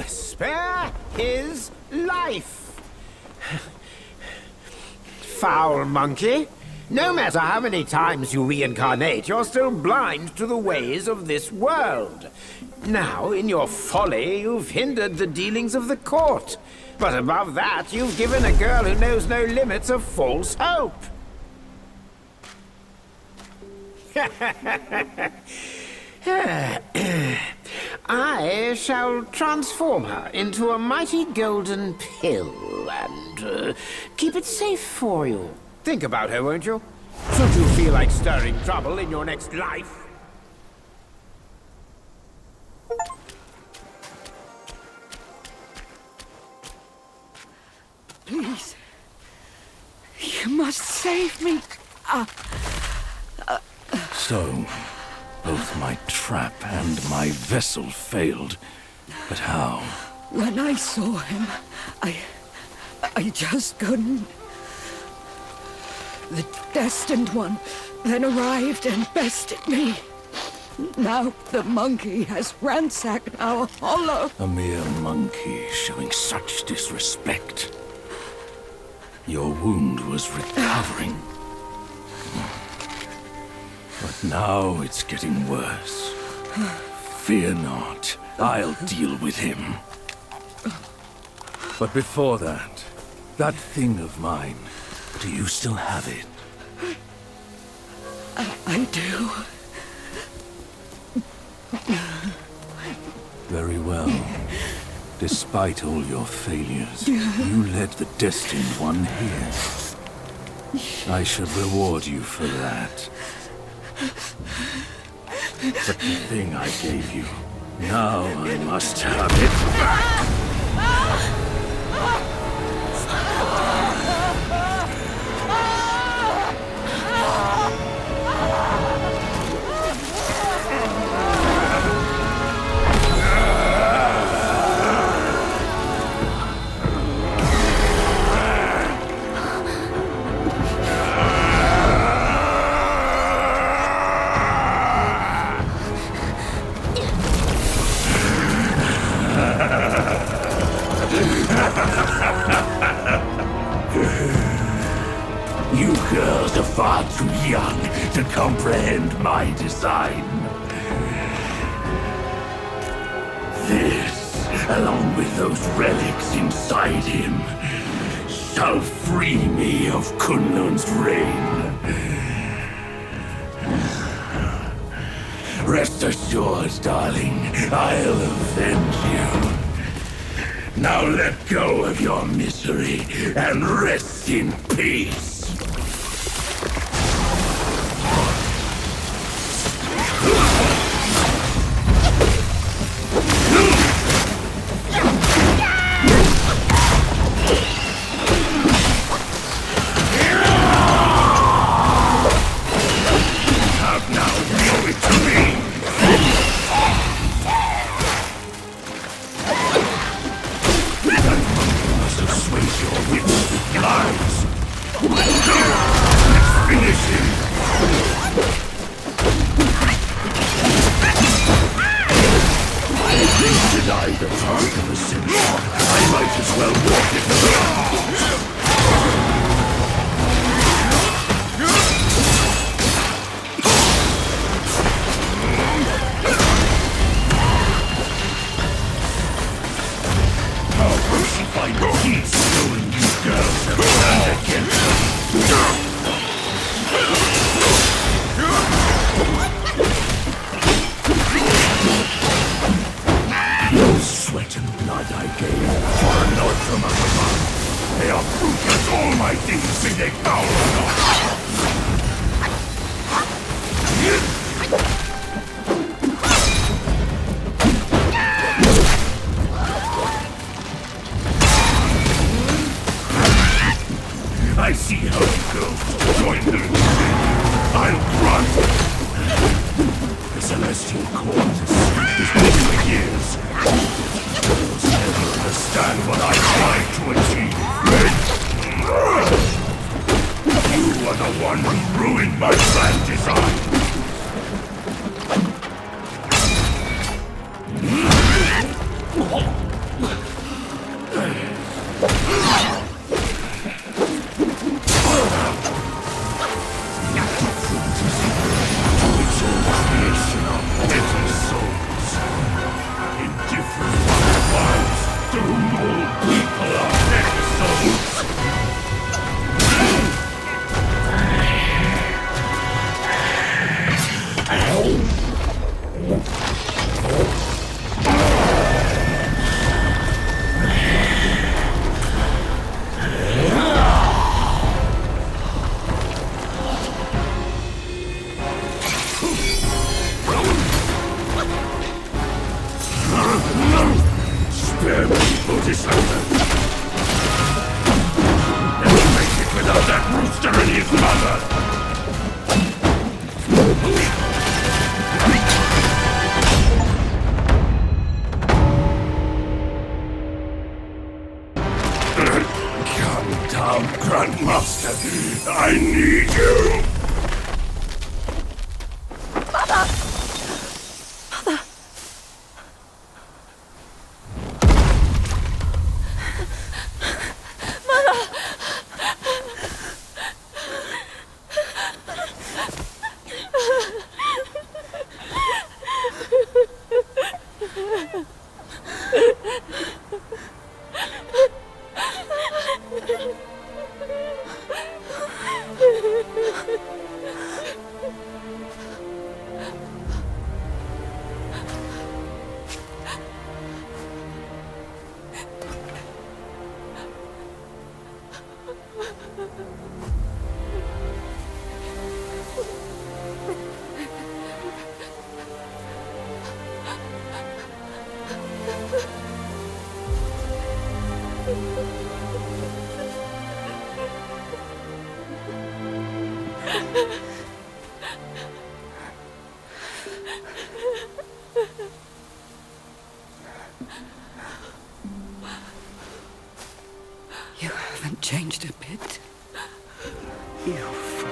Spare his life! Foul monkey! No matter how many times you reincarnate, you're still blind to the ways of this world. Now, in your folly, you've hindered the dealings of the court. But above that, you've given a girl who knows no limits a false hope. I shall transform her into a mighty golden pill and keep it safe for you. Think about her, won't you? Should you feel like stirring trouble in your next life? Please. You must save me. So, both my trap and my vessel failed. But how? When I saw him, I just couldn't. The Destined One then arrived and bested me. Now the monkey has ransacked our hollow. A mere monkey showing such disrespect. Your wound was recovering. But now it's getting worse. Fear not, I'll deal with him. But before that, that thing of mine, do you still have it? I do. Very well. Despite all your failures, you led the Destined One here. I should reward you for that. But the thing I gave you, now I must have it back! You girls are far too young to comprehend my design. This, along with those relics inside him, shall free me of Kunlun's reign. Rest assured, darling, I'll avenge you. Now let go of your misery and rest in peace. I see how you go. Join them. I'll grunt. The Celestial Court has been for years. Those never understand what I tried to achieve. You are the one who ruined my grand design. Come, Grandmaster. I need you. Mother! Mother! You haven't changed a bit. You fool.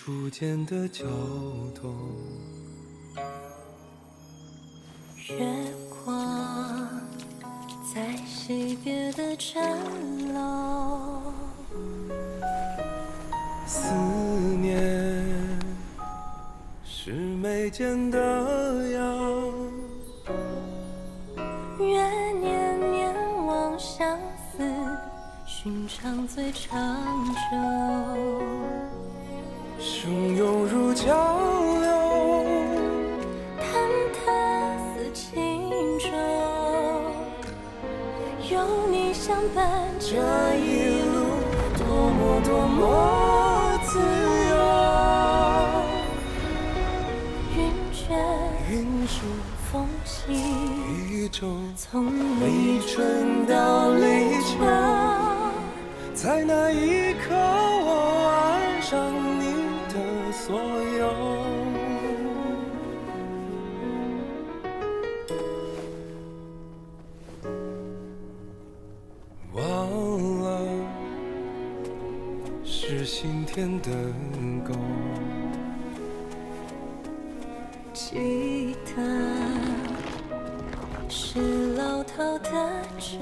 初见的角动，月光在惜别的城楼，思念是眉间的阳，愿年年望相思，寻常最长久。汹涌如江流，忐忑似轻舟，有你相伴，这一路多么多么自由。云卷云舒风起，一种从立春到立秋，在那一刻我爱上你的所有。忘了是心田的沟，记得是老头的酒，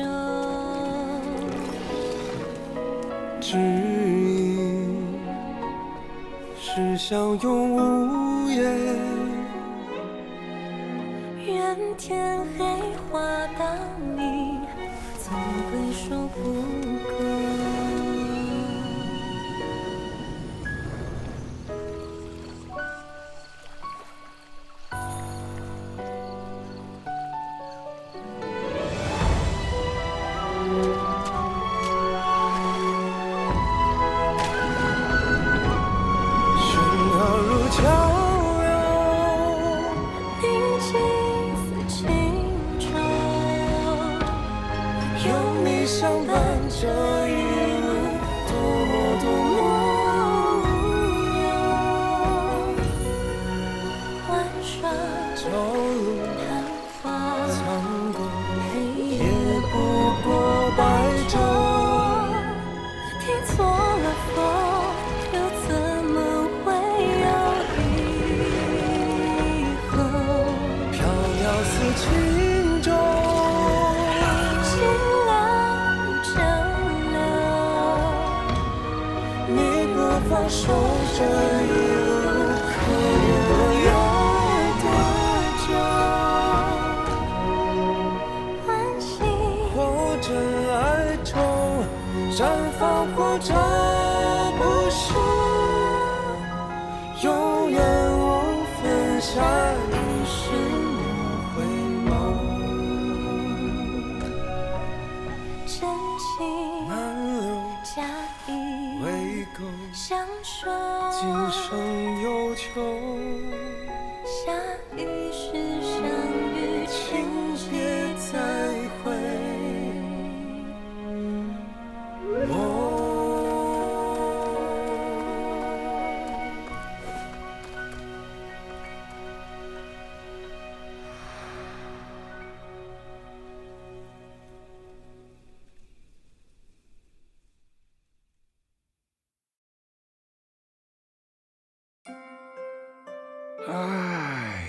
知音是相拥无言，愿天黑花当你总归说不够。这情中，清凉蒸馏，你不放手这一路可有多久？欢喜或真爱中绽放，或者不是，永远无分下一世回眸。真情满流假意为够，相守，今生有求。下一世相遇，情节再会。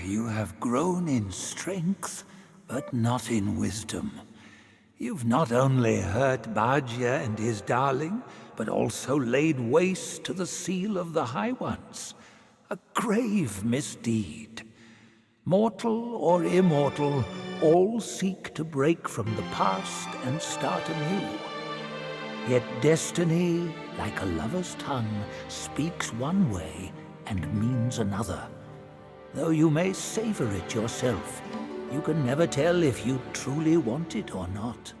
You have grown in strength, but not in wisdom. You've not only hurt Bajia and his darling, but also laid waste to the seal of the High Ones. A grave misdeed. Mortal or immortal, all seek to break from the past and start anew. Yet destiny, like a lover's tongue, speaks one way and means another. Though you may savor it yourself, you can never tell if you truly want it or not.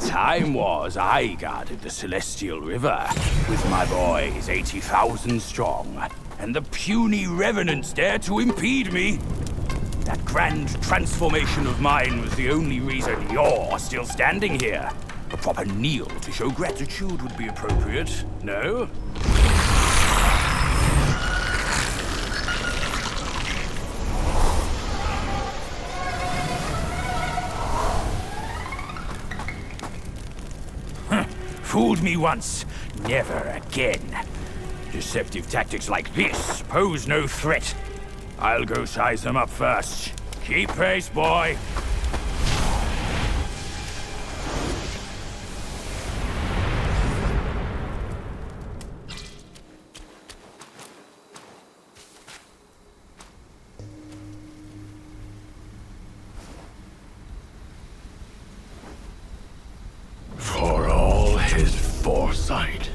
Time was I guarded the Celestial River, with my boys 80,000 strong, and the puny revenants dare to impede me. That grand transformation of mine was the only reason you're still standing here. A proper kneel to show gratitude would be appropriate, no? Fooled me once, never again. Deceptive tactics like this pose no threat. I'll go size them up first. Keep pace, boy. For all his foresight,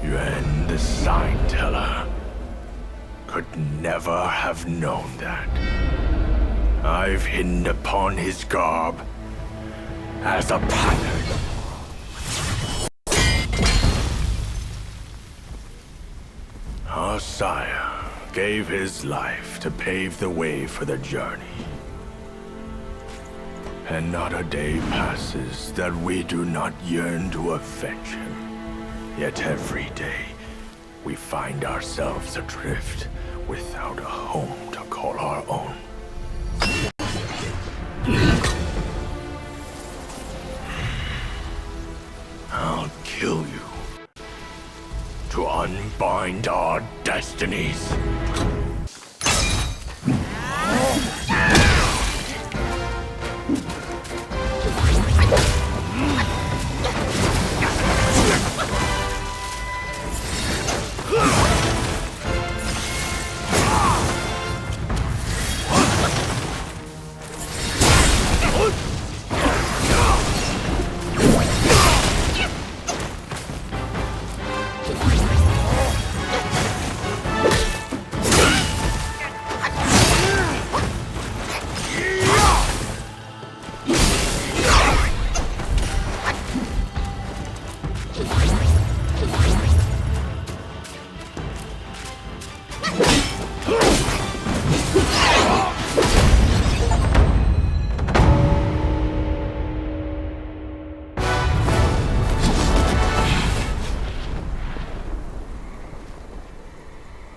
Yuan the Sign Teller could never have known that. I've hidden upon his garb as a pattern. Our sire gave his life to pave the way for the journey. And not a day passes that we do not yearn to avenge him. Yet every day, we find ourselves adrift without a home to call our own. I'll kill you to unbind our destinies.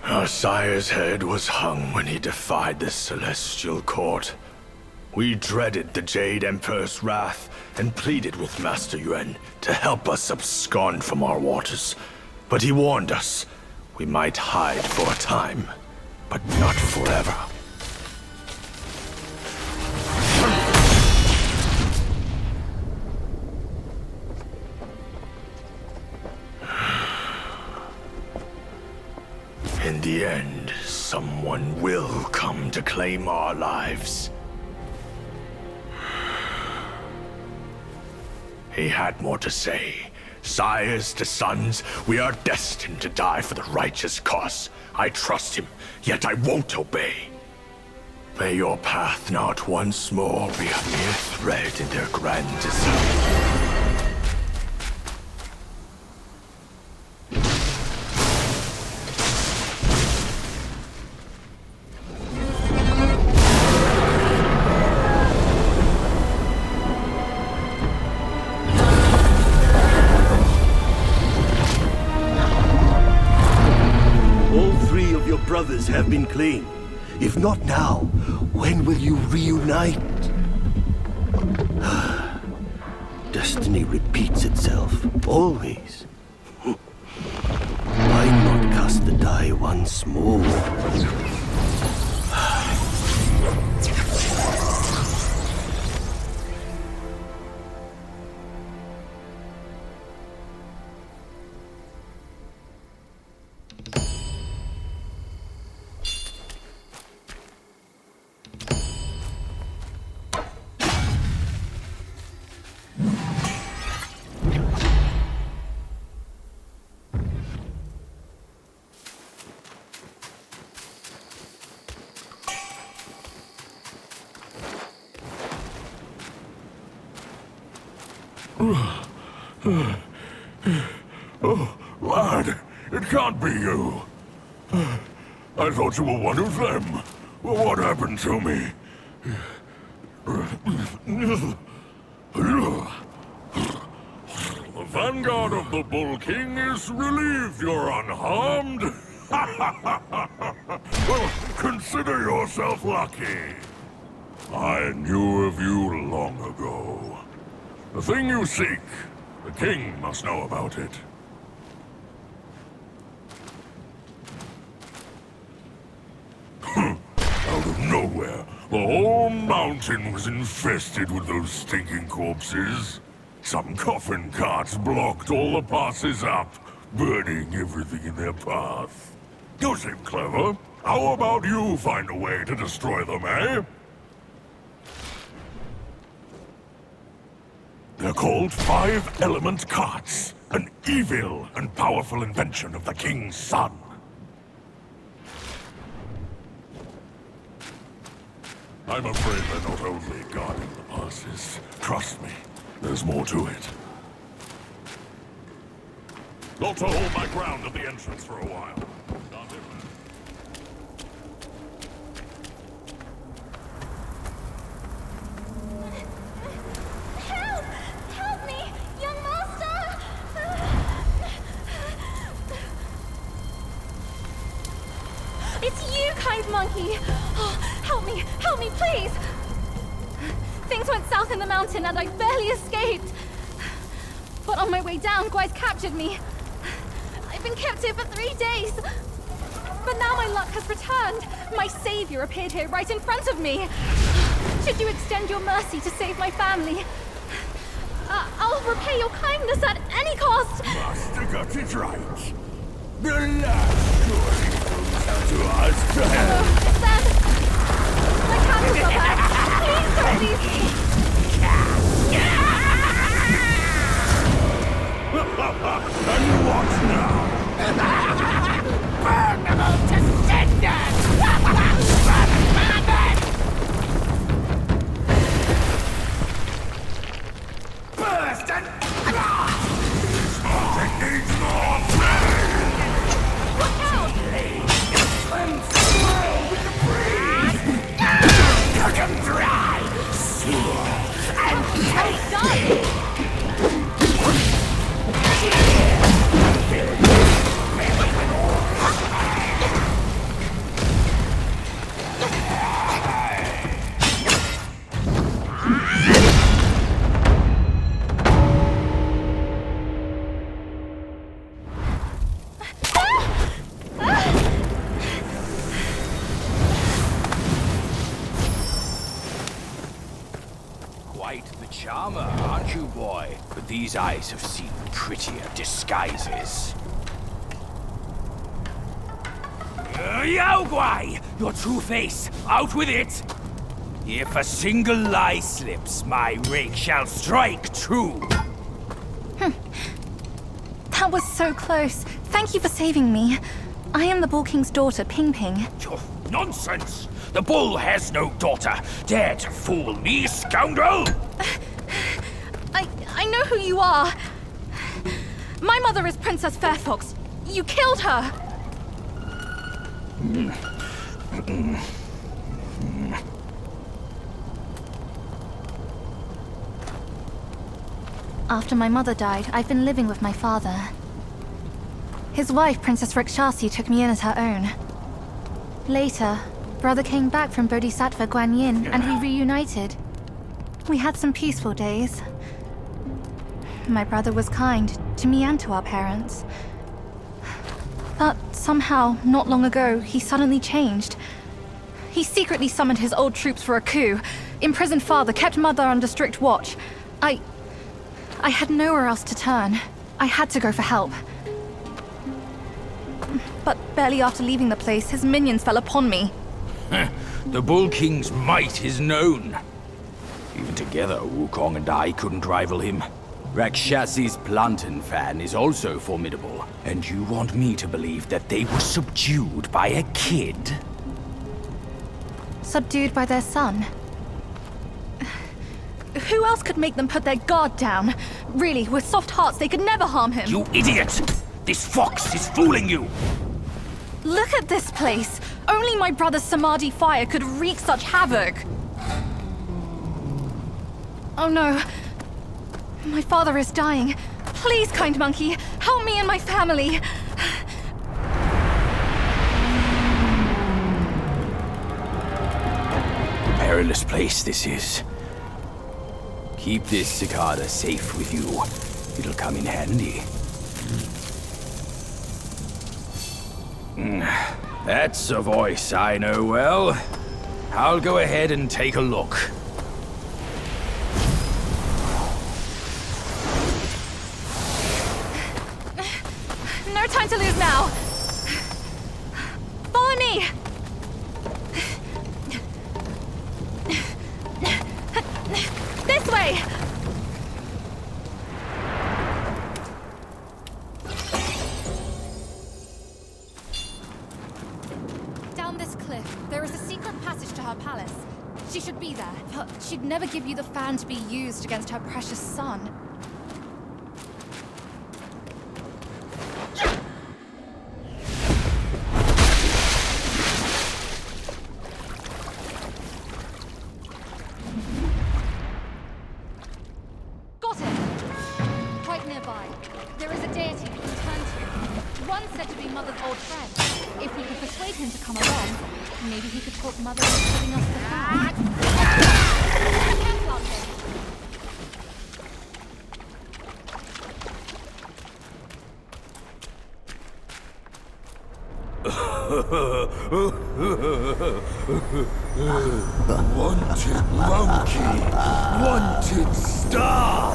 Our sire's head was hung when he defied the Celestial Court. We dreaded the Jade Emperor's wrath and pleaded with Master Yuan to help us abscond from our waters. But he warned us we might hide for a time, but not forever. In the end, someone will come to claim our lives. He had more to say. Sires to sons, we are destined to die for the righteous cause. I trust him, yet I won't obey. May your path not once more be a mere thread in their grand design. Brothers have been claimed. If not now, when will you reunite? Destiny repeats itself, always. Why not cast the die once more? Oh, lad, it can't be you. I thought you were one of them. Well, what happened to me? The vanguard of the Bull King is relieved you're unharmed. Well, consider yourself lucky. I knew of you long ago. The thing you seek, the king must know about it. Out of nowhere, the whole mountain was infested with those stinking corpses. Some coffin carts blocked all the passes up, burning everything in their path. You seem clever. How about you find a way to destroy them, eh? They're called Five-Element Carts, an evil and powerful invention of the king's son. I'm afraid they're not only guarding the passes. Trust me, there's more to it. Got to hold my ground at the entrance for a while. Help! Help me! Young master! It's you, kind monkey! Oh, help me, please! Things went south in the mountain and I barely escaped. But on my way down, Guai's captured me. I've been kept here for 3 days. But now my luck has returned. My savior appeared here right in front of me. Should you extend your mercy to save my family? I'll repay your kindness at any cost. Master got it right. The last story comes to us. Then, my candles are back. Please don't leave me. And what now? Burn them all to cinders! Burst and crush! It needs more flame! Watch out! And swirl with the breeze! Cut them dry! Seal and take! Quite the charmer, aren't you, boy? But these eyes have seen prettier disguises. Yao Guai! Your true face! Out with it! If a single lie slips, my rake shall strike true! That was so close. Thank you for saving me. I am the Bull King's daughter, Ping Ping. Nonsense! The bull has no daughter! Dare to fool me, scoundrel! I know who you are. My mother is Princess Fairfox. You killed her! After my mother died, I've been living with my father. His wife, Princess Rakshasi, took me in as her own. Later, brother came back from Bodhisattva Guanyin, and we reunited. We had some peaceful days. My brother was kind to me and to our parents. But somehow, not long ago, he suddenly changed. He secretly summoned his old troops for a coup, imprisoned father, kept mother under strict watch. I had nowhere else to turn. I had to go for help. But barely after leaving the place, his minions fell upon me. The Bull King's might is known. Even together, Wukong and I couldn't rival him. Rakshasi's plantain fan is also formidable. And you want me to believe that they were subdued by a kid? Subdued by their son? Who else could make them put their guard down? Really, with soft hearts, they could never harm him. You idiot! This fox is fooling you! Look at this place! Only my brother's Samadhi fire could wreak such havoc! Oh no. My father is dying. Please, kind monkey, help me and my family. Perilous place this is. Keep this cicada safe with you. It'll come in handy. That's a voice I know well. I'll go ahead and take a look. No time to lose now. Follow me. This way. Down this cliff, there is a secret passage to her palace. She should be there, but she'd never give you the fan to be used against her precious son. Got it! Quite nearby, there is a deity we can turn to. One said to be Mother's old friend. If we could persuade him to come along, maybe he could talk Mother into giving us the fan. Wanted monkey, wanted star,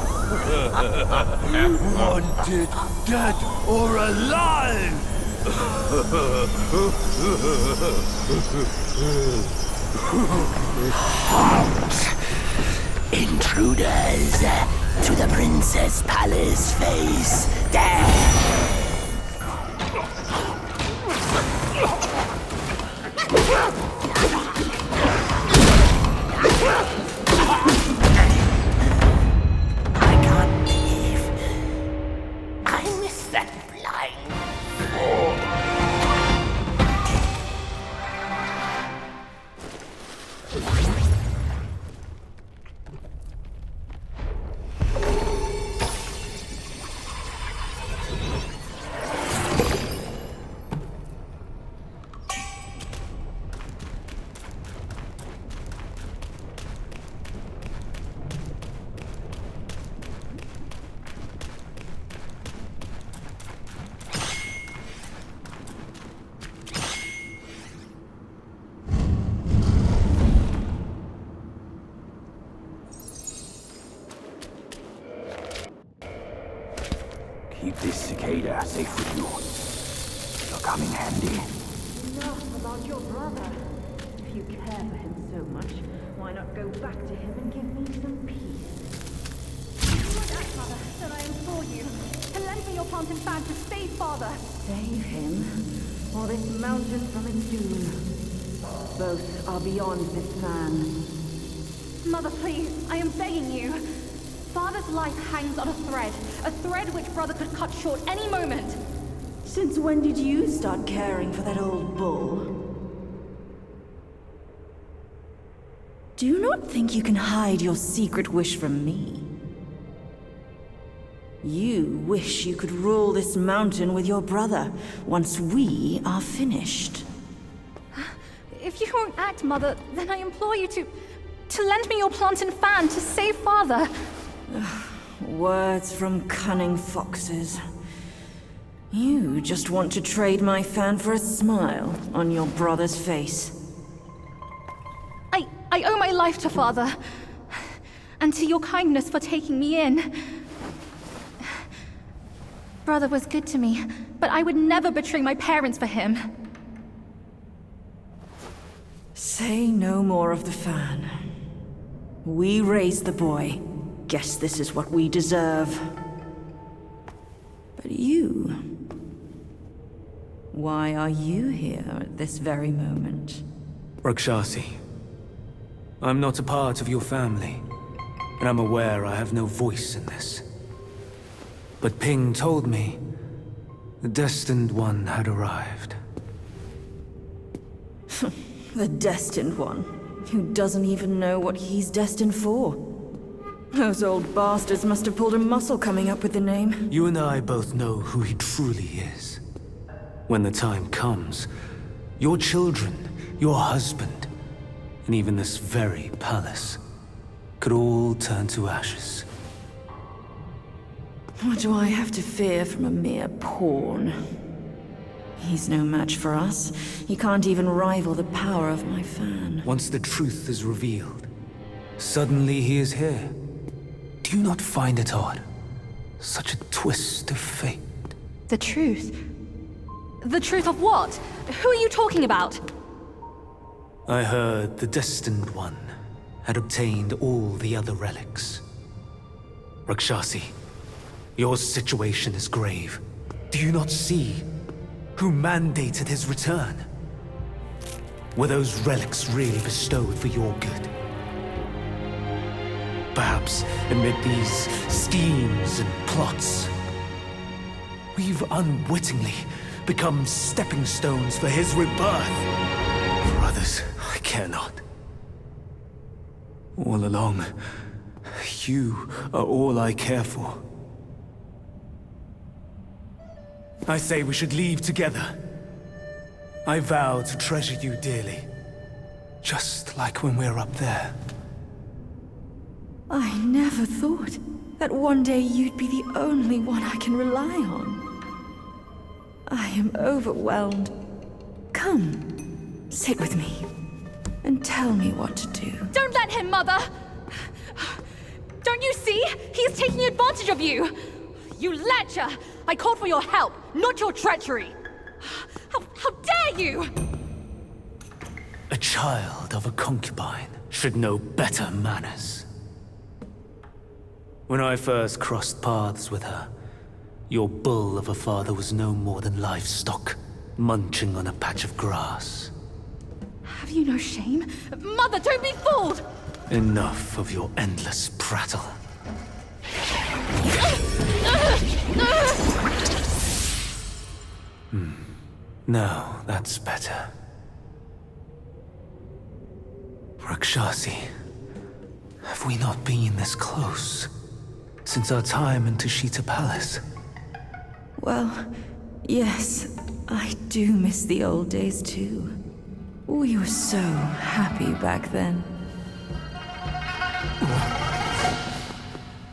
wanted dead or alive. Halt! Intruders to the Princess Palace face. I can't believe I missed that blind fool. Keep this cicada safe with you. It'll come in handy. Enough about your brother. If you care for him so much, why not go back to him and give me some peace? Do not act, Mother, then I implore you. And lend me your plant and fan to save Father. Save him, or this mountain from its doom. Both are beyond this fan. Mother, please, I am begging you. Father's life hangs on a thread which Brother could cut short any moment. Since when did you start caring for that old bull? Do not think you can hide your secret wish from me. You wish you could rule this mountain with your brother once we are finished. If you won't act, Mother, then I implore you to lend me your plant and fan to save Father. Words from cunning foxes. You just want to trade my fan for a smile on your brother's face. I owe my life to Father, and to your kindness for taking me in. Brother was good to me, but I would never betray my parents for him. Say no more of the fan. We raised the boy. Guess this is what we deserve. But you... why are you here at this very moment? Rakshasi, I'm not a part of your family, and I'm aware I have no voice in this. But Ping told me the Destined One had arrived. The Destined One, who doesn't even know what he's destined for. Those old bastards must have pulled a muscle coming up with the name. You and I both know who he truly is. When the time comes, your children, your husband, and even this very palace could all turn to ashes. What do I have to fear from a mere pawn? He's no match for us. He can't even rival the power of my fan. Once the truth is revealed, suddenly he is here. Do you not find it odd? Such a twist of fate. The truth? The truth of what? Who are you talking about? I heard the Destined One had obtained all the other relics. Rakshasi, your situation is grave. Do you not see who mandated his return? Were those relics really bestowed for your good? Perhaps amid these schemes and plots, we've unwittingly become stepping stones for his rebirth. For others, I care not. All along, you are all I care for. I say we should leave together. I vow to treasure you dearly, just like when we're up there. I never thought that one day you'd be the only one I can rely on. I am overwhelmed. Come, sit with me, and tell me what to do. Don't let him, Mother! Don't you see? He is taking advantage of you! You lecher! I called for your help, not your treachery! How dare you! A child of a concubine should know better manners. When I first crossed paths with her, your bull of a father was no more than livestock, munching on a patch of grass. Have you no shame? Mother, don't be fooled! Enough of your endless prattle. No, that's better. Rakshasi, have we not been this close since our time in Tushita Palace? Well, yes, I do miss the old days too. We were so happy back then.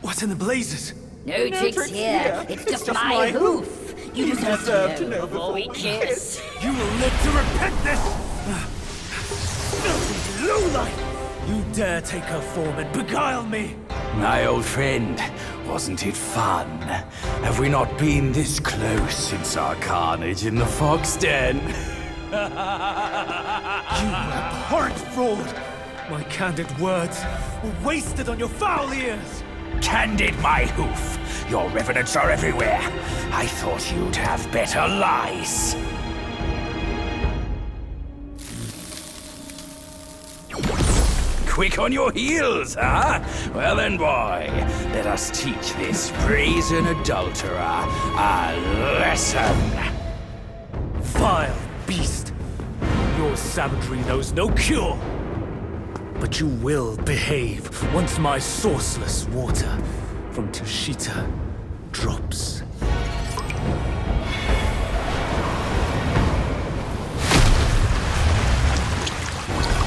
What in the blazes? No tricks here. It's just my hoof. You deserve to know before we kiss. You will live to repent this! Lowlife! You dare take her form and beguile me! My old friend, wasn't it fun? Have we not been this close since our carnage in the fox den? You abhorrent fraud! My candid words were wasted on your foul ears! Candid, my hoof! Your revenants are everywhere. I thought you'd have better lies. Quick on your heels, huh? Well then, boy, let us teach this brazen adulterer a lesson. Vile beast! Your savagery knows no cure! But you will behave once my sourceless water from Tushita drops.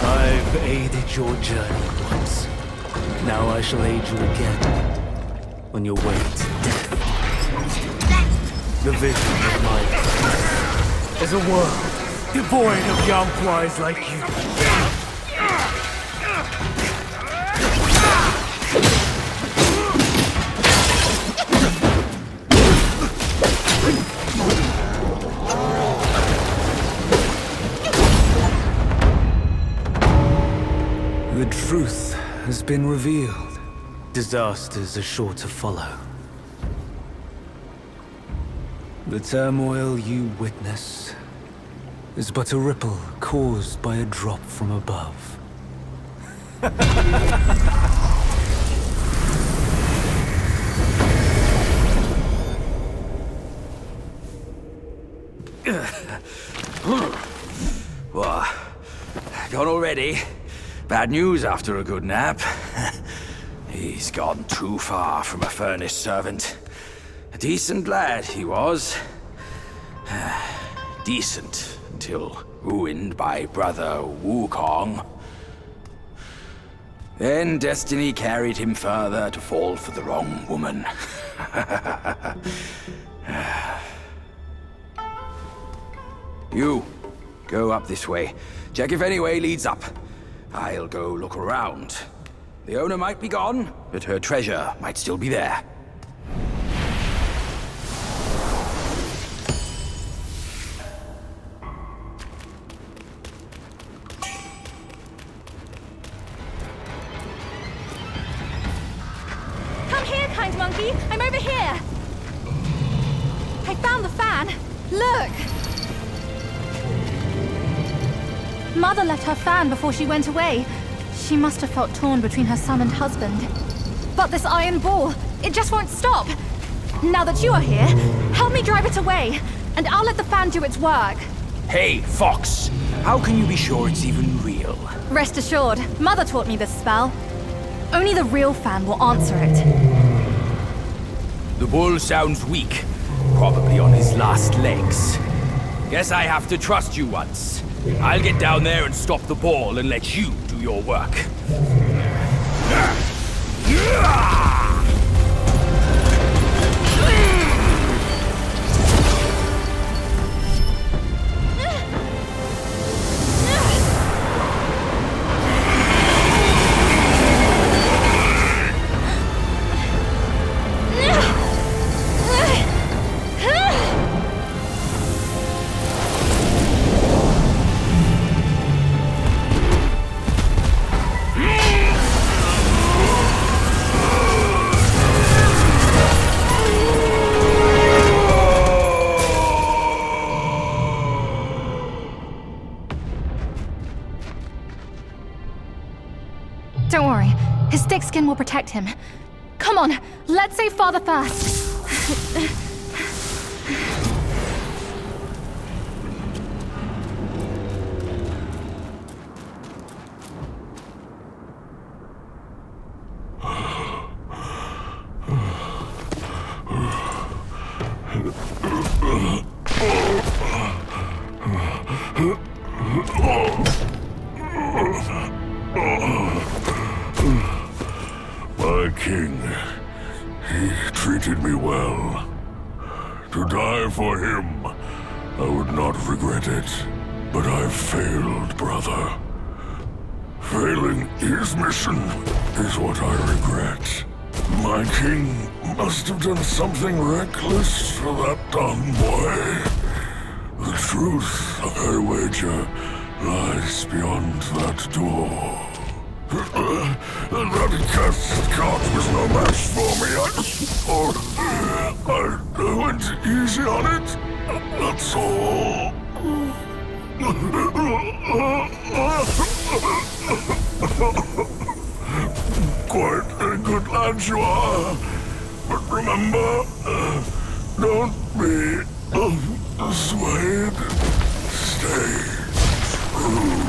I've aided your journey once. Now I shall aid you again on your way to death. The vision of my purpose is a world devoid of young boys like you. The truth has been revealed. Disasters are sure to follow. The turmoil you witness is but a ripple caused by a drop from above. What? Gone already? Bad news after a good nap. He's gone too far from a furnace servant. A decent lad he was. Decent until ruined by brother Wukong. Then destiny carried him further to fall for the wrong woman. You, go up this way. Check if any way leads up. I'll go look around. The owner might be gone, but her treasure might still be there. Come here, kind monkey. I'm over here. I found the fan. Look. Mother left her fan before she went away. She must have felt torn between her son and husband. But this iron ball, it just won't stop. Now that you are here, help me drive it away, and I'll let the fan do its work. Hey, Fox! How can you be sure it's even real? Rest assured, Mother taught me this spell. Only the real fan will answer it. The bull sounds weak. Probably on his last legs. Guess I have to trust you once. I'll get down there and stop the ball and let you do your work. Don't worry, his thick skin will protect him. Come on, let's save Father first. My king, he treated me well. To die for him, I would not regret it. But I've failed, brother. Failing his mission is what I regret. My king must have done something reckless for that dumb boy. The truth, I wager, lies beyond that door. That cursed cart was no match for me. I went easy on it. That's all. Quite a good lad you are. But remember, don't be swayed. Stay true.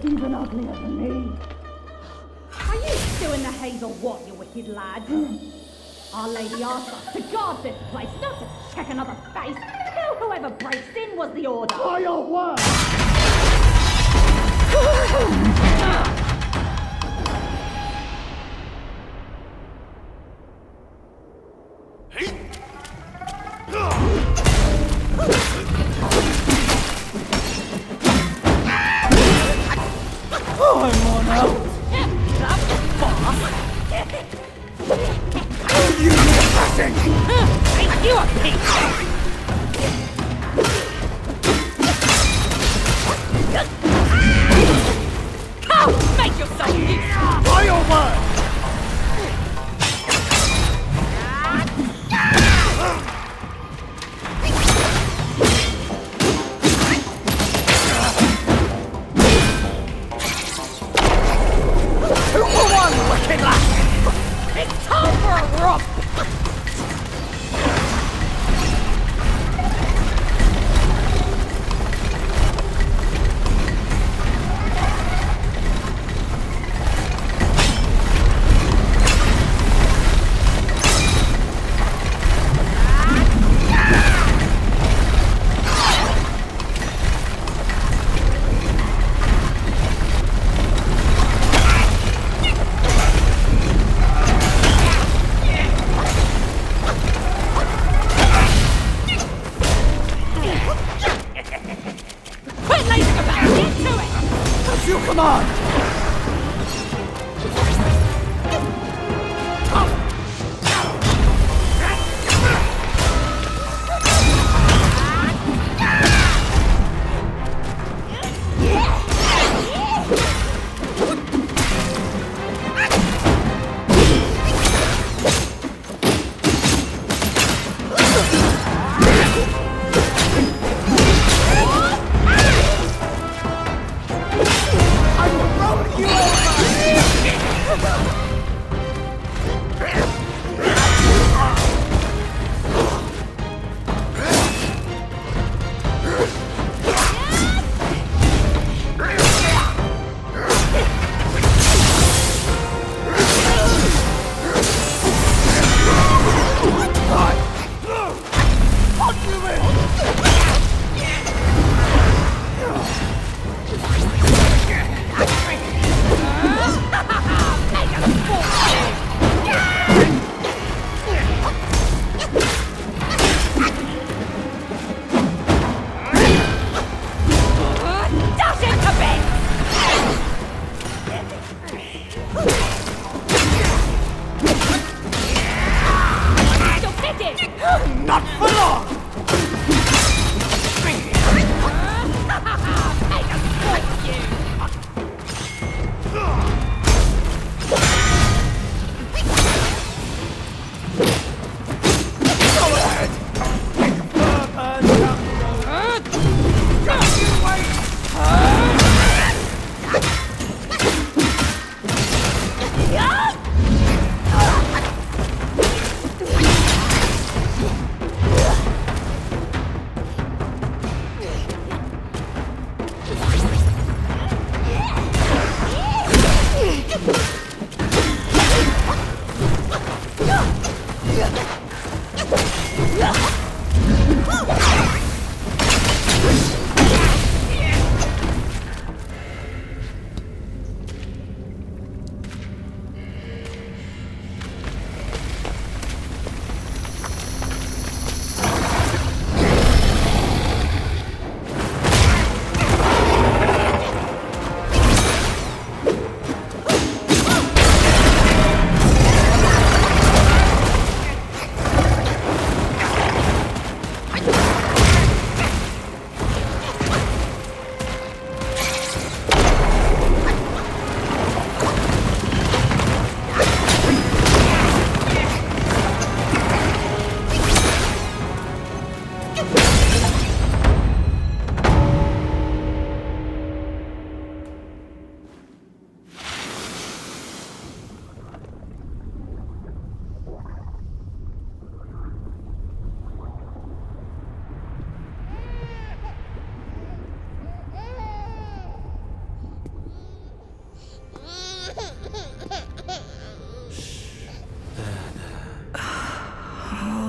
Even uglier than me. Are you still in the haze or what, you wicked lad? Our Lady asked us to guard this place, not to check another face. Kill whoever breaks in was the order. By your word! I'm on out! You nothing! Ain't you a piece? Come, make yourself useful! By your word! Two for one, wicked lass! It's time for a romp!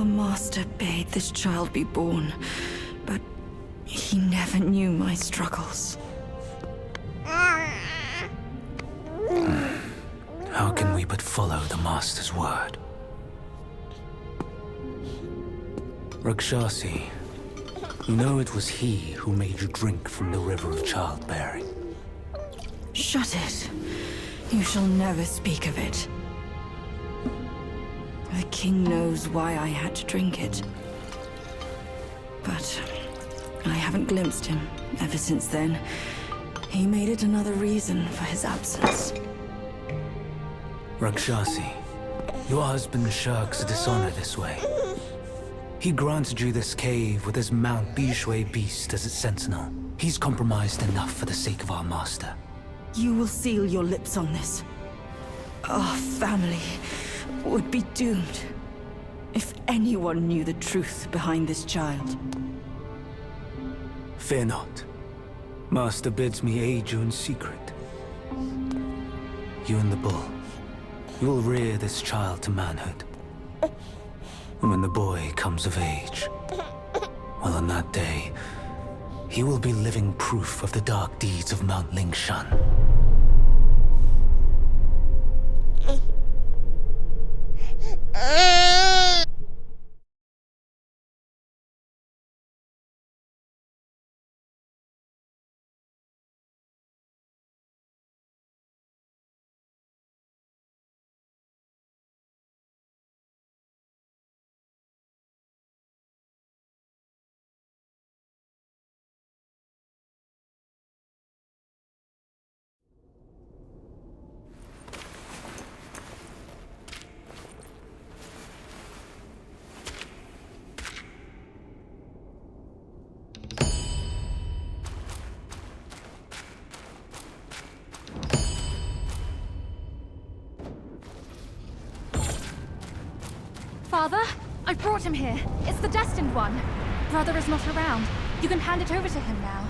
Our master bade this child be born, but he never knew my struggles. How can we but follow the master's word? Rakshasi, you know it was he who made you drink from the river of childbearing. Shut it. You shall never speak of it. The king knows why I had to drink it. But I haven't glimpsed him ever since then. He made it another reason for his absence. Rakshasi, your husband shirks dishonor this way. He granted you this cave with his Mount Bishui beast as its sentinel. He's compromised enough for the sake of our master. You will seal your lips on this. Our family would be doomed if anyone knew the truth behind this child. Fear not. Master bids me aid you in secret. You and the bull, you will rear this child to manhood. And when the boy comes of age, well, on that day, he will be living proof of the dark deeds of Mount Lingshan. Father, I've brought him here. It's the Destined One. Brother is not around. You can hand it over to him now.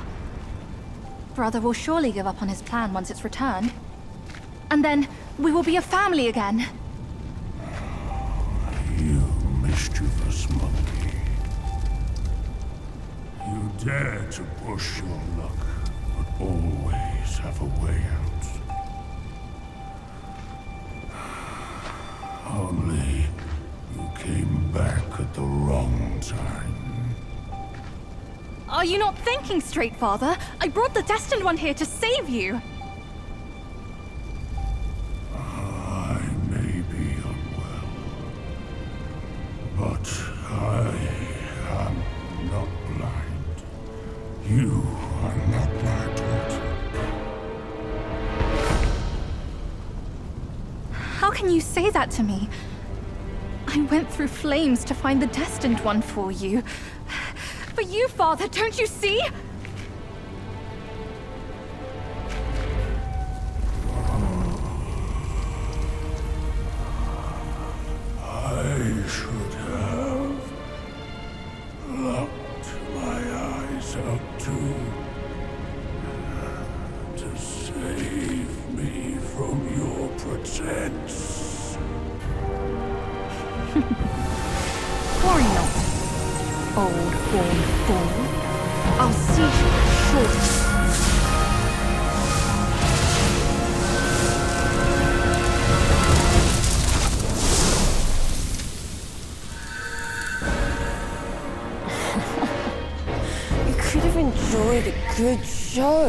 Brother will surely give up on his plan once it's returned. And then, we will be a family again. You mischievous monkey. You dare to push your luck, but always have a way out. Only you came back at the wrong time. Are you not thinking straight, Father? I brought the Destined One here to save you. I may be unwell, but I am not blind. You are not my daughter. How can you say that to me? I went through flames to find the Destined One for you. But you, Father, don't you see? I should have locked my eyes out too, to save me from your pretense. Worry not, old horn fool. I'll see you shortly. You could have enjoyed a good show,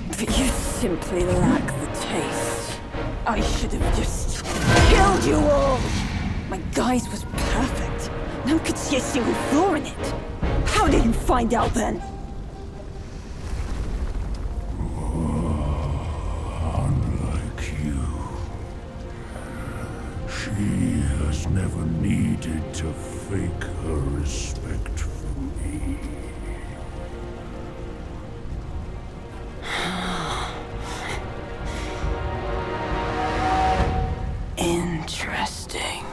but you simply lack the taste. I should have just killed you all! My guise was perfect. No one could see a single flaw in it. How did you find out then? Unlike you, she has never needed to fake her respect for me. Interesting.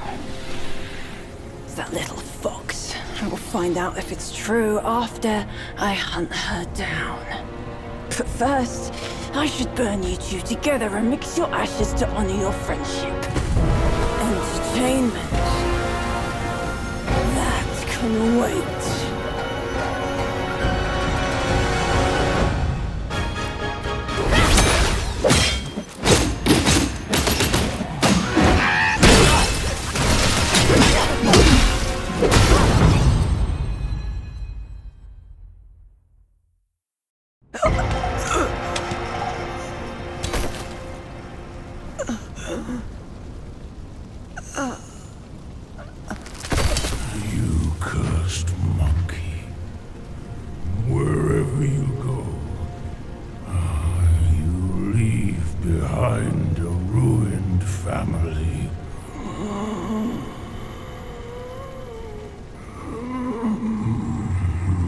That little fox. I will find out if it's true after I hunt her down. But first, I should burn you two together and mix your ashes to honor your friendship. Entertainment. can wait. You cursed monkey. Wherever you go, you leave behind a ruined family.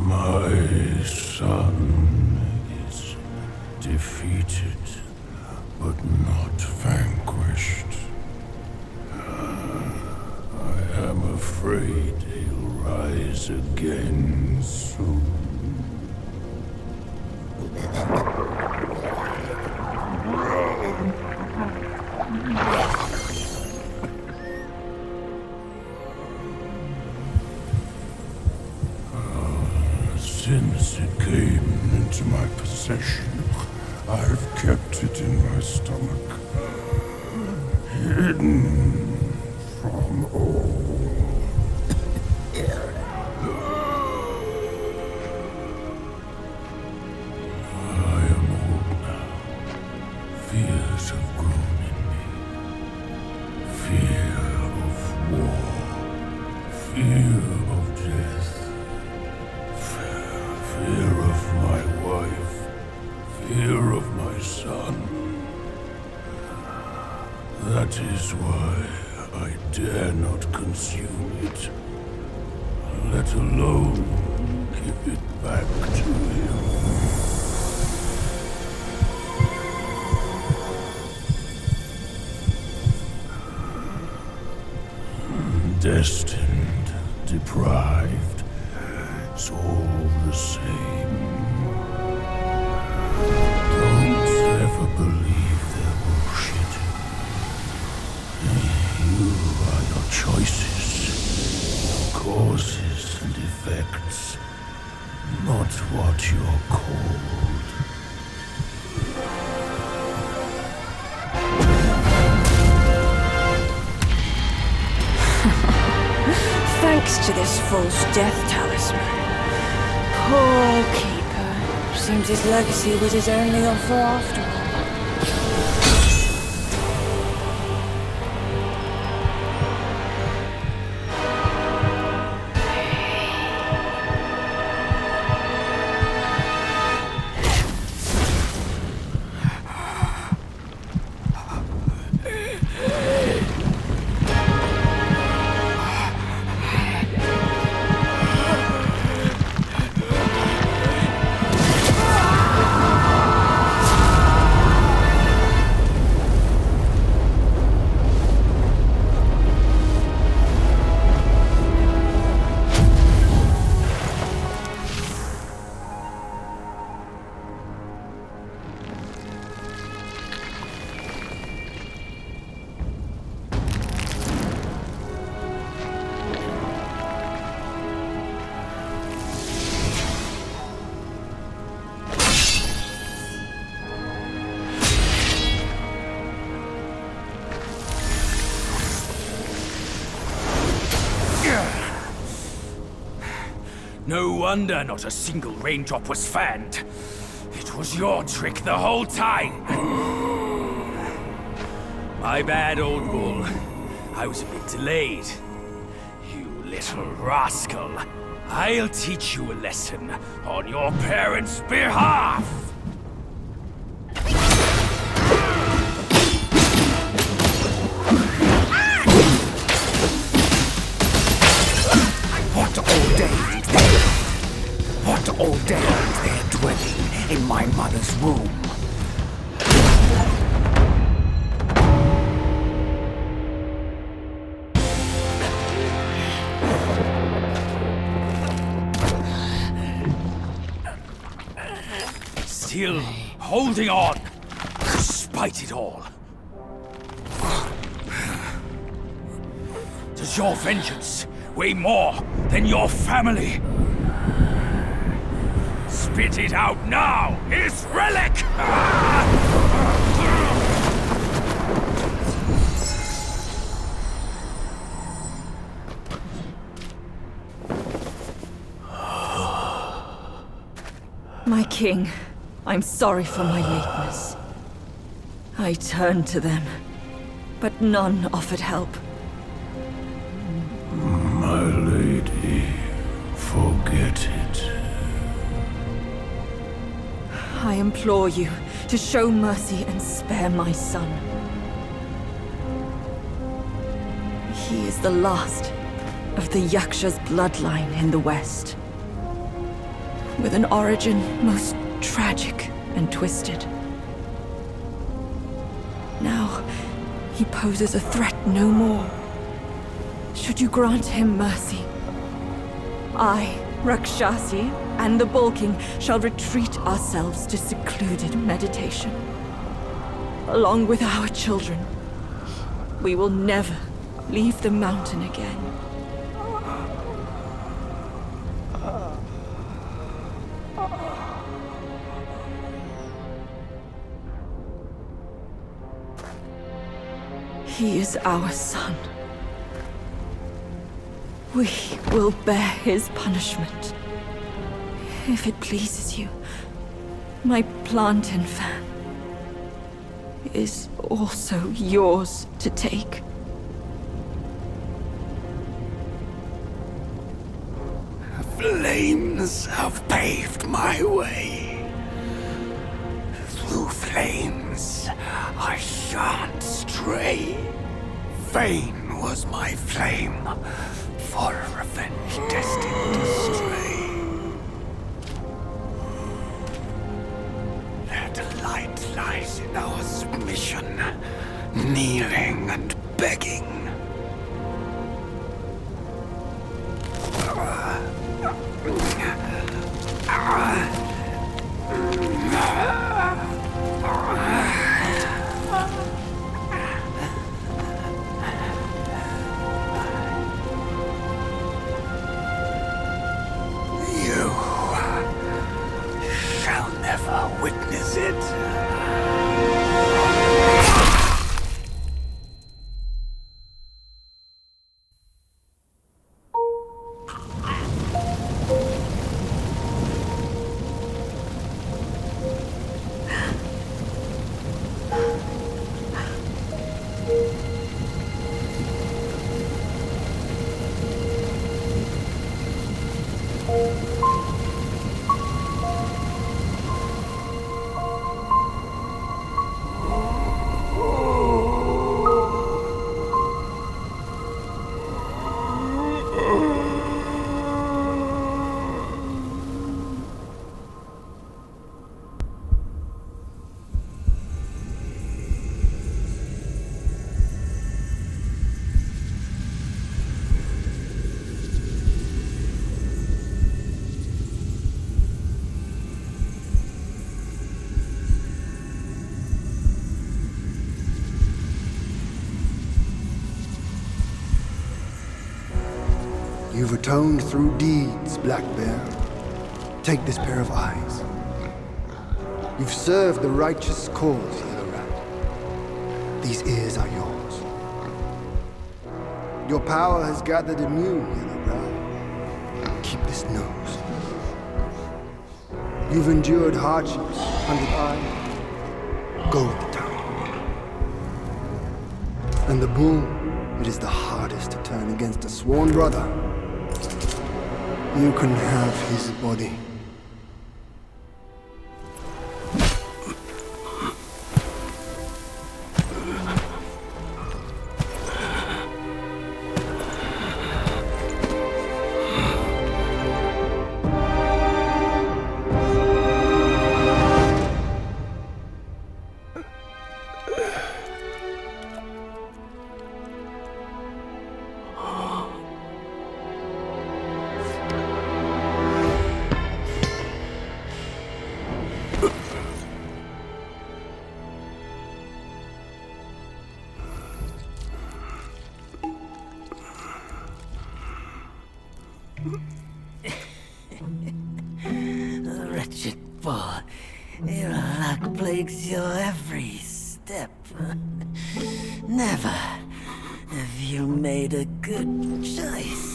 My son is defeated, but not vanquished. I am afraid he'll rise again soon. Since it came into my possession, I've kept it in my stomach, hidden from all. I am old now. Fears have grown in me. Fear of war. Fear of death. Fear of my wife. Fear of my son. That is why I dare not consume it, let alone give it back to him. Destined, deprived, it's all the same. Don't ever believe their bullshit. You are your choices, your causes and effects, not what you're called. Thanks to this false death talisman. Poor keeper. Seems his legacy was his only offer after all. No wonder not a single raindrop was fanned. It was your trick the whole time. My bad, old bull. I was a bit delayed. You little rascal. I'll teach you a lesson on your parents' behalf. What all day? What all day is there dwelling in my mother's womb? Still holding on, despite it all. Does your vengeance weigh more than your family. Spit it out now, his relic! My king, I'm sorry for my lateness. I turned to them, but none offered help. My lady, forget it. I implore you to show mercy and spare my son. He is the last of the Yaksha's bloodline in the West, with an origin most tragic and twisted. Now, he poses a threat no more. Should you grant him mercy, I, Rakshasi, and the Bull King shall retreat ourselves to secluded meditation. Along with our children, we will never leave the mountain again. He is our son. We will bear his punishment. If it pleases you, my plantain fan is also yours to take. Flames have paved my way. Through flames, I shan't stray. Vain was my flame, for revenge destined to stray. That light lies in our submission, kneeling and begging. Witness it. You've atoned through deeds, Black Bear. Take this pair of eyes. You've served the righteous cause, Yellow Rat. These ears are yours. Your power has gathered in you, Yellow Brow. Keep this nose. You've endured hardships, Hundred Eye. Go with the tongue. And the bull, it is the hardest to turn against a sworn brother. You can have his body. Wretched boy, your luck plagues your every step. Never have you made a good choice.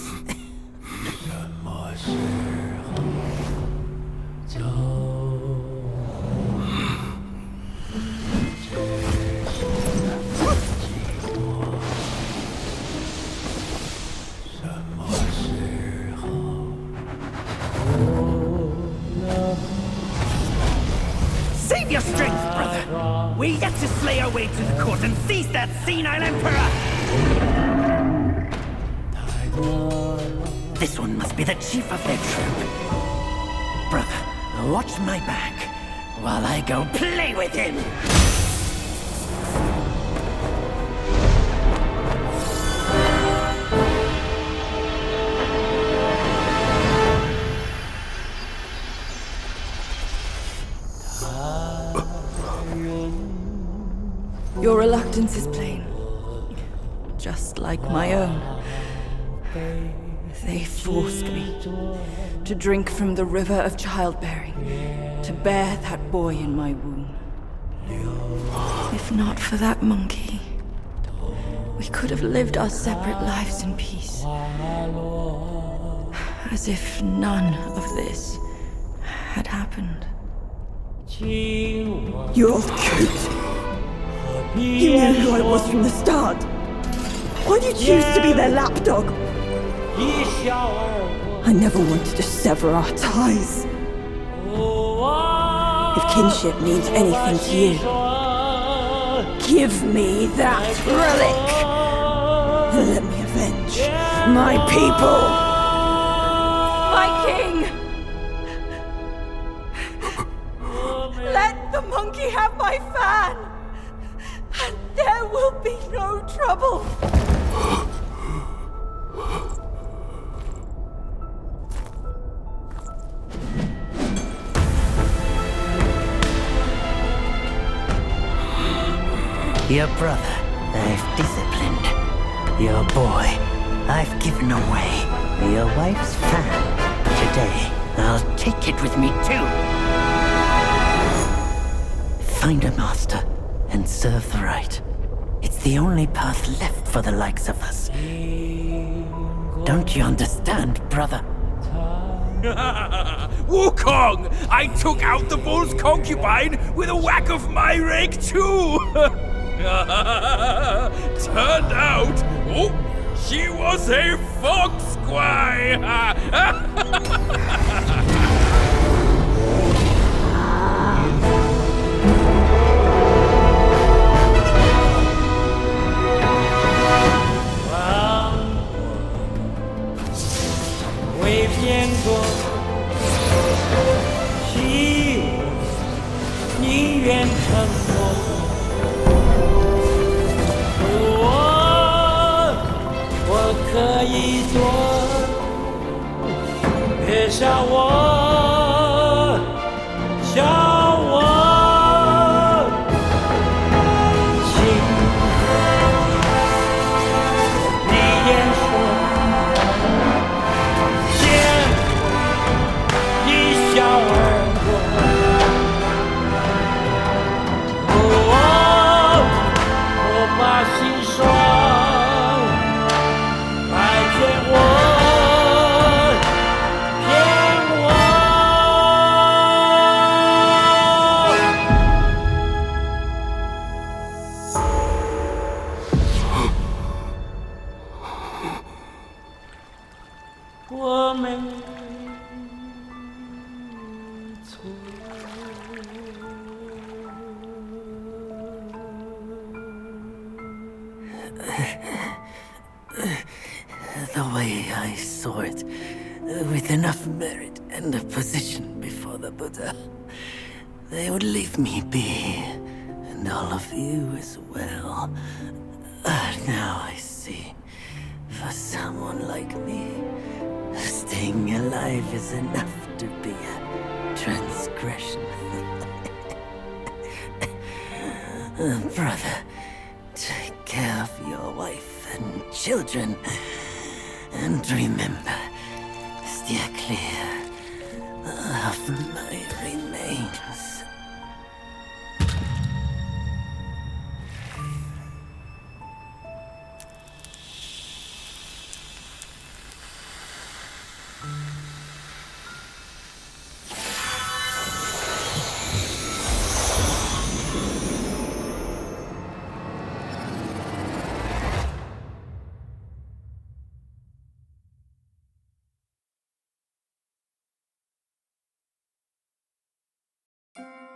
Save your strength, brother! We yet to slay our way to the court and seize that senile emperor! This one must be the chief of their troop. Brother, watch my back while I go play with him! Your reluctance is plain, just like my own. They forced me to drink from the river of childbearing, to bear that boy in my womb. If not for that monkey, we could have lived our separate lives in peace. As if none of this had happened. You old coot! You knew who I was from the start. Why'd you choose to be their lapdog? I never wanted to sever our ties. If kinship means anything to you, give me that relic! And let me avenge my people! My king! Let the monkey have my fan! And there will be no trouble! Your brother, I've disciplined. Your boy, I've given away. Your wife's fan. Today, I'll take it with me too. Find a master and serve the right. It's the only path left for the likes of us. Don't you understand, brother? Wukong! I took out the bull's concubine with a whack of my rake too! Turned out, she was a fox squire! The way I saw it, with enough merit and a position before the Buddha, they would leave me be, and all of you as well. Now I see, for someone like me, staying alive is enough to be a transgression. Brother, take care of your wife and children. And remember, steer clear of my remains.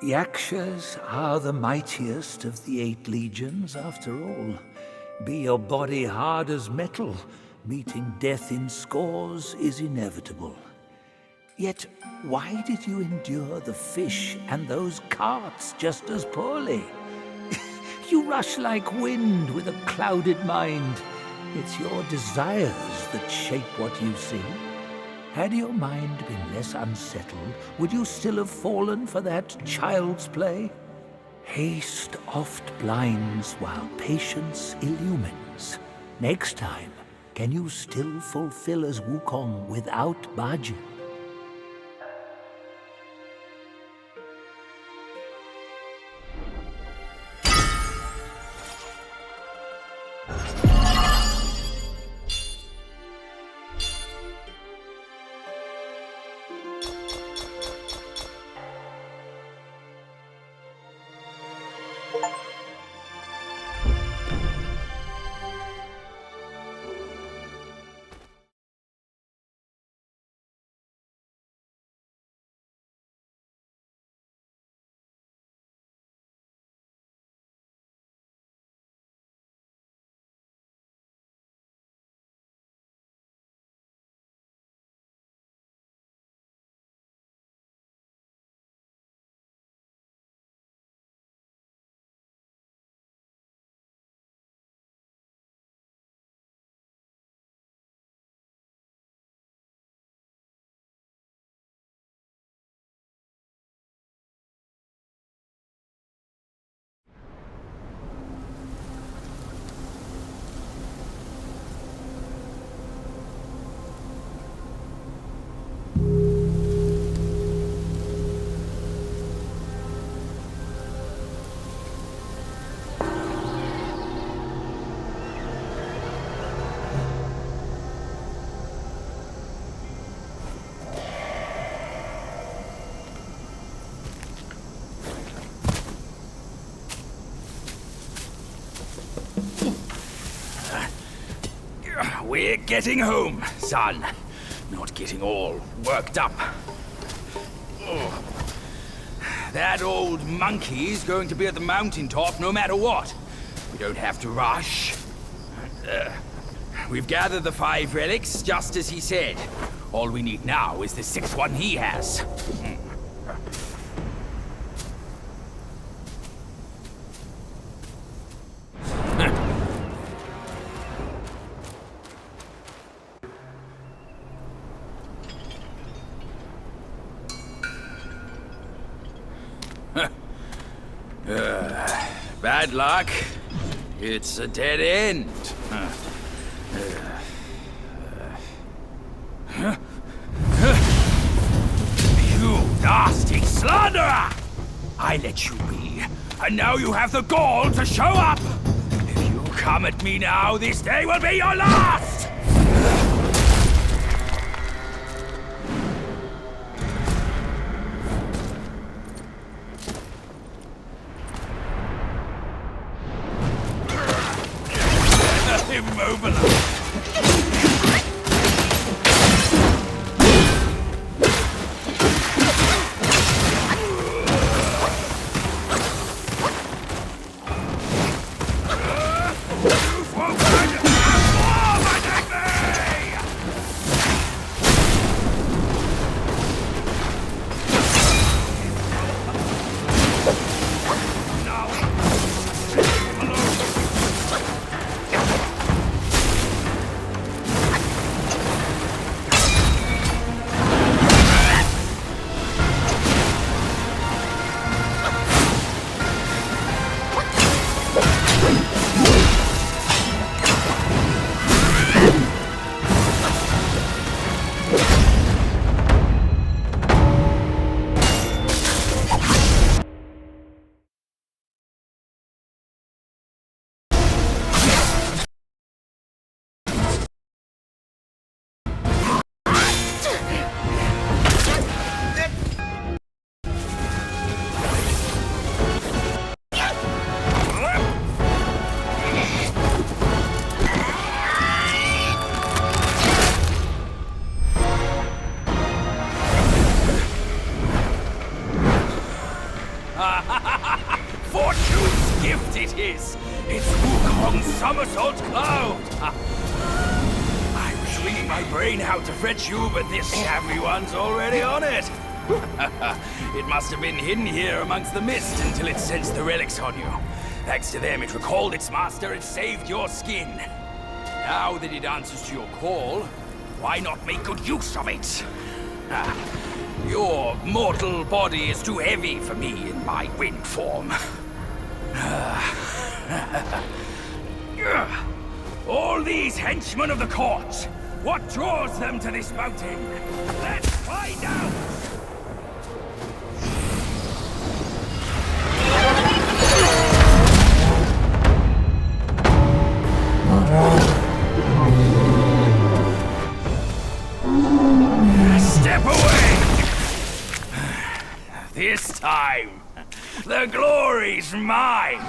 Yakshas are the mightiest of the 8 legions, after all. Be your body hard as metal, meeting death in scores is inevitable. Yet, why did you endure the fish and those carts just as poorly? You rush like wind with a clouded mind. It's your desires that shape what you see. Had your mind been less unsettled, would you still have fallen for that child's play? Haste oft blinds while patience illumines. Next time, can you still fulfill as Wukong without Bajin? We're getting home, son. Not getting all worked up. Oh. That old monkey's going to be at the mountaintop no matter what. We don't have to rush. We've gathered the 5 relics, just as he said. All we need now is the 6th one he has. Bad luck. It's a dead end. You nasty slanderer! I let you be, and now you have the gall to show up! If you come at me now, this day will be your last! Immobilize! You won't find more of my brain how to fetch you, but this savvy one's already on it. It must have been hidden here amongst the mist until it sensed the relics on you. Thanks to them, it recalled its master and saved your skin. Now that it answers to your call, why not make good use of it? Your mortal body is too heavy for me in my wind form. All these henchmen of the court, what draws them to this mountain? Let's find out! Step away! This time, the glory's mine!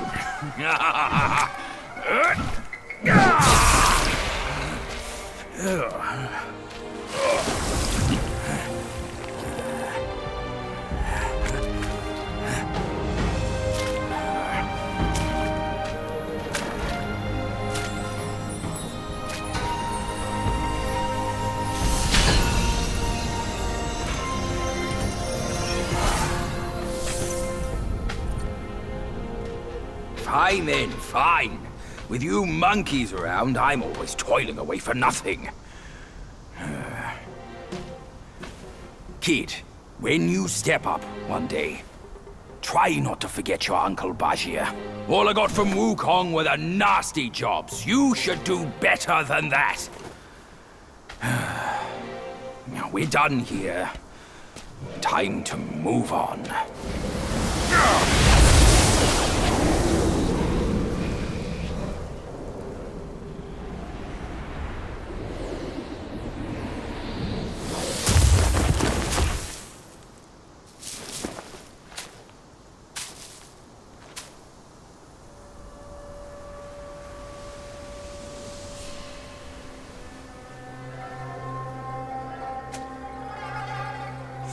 Fine then, fine. With you monkeys around, I'm always toiling away for nothing. Kid, when you step up one day, try not to forget your Uncle Bajir. All I got from Wukong were the nasty jobs. You should do better than that. Now we're done here. Time to move on.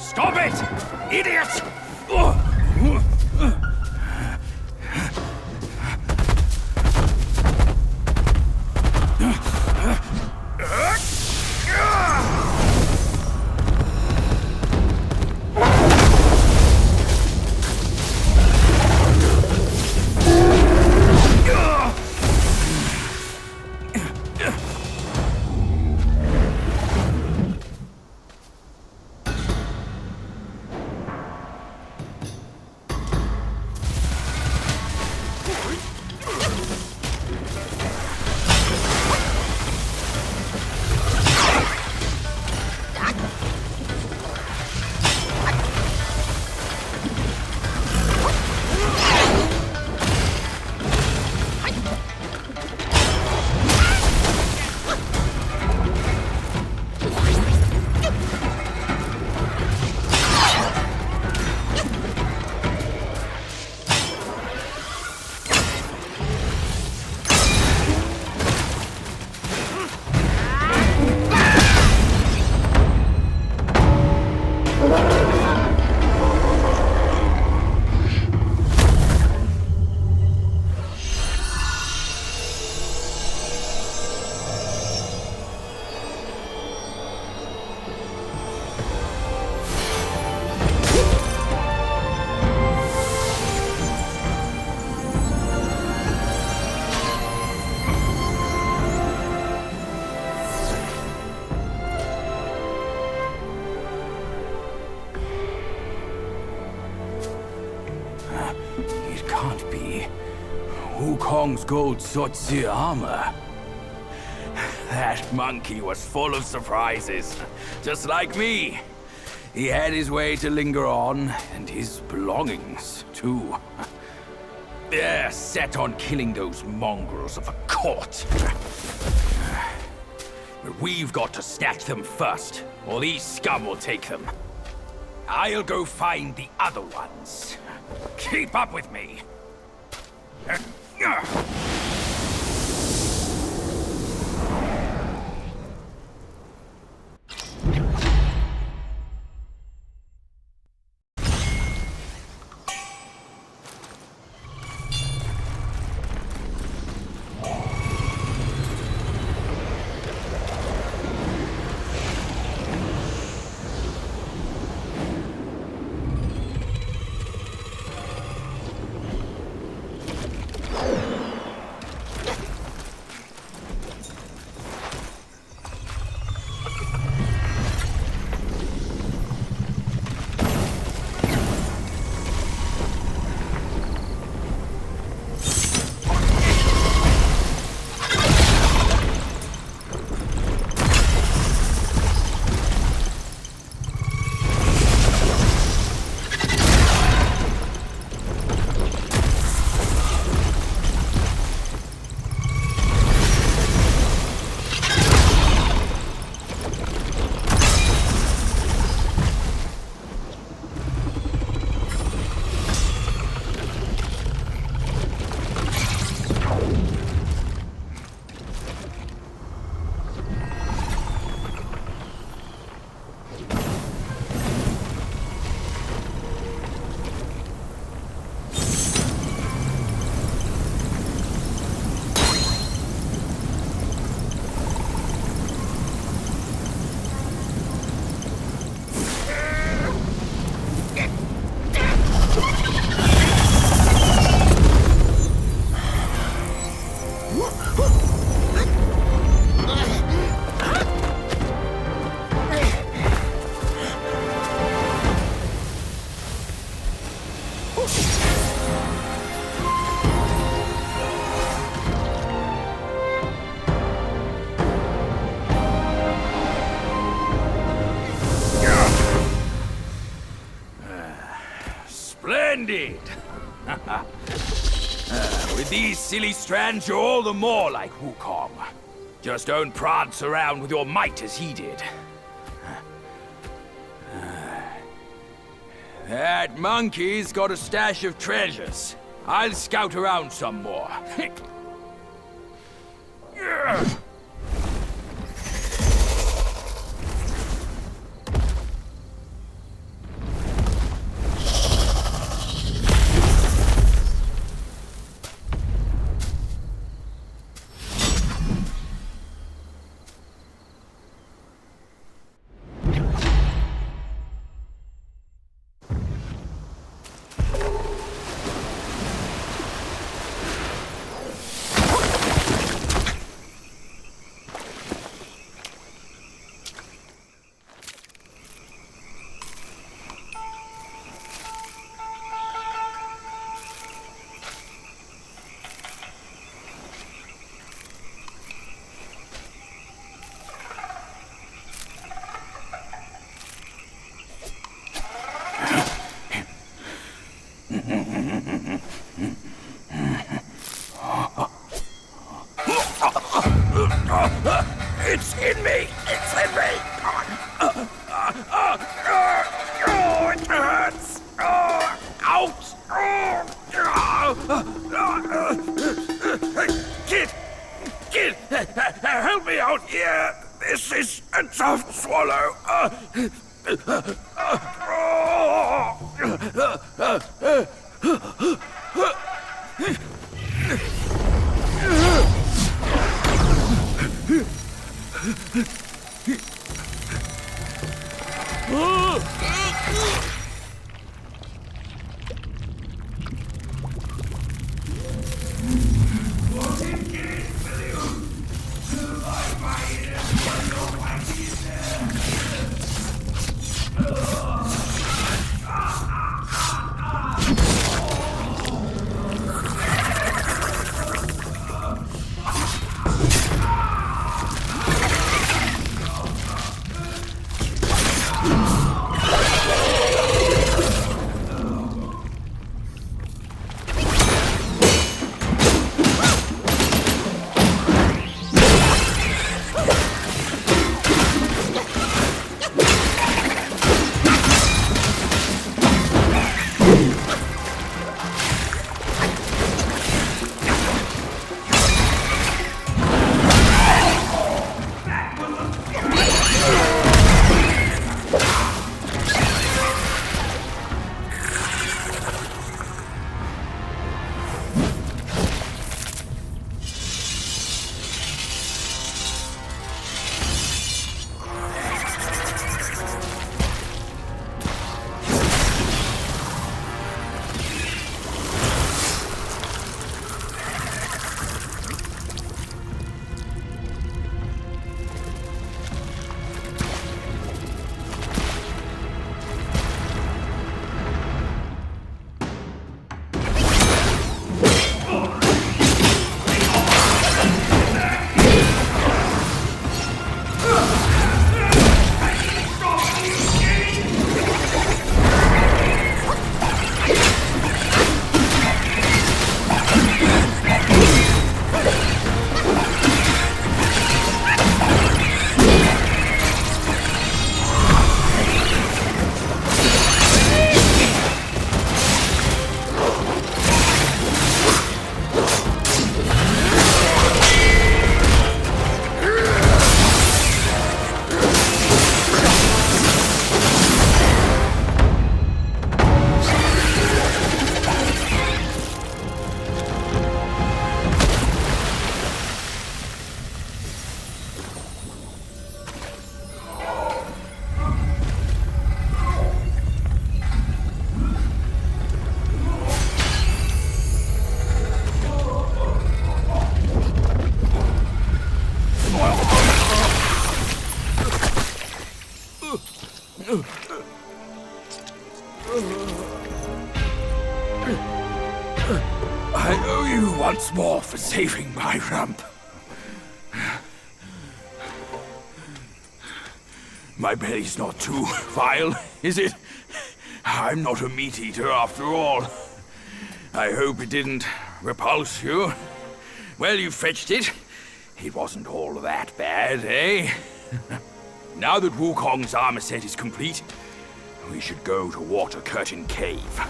Stop it! Idiot! Can't be. Wukong's gold Sotzi armor. That monkey was full of surprises. Just like me. He had his way to linger on, and his belongings, too. They're set on killing those mongrels of a court. But we've got to snatch them first, or these scum will take them. I'll go find the other ones. Keep up with me! Splendid! With these silly strands, you're all the more like Wukong. Just don't prance around with your might as he did. That monkey's got a stash of treasures. I'll scout around some more. It's in me! It's in me! It hurts! Out! Kid! Help me out here! This is a tough swallow! I owe you once more for saving my rump. My belly's not too vile, is it? I'm not a meat eater after all. I hope it didn't repulse you. Well, you fetched it. It wasn't all that bad, eh? Now that Wukong's armor set is complete, we should go to Water Curtain Cave.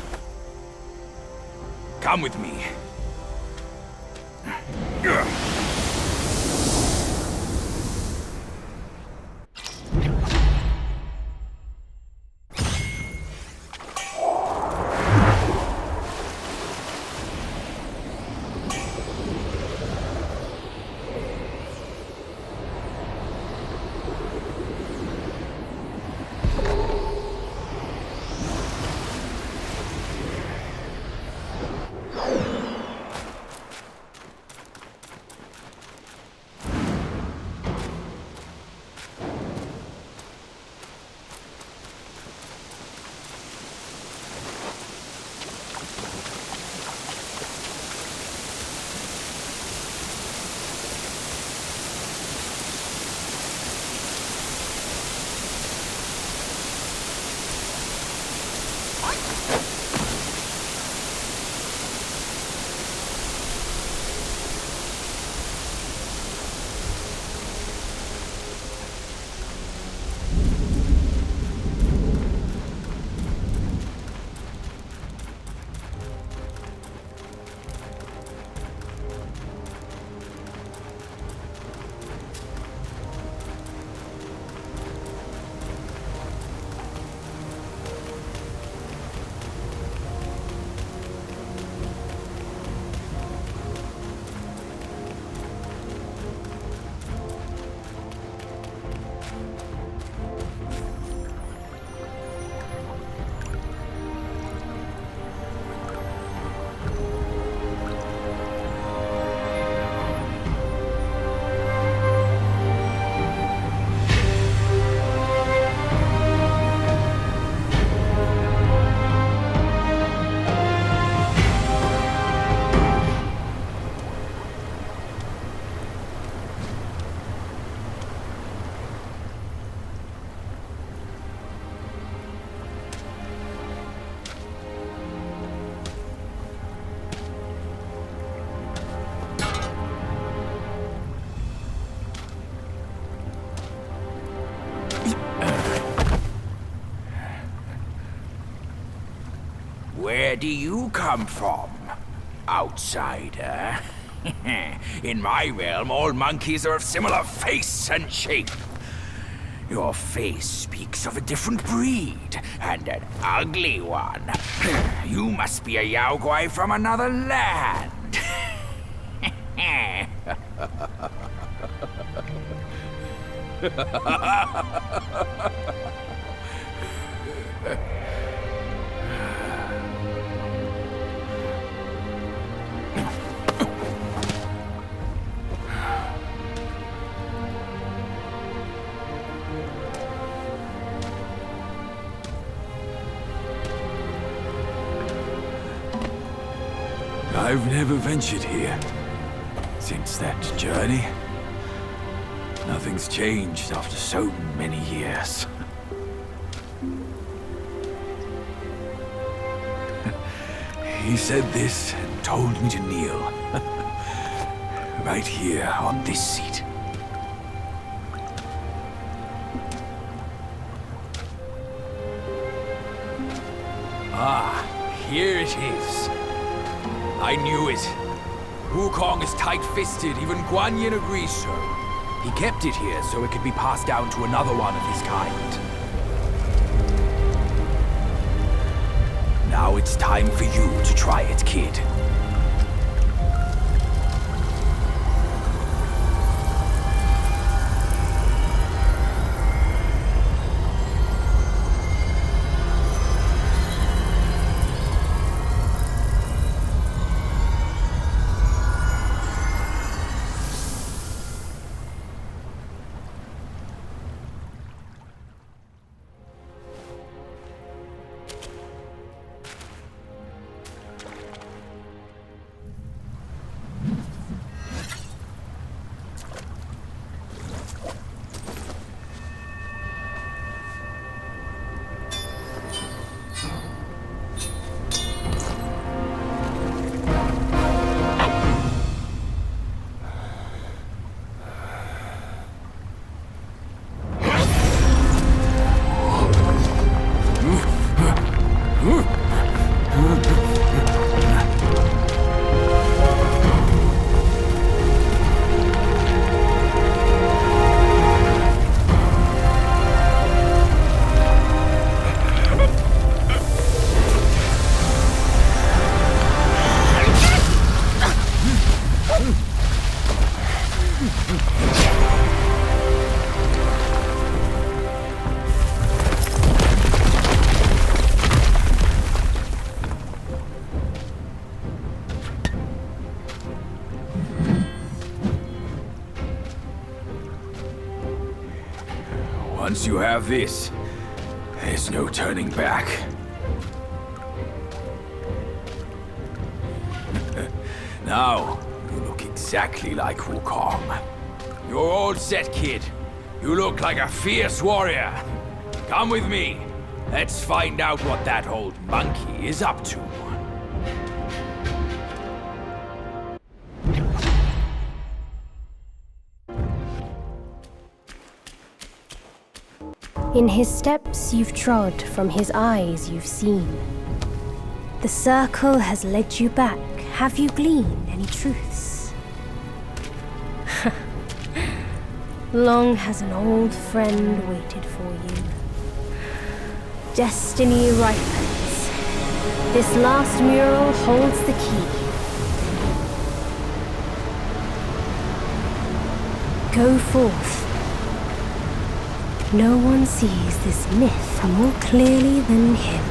Come with me. Where do you come from, outsider? In my realm, all monkeys are of similar face and shape. Your face speaks of a different breed, and an ugly one. You must be a Yao Guai from another land. I've never ventured here since that journey. Nothing's changed after so many years. He said this and told me to kneel. Right here on this seat. Ah, here it is. I knew it. Wukong is tight-fisted, even Guan Yin agrees so. He kept it here so it could be passed down to another one of his kind. Now it's time for you to try it, kid. Once you have this, there's no turning back. Now, you look exactly like Wukong. You're all set, kid. You look like a fierce warrior. Come with me. Let's find out what that old monkey is up to. In his steps you've trod, from his eyes you've seen. The circle has led you back. Have you gleaned any truths? Long has an old friend waited for you. Destiny ripens. This last mural holds the key. Go forth. No one sees this myth more clearly than him.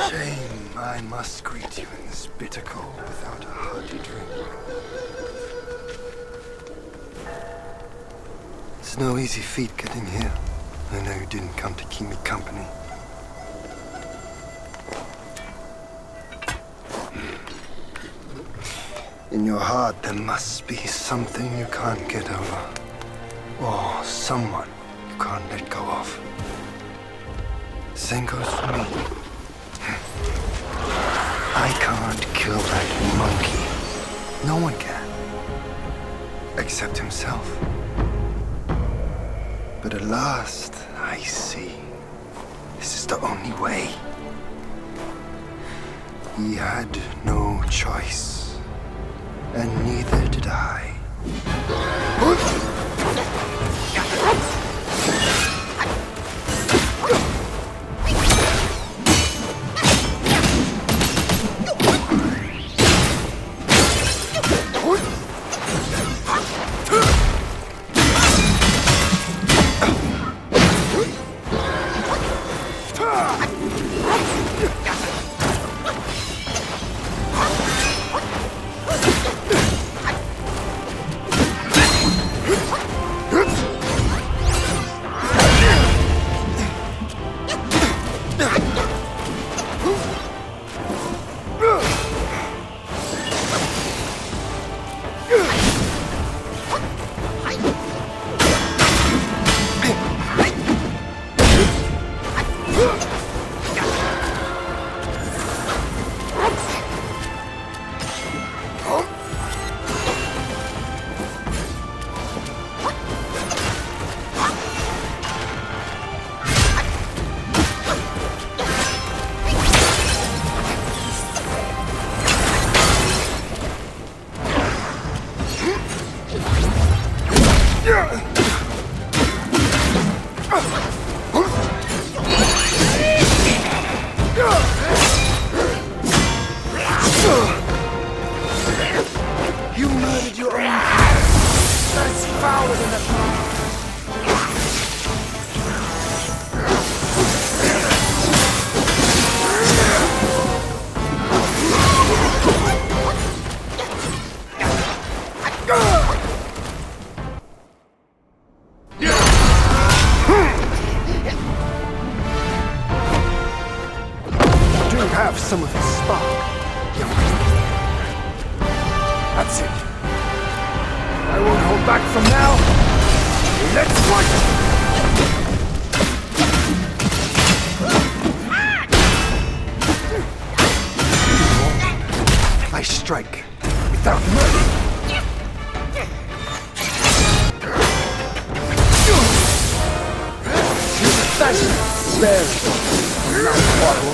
Shame I must greet you in this bitter cold without a hearty drink. It's no easy feat getting here. I know you didn't come to keep me company. In your heart, there must be something you can't get over. Or someone you can't let go of. Same goes for me. I can't kill that monkey. No one can. Except himself. But at last, I see. This is the only way. He had no choice. And neither did I. You murdered your own cat. That's fouler than the do have some of his spark, young man. That's it. I won't hold back from now. Let's fight! I strike without mercy. Spare it. Not bottle.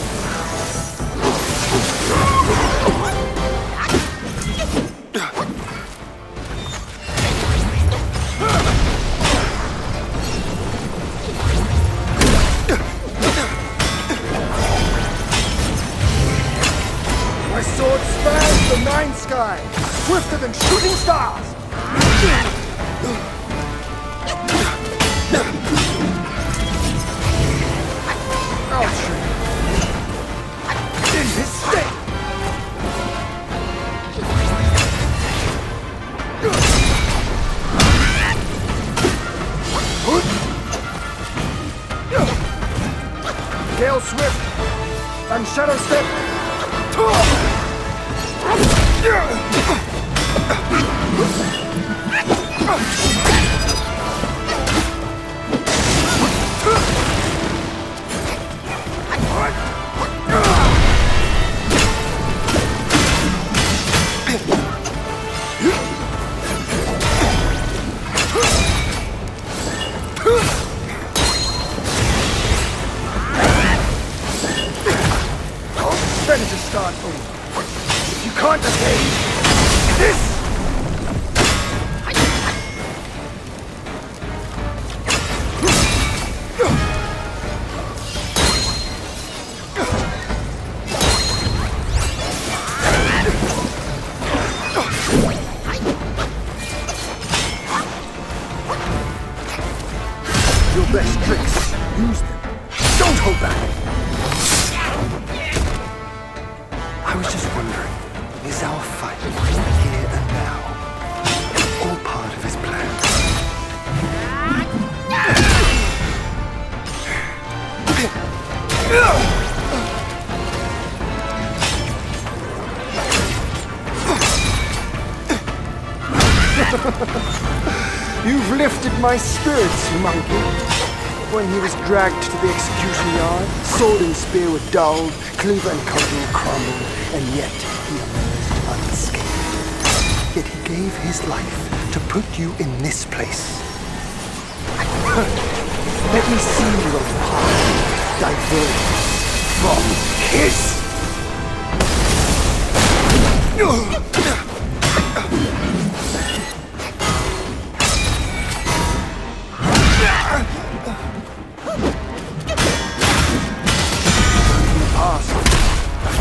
My sword spans the nine sky, swifter than shooting stars. In his state. Gale Swift and Shadow Step. Ready to start over. If you can't evade this. Your best tricks. Use them. Don't hold back. I was just wondering, is our fight here and now all part of his plan? You've lifted my spirits, monkey. When he was dragged to the execution yard, sword and spear were dulled, cleaver and cudgel crumbled, and yet he emerged unscathed. Yet he gave his life to put you in this place. Let me see your path diverge from his.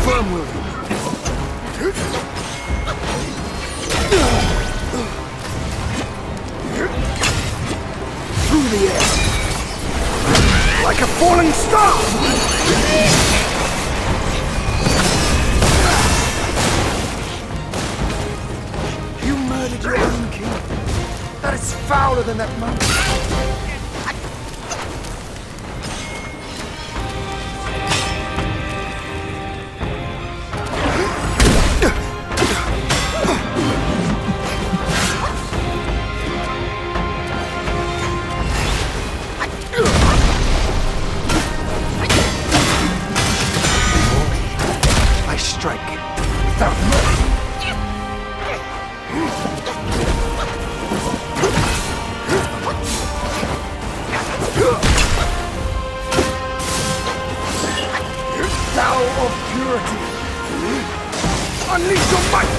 Firm will. Through the air, like a falling star. You murdered your own king. That is fouler than that monk. Unleash your might!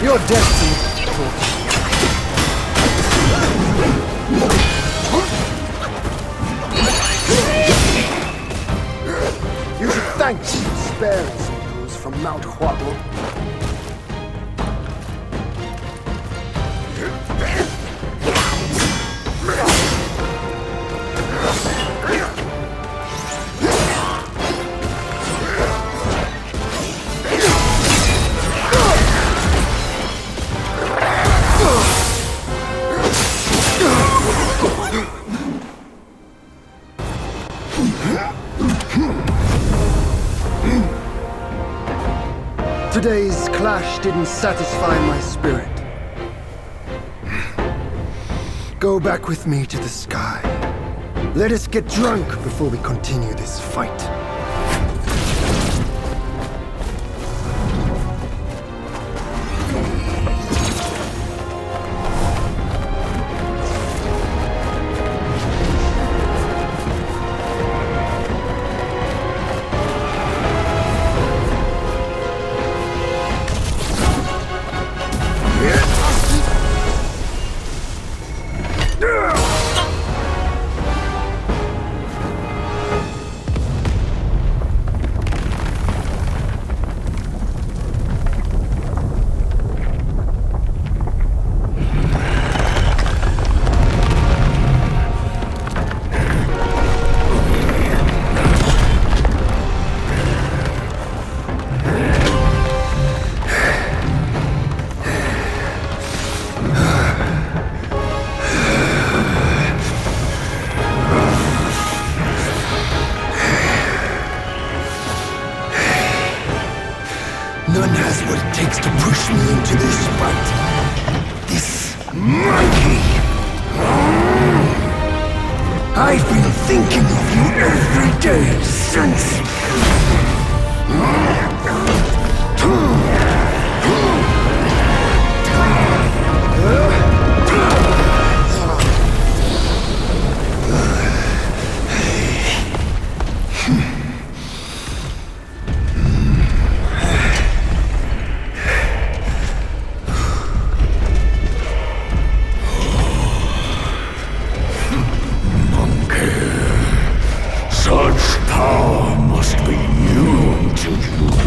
Your destiny. Thanks for sparing some of those from Mount Huaguo. Today's clash didn't satisfy my spirit. Go back with me to the sky. Let us get drunk before we continue this fight. None has what it takes to push me into this fight. This monkey! I've been thinking of you every day since. Such power must be new to you.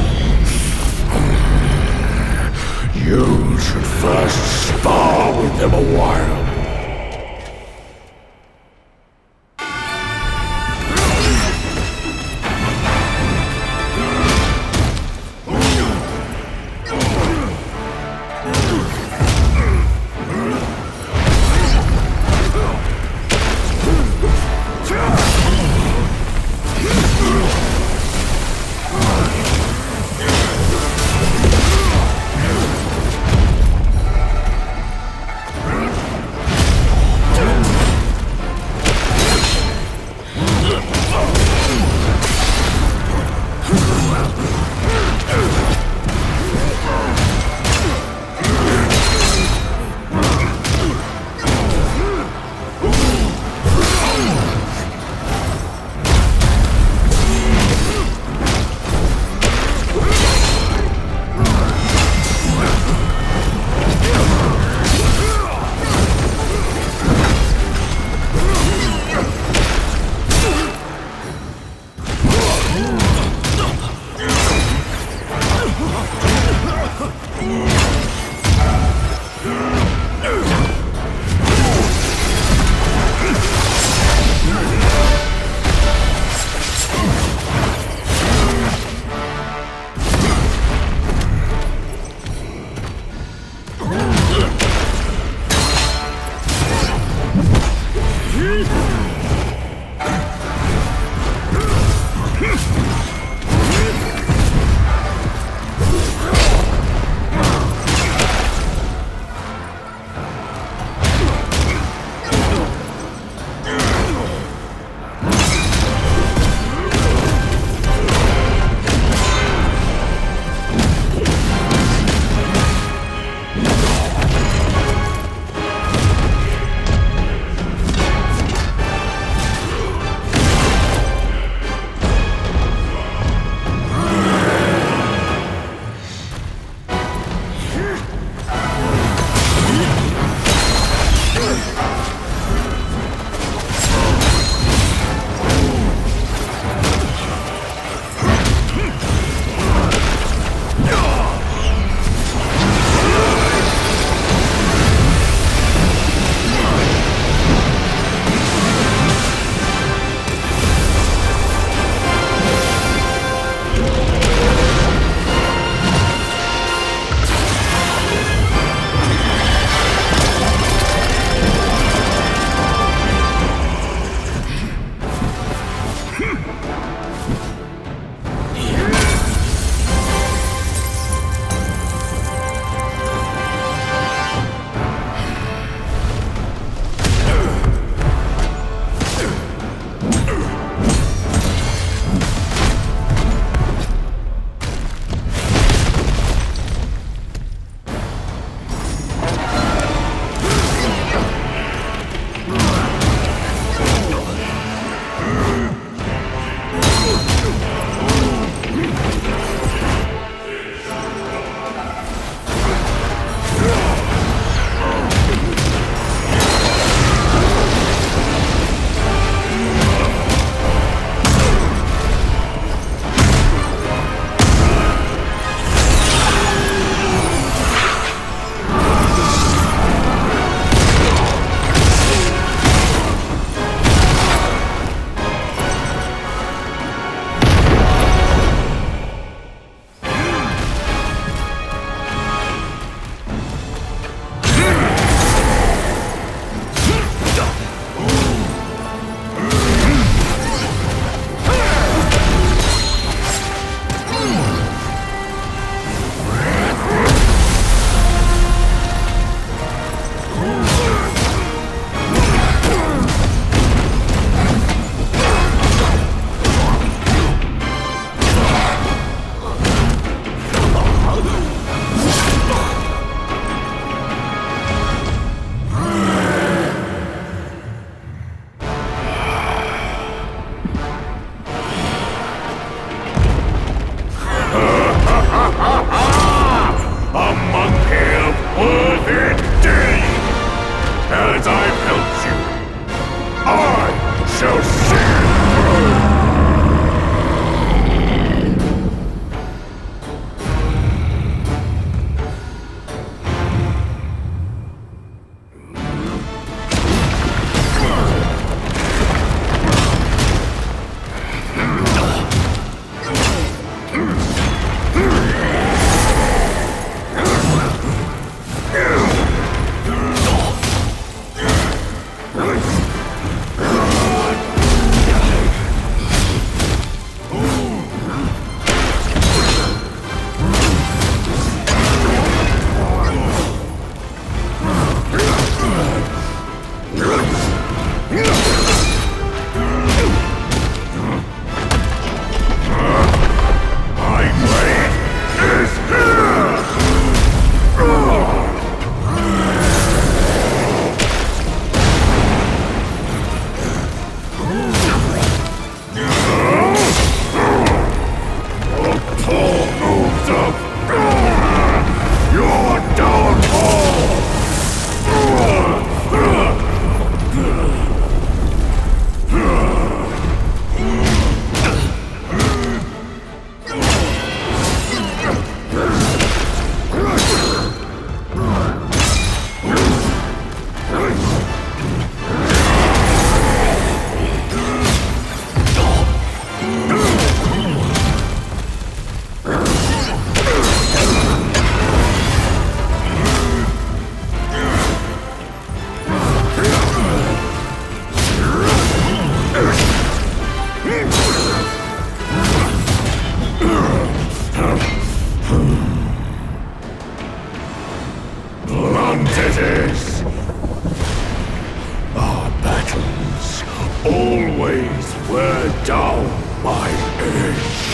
my age.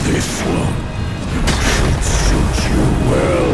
This one should suit you well.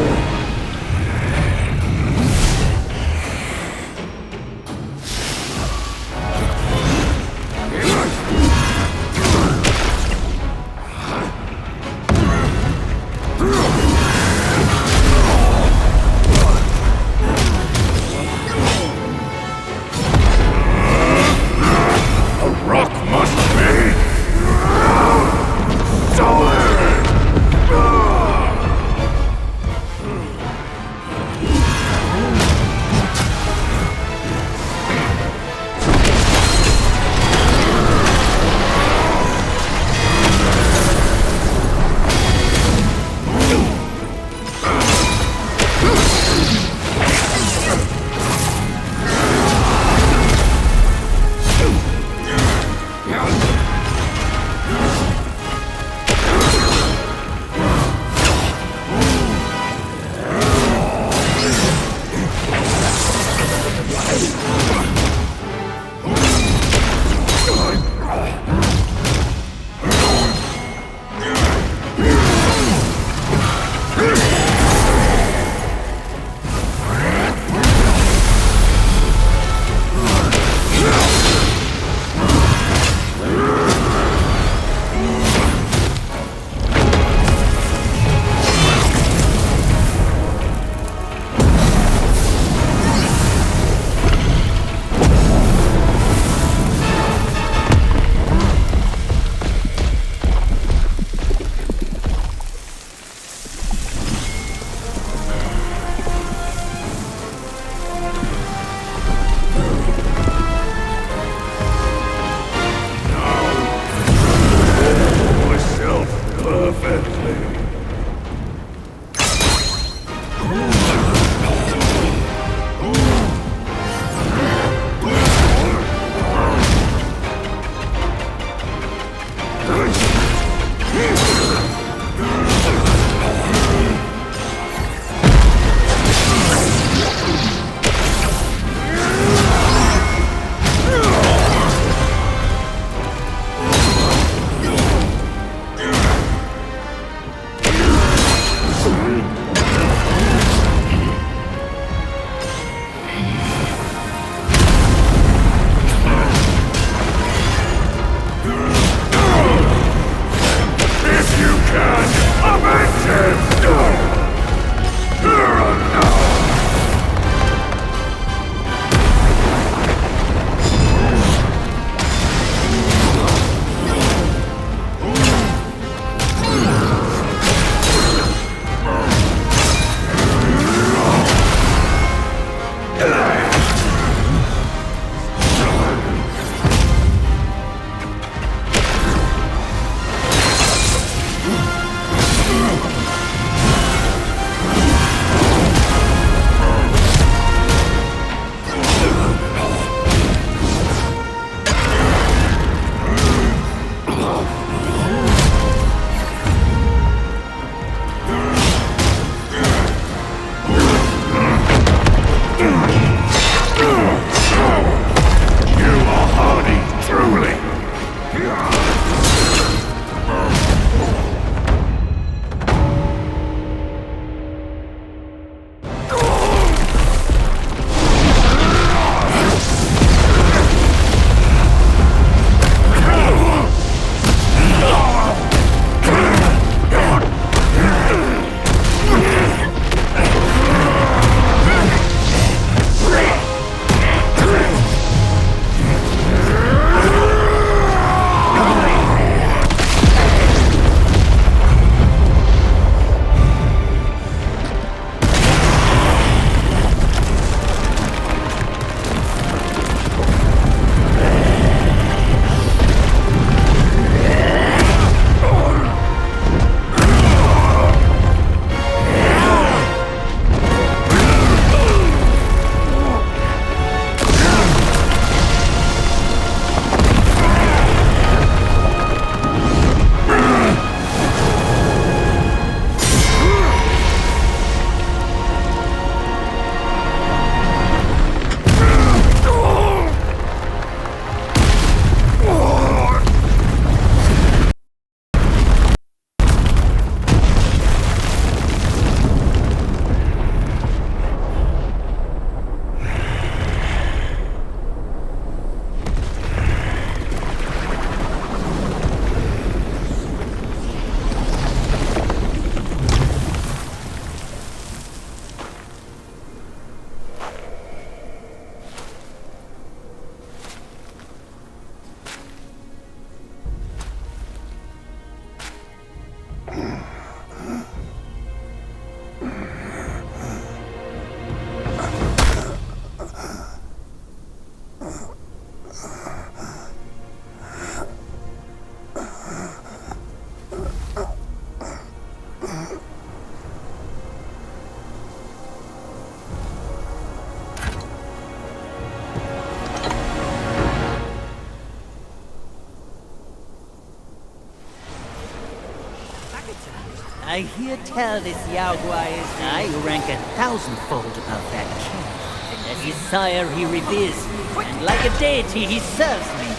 I hear tell this Yao Guai is I rank 1,000-fold above that king. And as his sire he reveres me, and like a deity he serves me.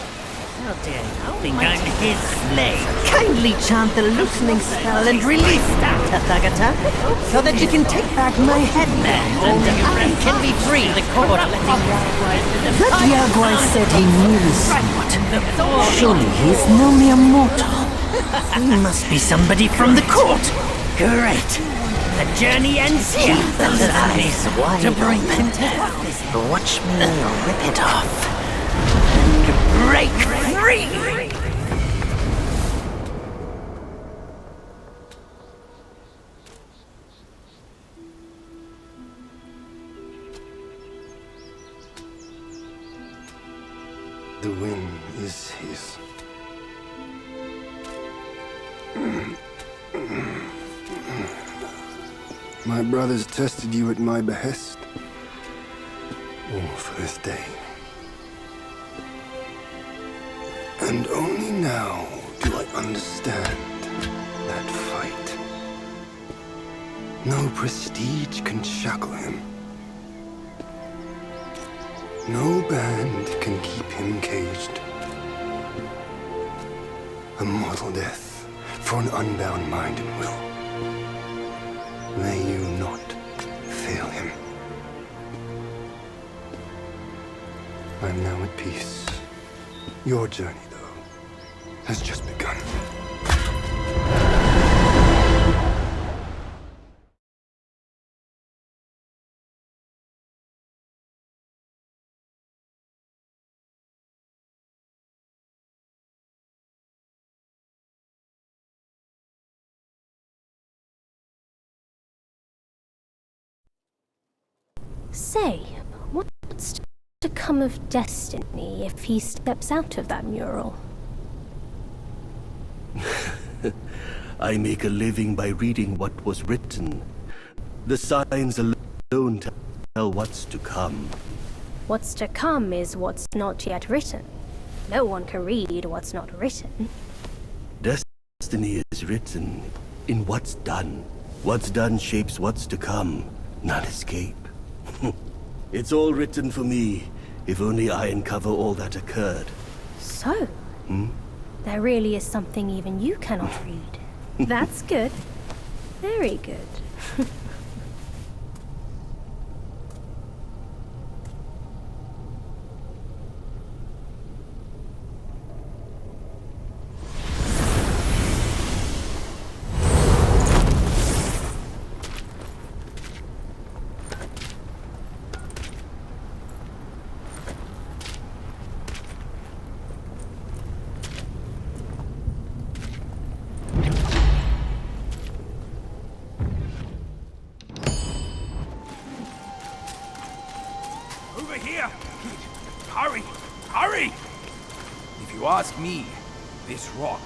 How dare you think I'm his slave? Kindly chant the loosening spell and release that, Tathagata, so that you can take back my headband and I can be free. The court That Yao Guai said he knew somewhat. Surely he's no mere mortal. He must be somebody from the court. Great. The journey ends here. Keep those eyes wide to bring them down. Watch me rip it off. And break free. The win is his. My brothers tested you at my behest. All for this day. And only now do I understand that fight. No prestige can shackle him. No band can keep him caged. A mortal death for an unbound mind and will. May you not fail him. I'm now at peace. Your journey, though, has just begun. Say, what's to come of Destiny if he steps out of that mural? I make a living by reading what was written. The signs alone tell what's to come. What's to come is what's not yet written. No one can read what's not written. Destiny is written in what's done. What's done shapes what's to come, not escape. It's all written for me, if only I uncover all that occurred. So, there really is something even you cannot read. That's good. Very good. Over here! Hurry! Hurry! If you ask me, this rock...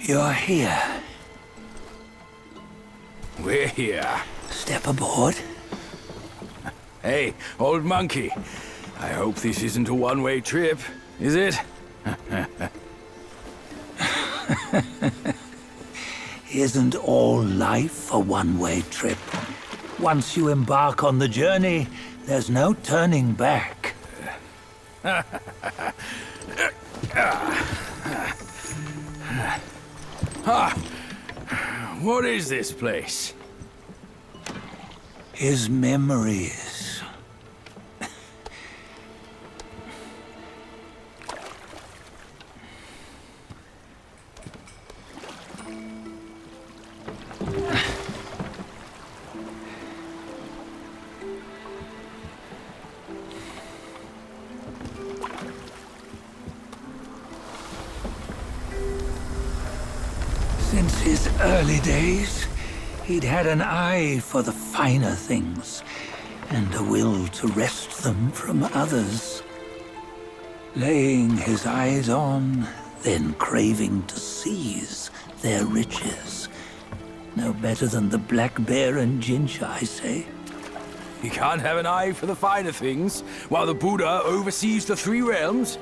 You're here. We're here. Step aboard. Hey, old monkey. I hope this isn't a one-way trip, is it? Isn't all life a one-way trip? Once you embark on the journey, there's no turning back. What is this place? His memories. Since his early days, he'd had an eye for the finer things, and a will to wrest them from others. Laying his eyes on, then craving to seize their riches. No better than the black bear and ginger, I say. You can't have an eye for the finer things, while the Buddha oversees the three realms?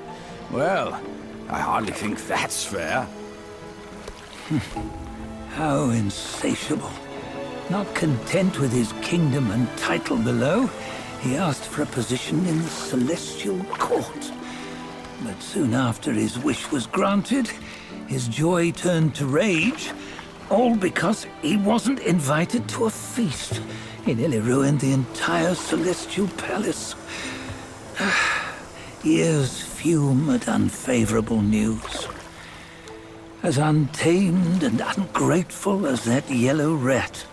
Well, I hardly think that's fair. How insatiable. Not content with his kingdom and title below, he asked for a position in the celestial court. But soon after his wish was granted, his joy turned to rage, all because he wasn't invited to a feast. He nearly ruined the entire celestial palace. Ears fume at unfavorable news. As untamed and ungrateful as that yellow rat.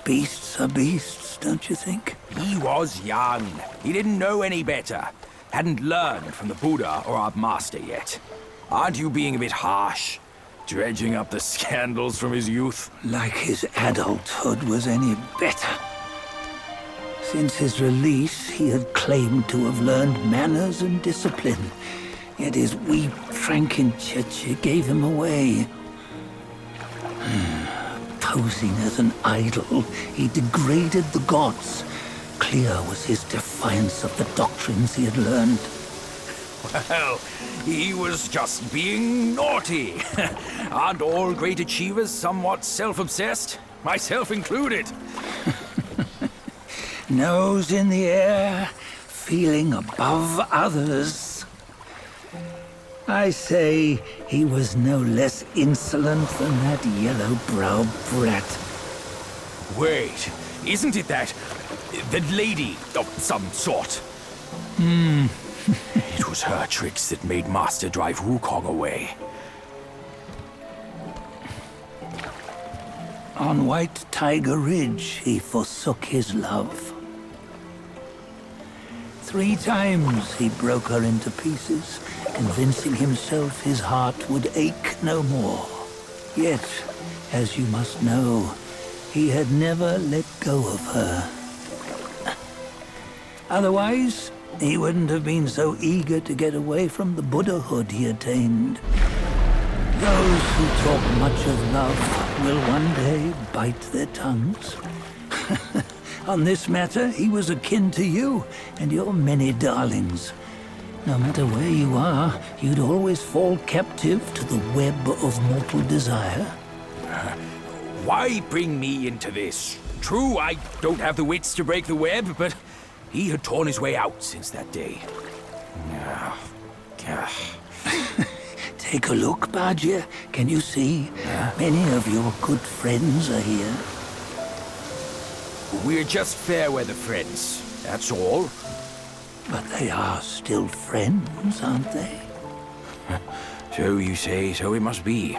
Beasts are beasts, don't you think? He was young. He didn't know any better. Hadn't learned from the Buddha or our master yet. Aren't you being a bit harsh? Dredging up the scandals from his youth? Like his adulthood was any better. Since his release, he had claimed to have learned manners and discipline. Yet his weak Frankenchurch gave him away. Posing as an idol, he degraded the gods. Clear was his defiance of the doctrines he had learned. Well, he was just being naughty. Aren't all great achievers somewhat self-obsessed? Myself included. Nose in the air, feeling above others. I say he was no less insolent than that yellow-browed brat. Wait, isn't it that lady of some sort? It was her tricks that made Master drive Wukong away. On White Tiger Ridge, he forsook his love. 3 times he broke her into pieces, convincing himself his heart would ache no more. Yet, as you must know, he had never let go of her. Otherwise, he wouldn't have been so eager to get away from the Buddhahood he attained. Those who talk much of love will one day bite their tongues. On this matter, he was akin to you and your many darlings. No matter where you are, you'd always fall captive to the web of mortal desire. Why bring me into this? True, I don't have the wits to break the web, but he had torn his way out since that day. Take a look, Bajia. Can you see? Many of your good friends are here. We're just fair-weather friends, that's all. But they are still friends, aren't they? So you say, so it must be.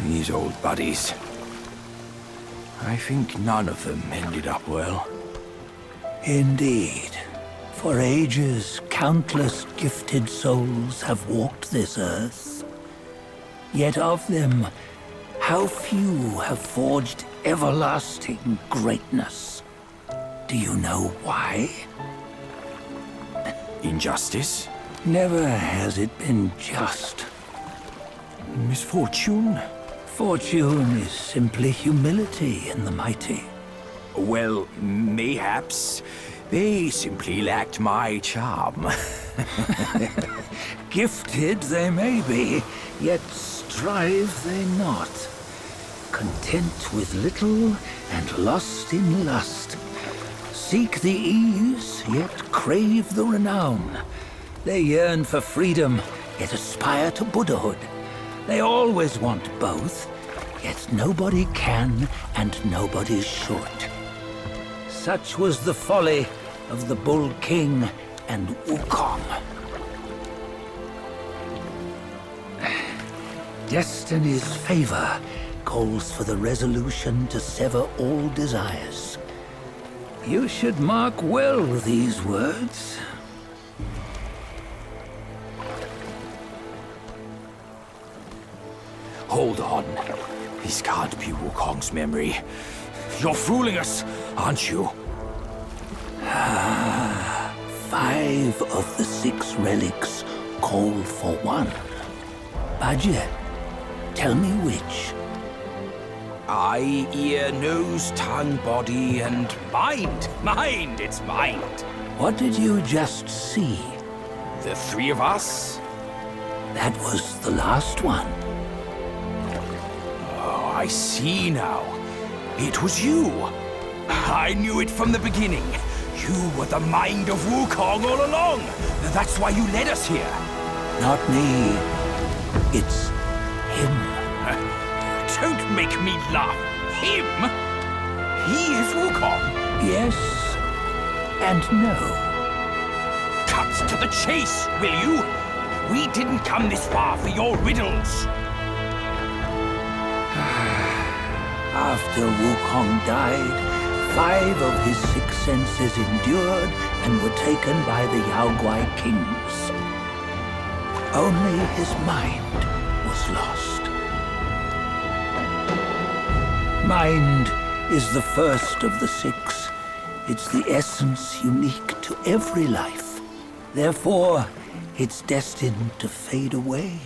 These old buddies. I think none of them ended up well. Indeed. For ages, countless gifted souls have walked this earth. Yet of them, how few have forged everlasting greatness? Do you know why? Injustice? Never has it been just. Misfortune? Fortune is simply humility in the mighty. Well, mayhaps they simply lacked my charm. Gifted they may be, yet strive they not. Content with little and lost in lust. Seek the ease, yet crave the renown. They yearn for freedom, yet aspire to Buddhahood. They always want both, yet nobody can and nobody should. Such was the folly of the Bull King and Wukong. Destiny's favor calls for the resolution to sever all desires. You should mark well these words. Hold on. This can't be Wukong's memory. You're fooling us, aren't you? 5 of the 6 relics call for one. Badger, tell me which. Eye, ear, nose, tongue, body, and mind. Mind, it's mind. What did you just see? The 3 of us? That was the last one. Oh, I see now. It was you. I knew it from the beginning. You were the mind of Wukong all along. That's why you led us here. Not me. It's him. Don't make me laugh. Him? He is Wukong? Yes and no. Cut to the chase, will you? We didn't come this far for your riddles. After Wukong died, 5 of his 6 senses endured and were taken by the Yaoguai kings. Only his mind was lost. Mind is the first of the 6. It's the essence unique to every life. Therefore, it's destined to fade away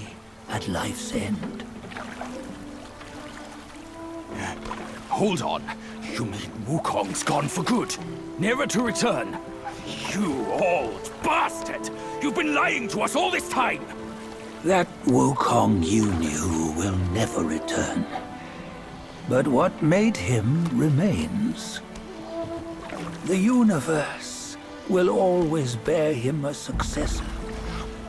at life's end. Hold on. You mean Wukong's gone for good? Never to return? You old bastard! You've been lying to us all this time! That Wukong you knew will never return. But what made him remains. The universe will always bear him a successor.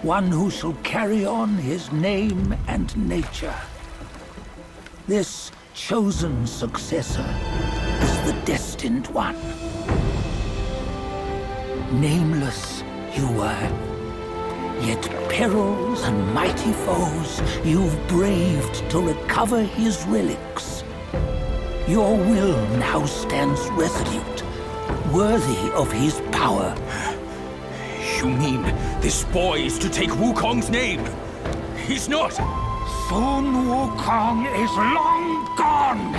One who shall carry on his name and nature. This chosen successor is the Destined One. Nameless you were, yet perils and mighty foes you've braved to recover his relics. Your will now stands resolute, worthy of his power. You mean this boy is to take Wukong's name? He's not! Sun Wukong is long gone!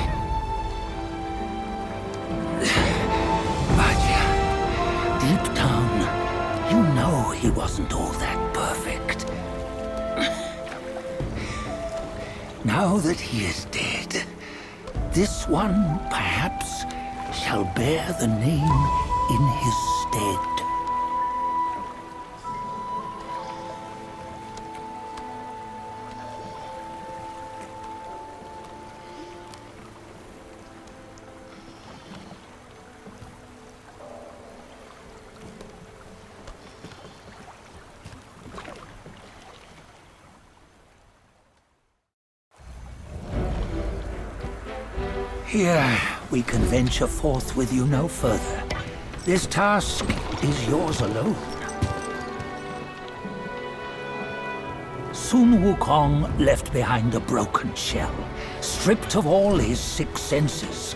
But deep down, you know he wasn't all that perfect. Now that he is dead, this one perhaps shall bear the name in his stead. Here, we can venture forth with you no further. This task is yours alone. Sun Wukong left behind a broken shell, stripped of all his 6 senses.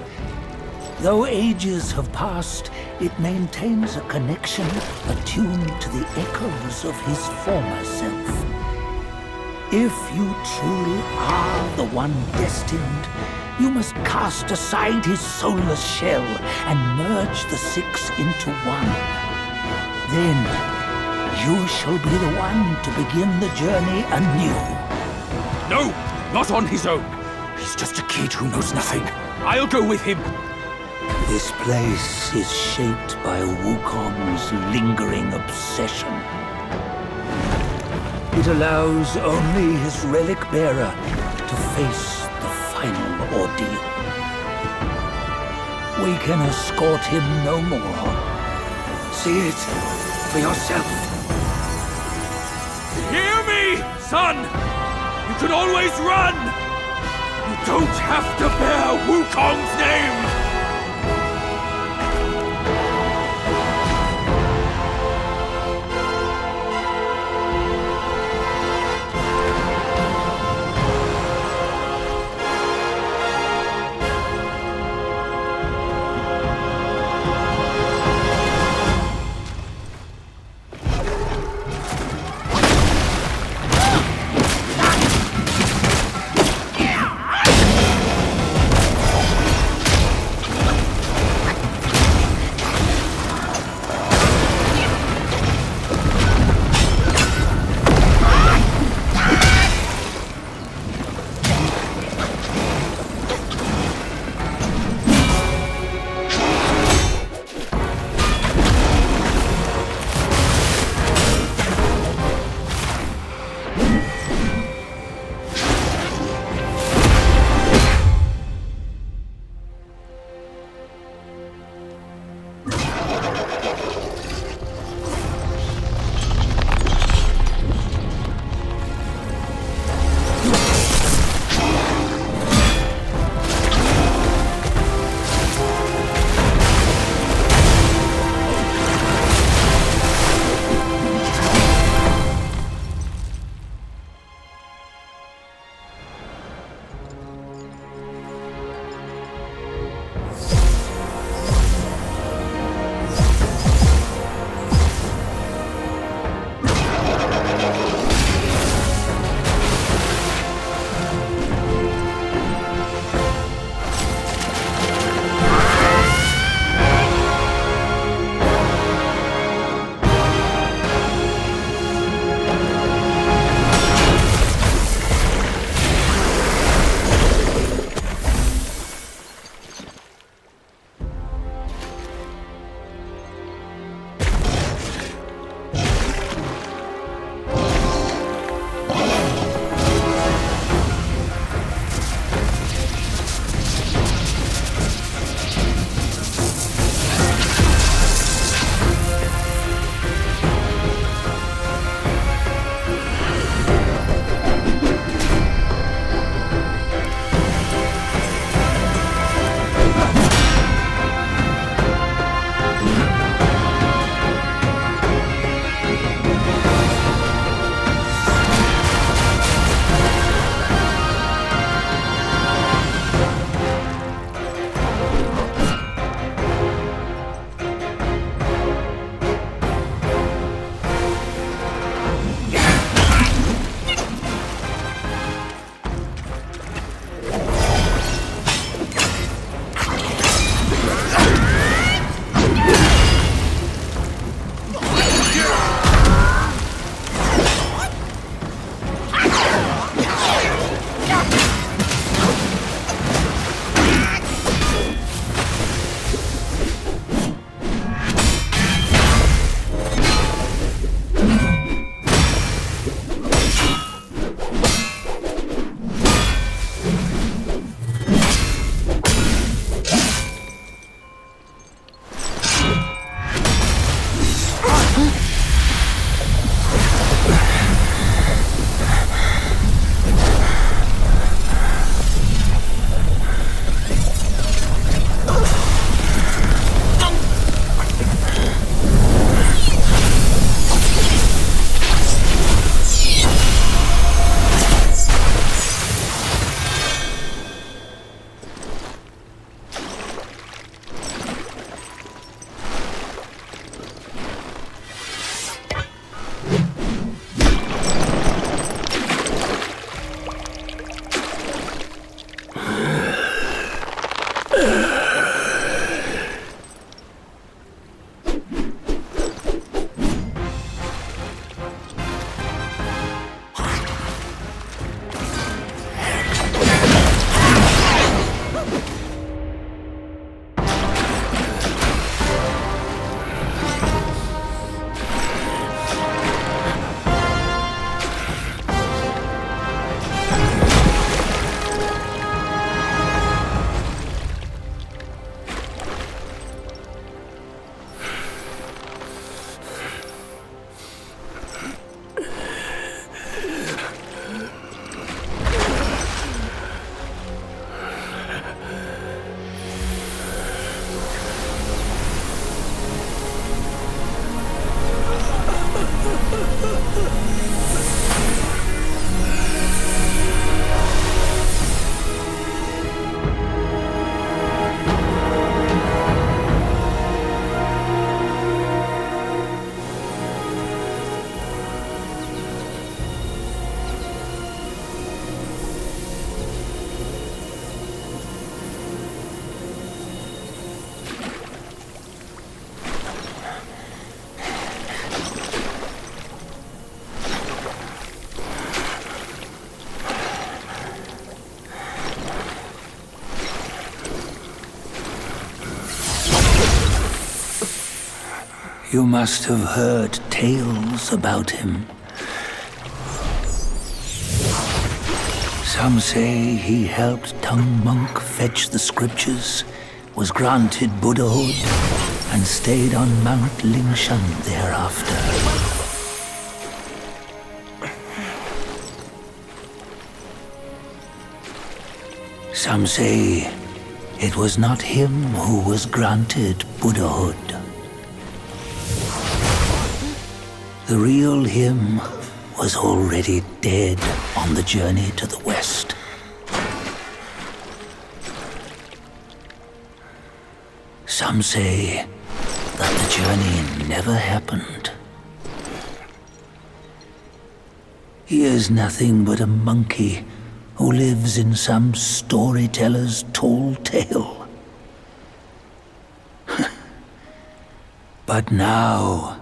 Though ages have passed, it maintains a connection attuned to the echoes of his former self. If you truly are the one destined, you must cast aside his soulless shell and merge the 6 into one. Then, you shall be the one to begin the journey anew. No, not on his own. He's just a kid who knows nothing. I'll go with him. This place is shaped by Wukong's lingering obsession. It allows only his relic bearer to face the final ordeal. We can escort him no more. See it for yourself. Hear me, son! You can always run! You don't have to bear Wukong's name! You must have heard tales about him. Some say he helped Tung Monk fetch the scriptures, was granted Buddhahood, and stayed on Mount Lingshan thereafter. Some say it was not him who was granted Buddhahood. The real him was already dead on the journey to the west. Some say that the journey never happened. He is nothing but a monkey who lives in some storyteller's tall tale. But now,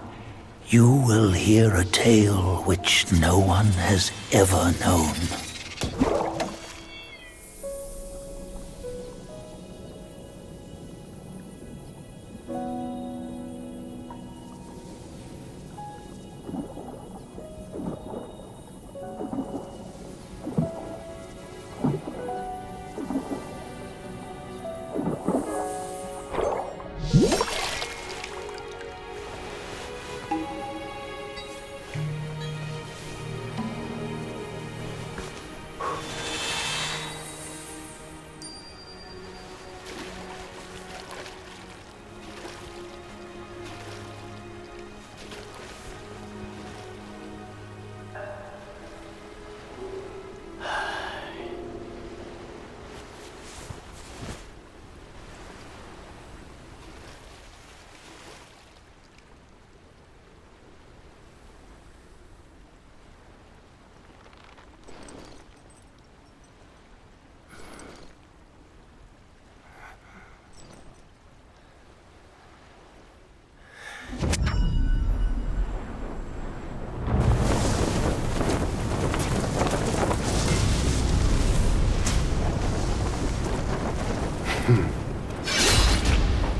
you will hear a tale which no one has ever known.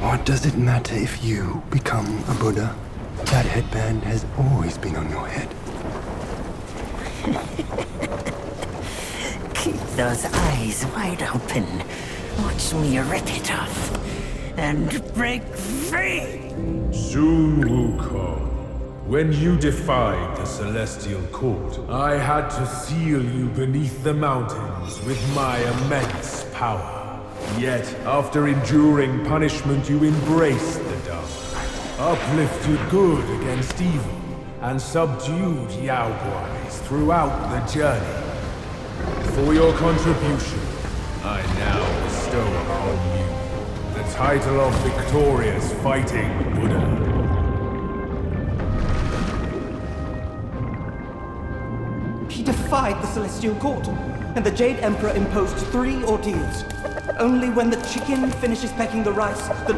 What does it matter if you become a Buddha? That headband has always been on your head. Keep those eyes wide open. Watch me rip it off and break free. Soon, Wukong. When you defied the Celestial Court, I had to seal you beneath the mountains with my immense power. Yet, after enduring punishment, you embraced the dark, uplifted good against evil, and subdued Yaoguais throughout the journey. For your contribution, I now bestow upon you the title of Victorious Fighting Buddha. He defied the Celestial Court, and the Jade Emperor imposed 3 ordeals. Only when the chicken finishes pecking the rice, the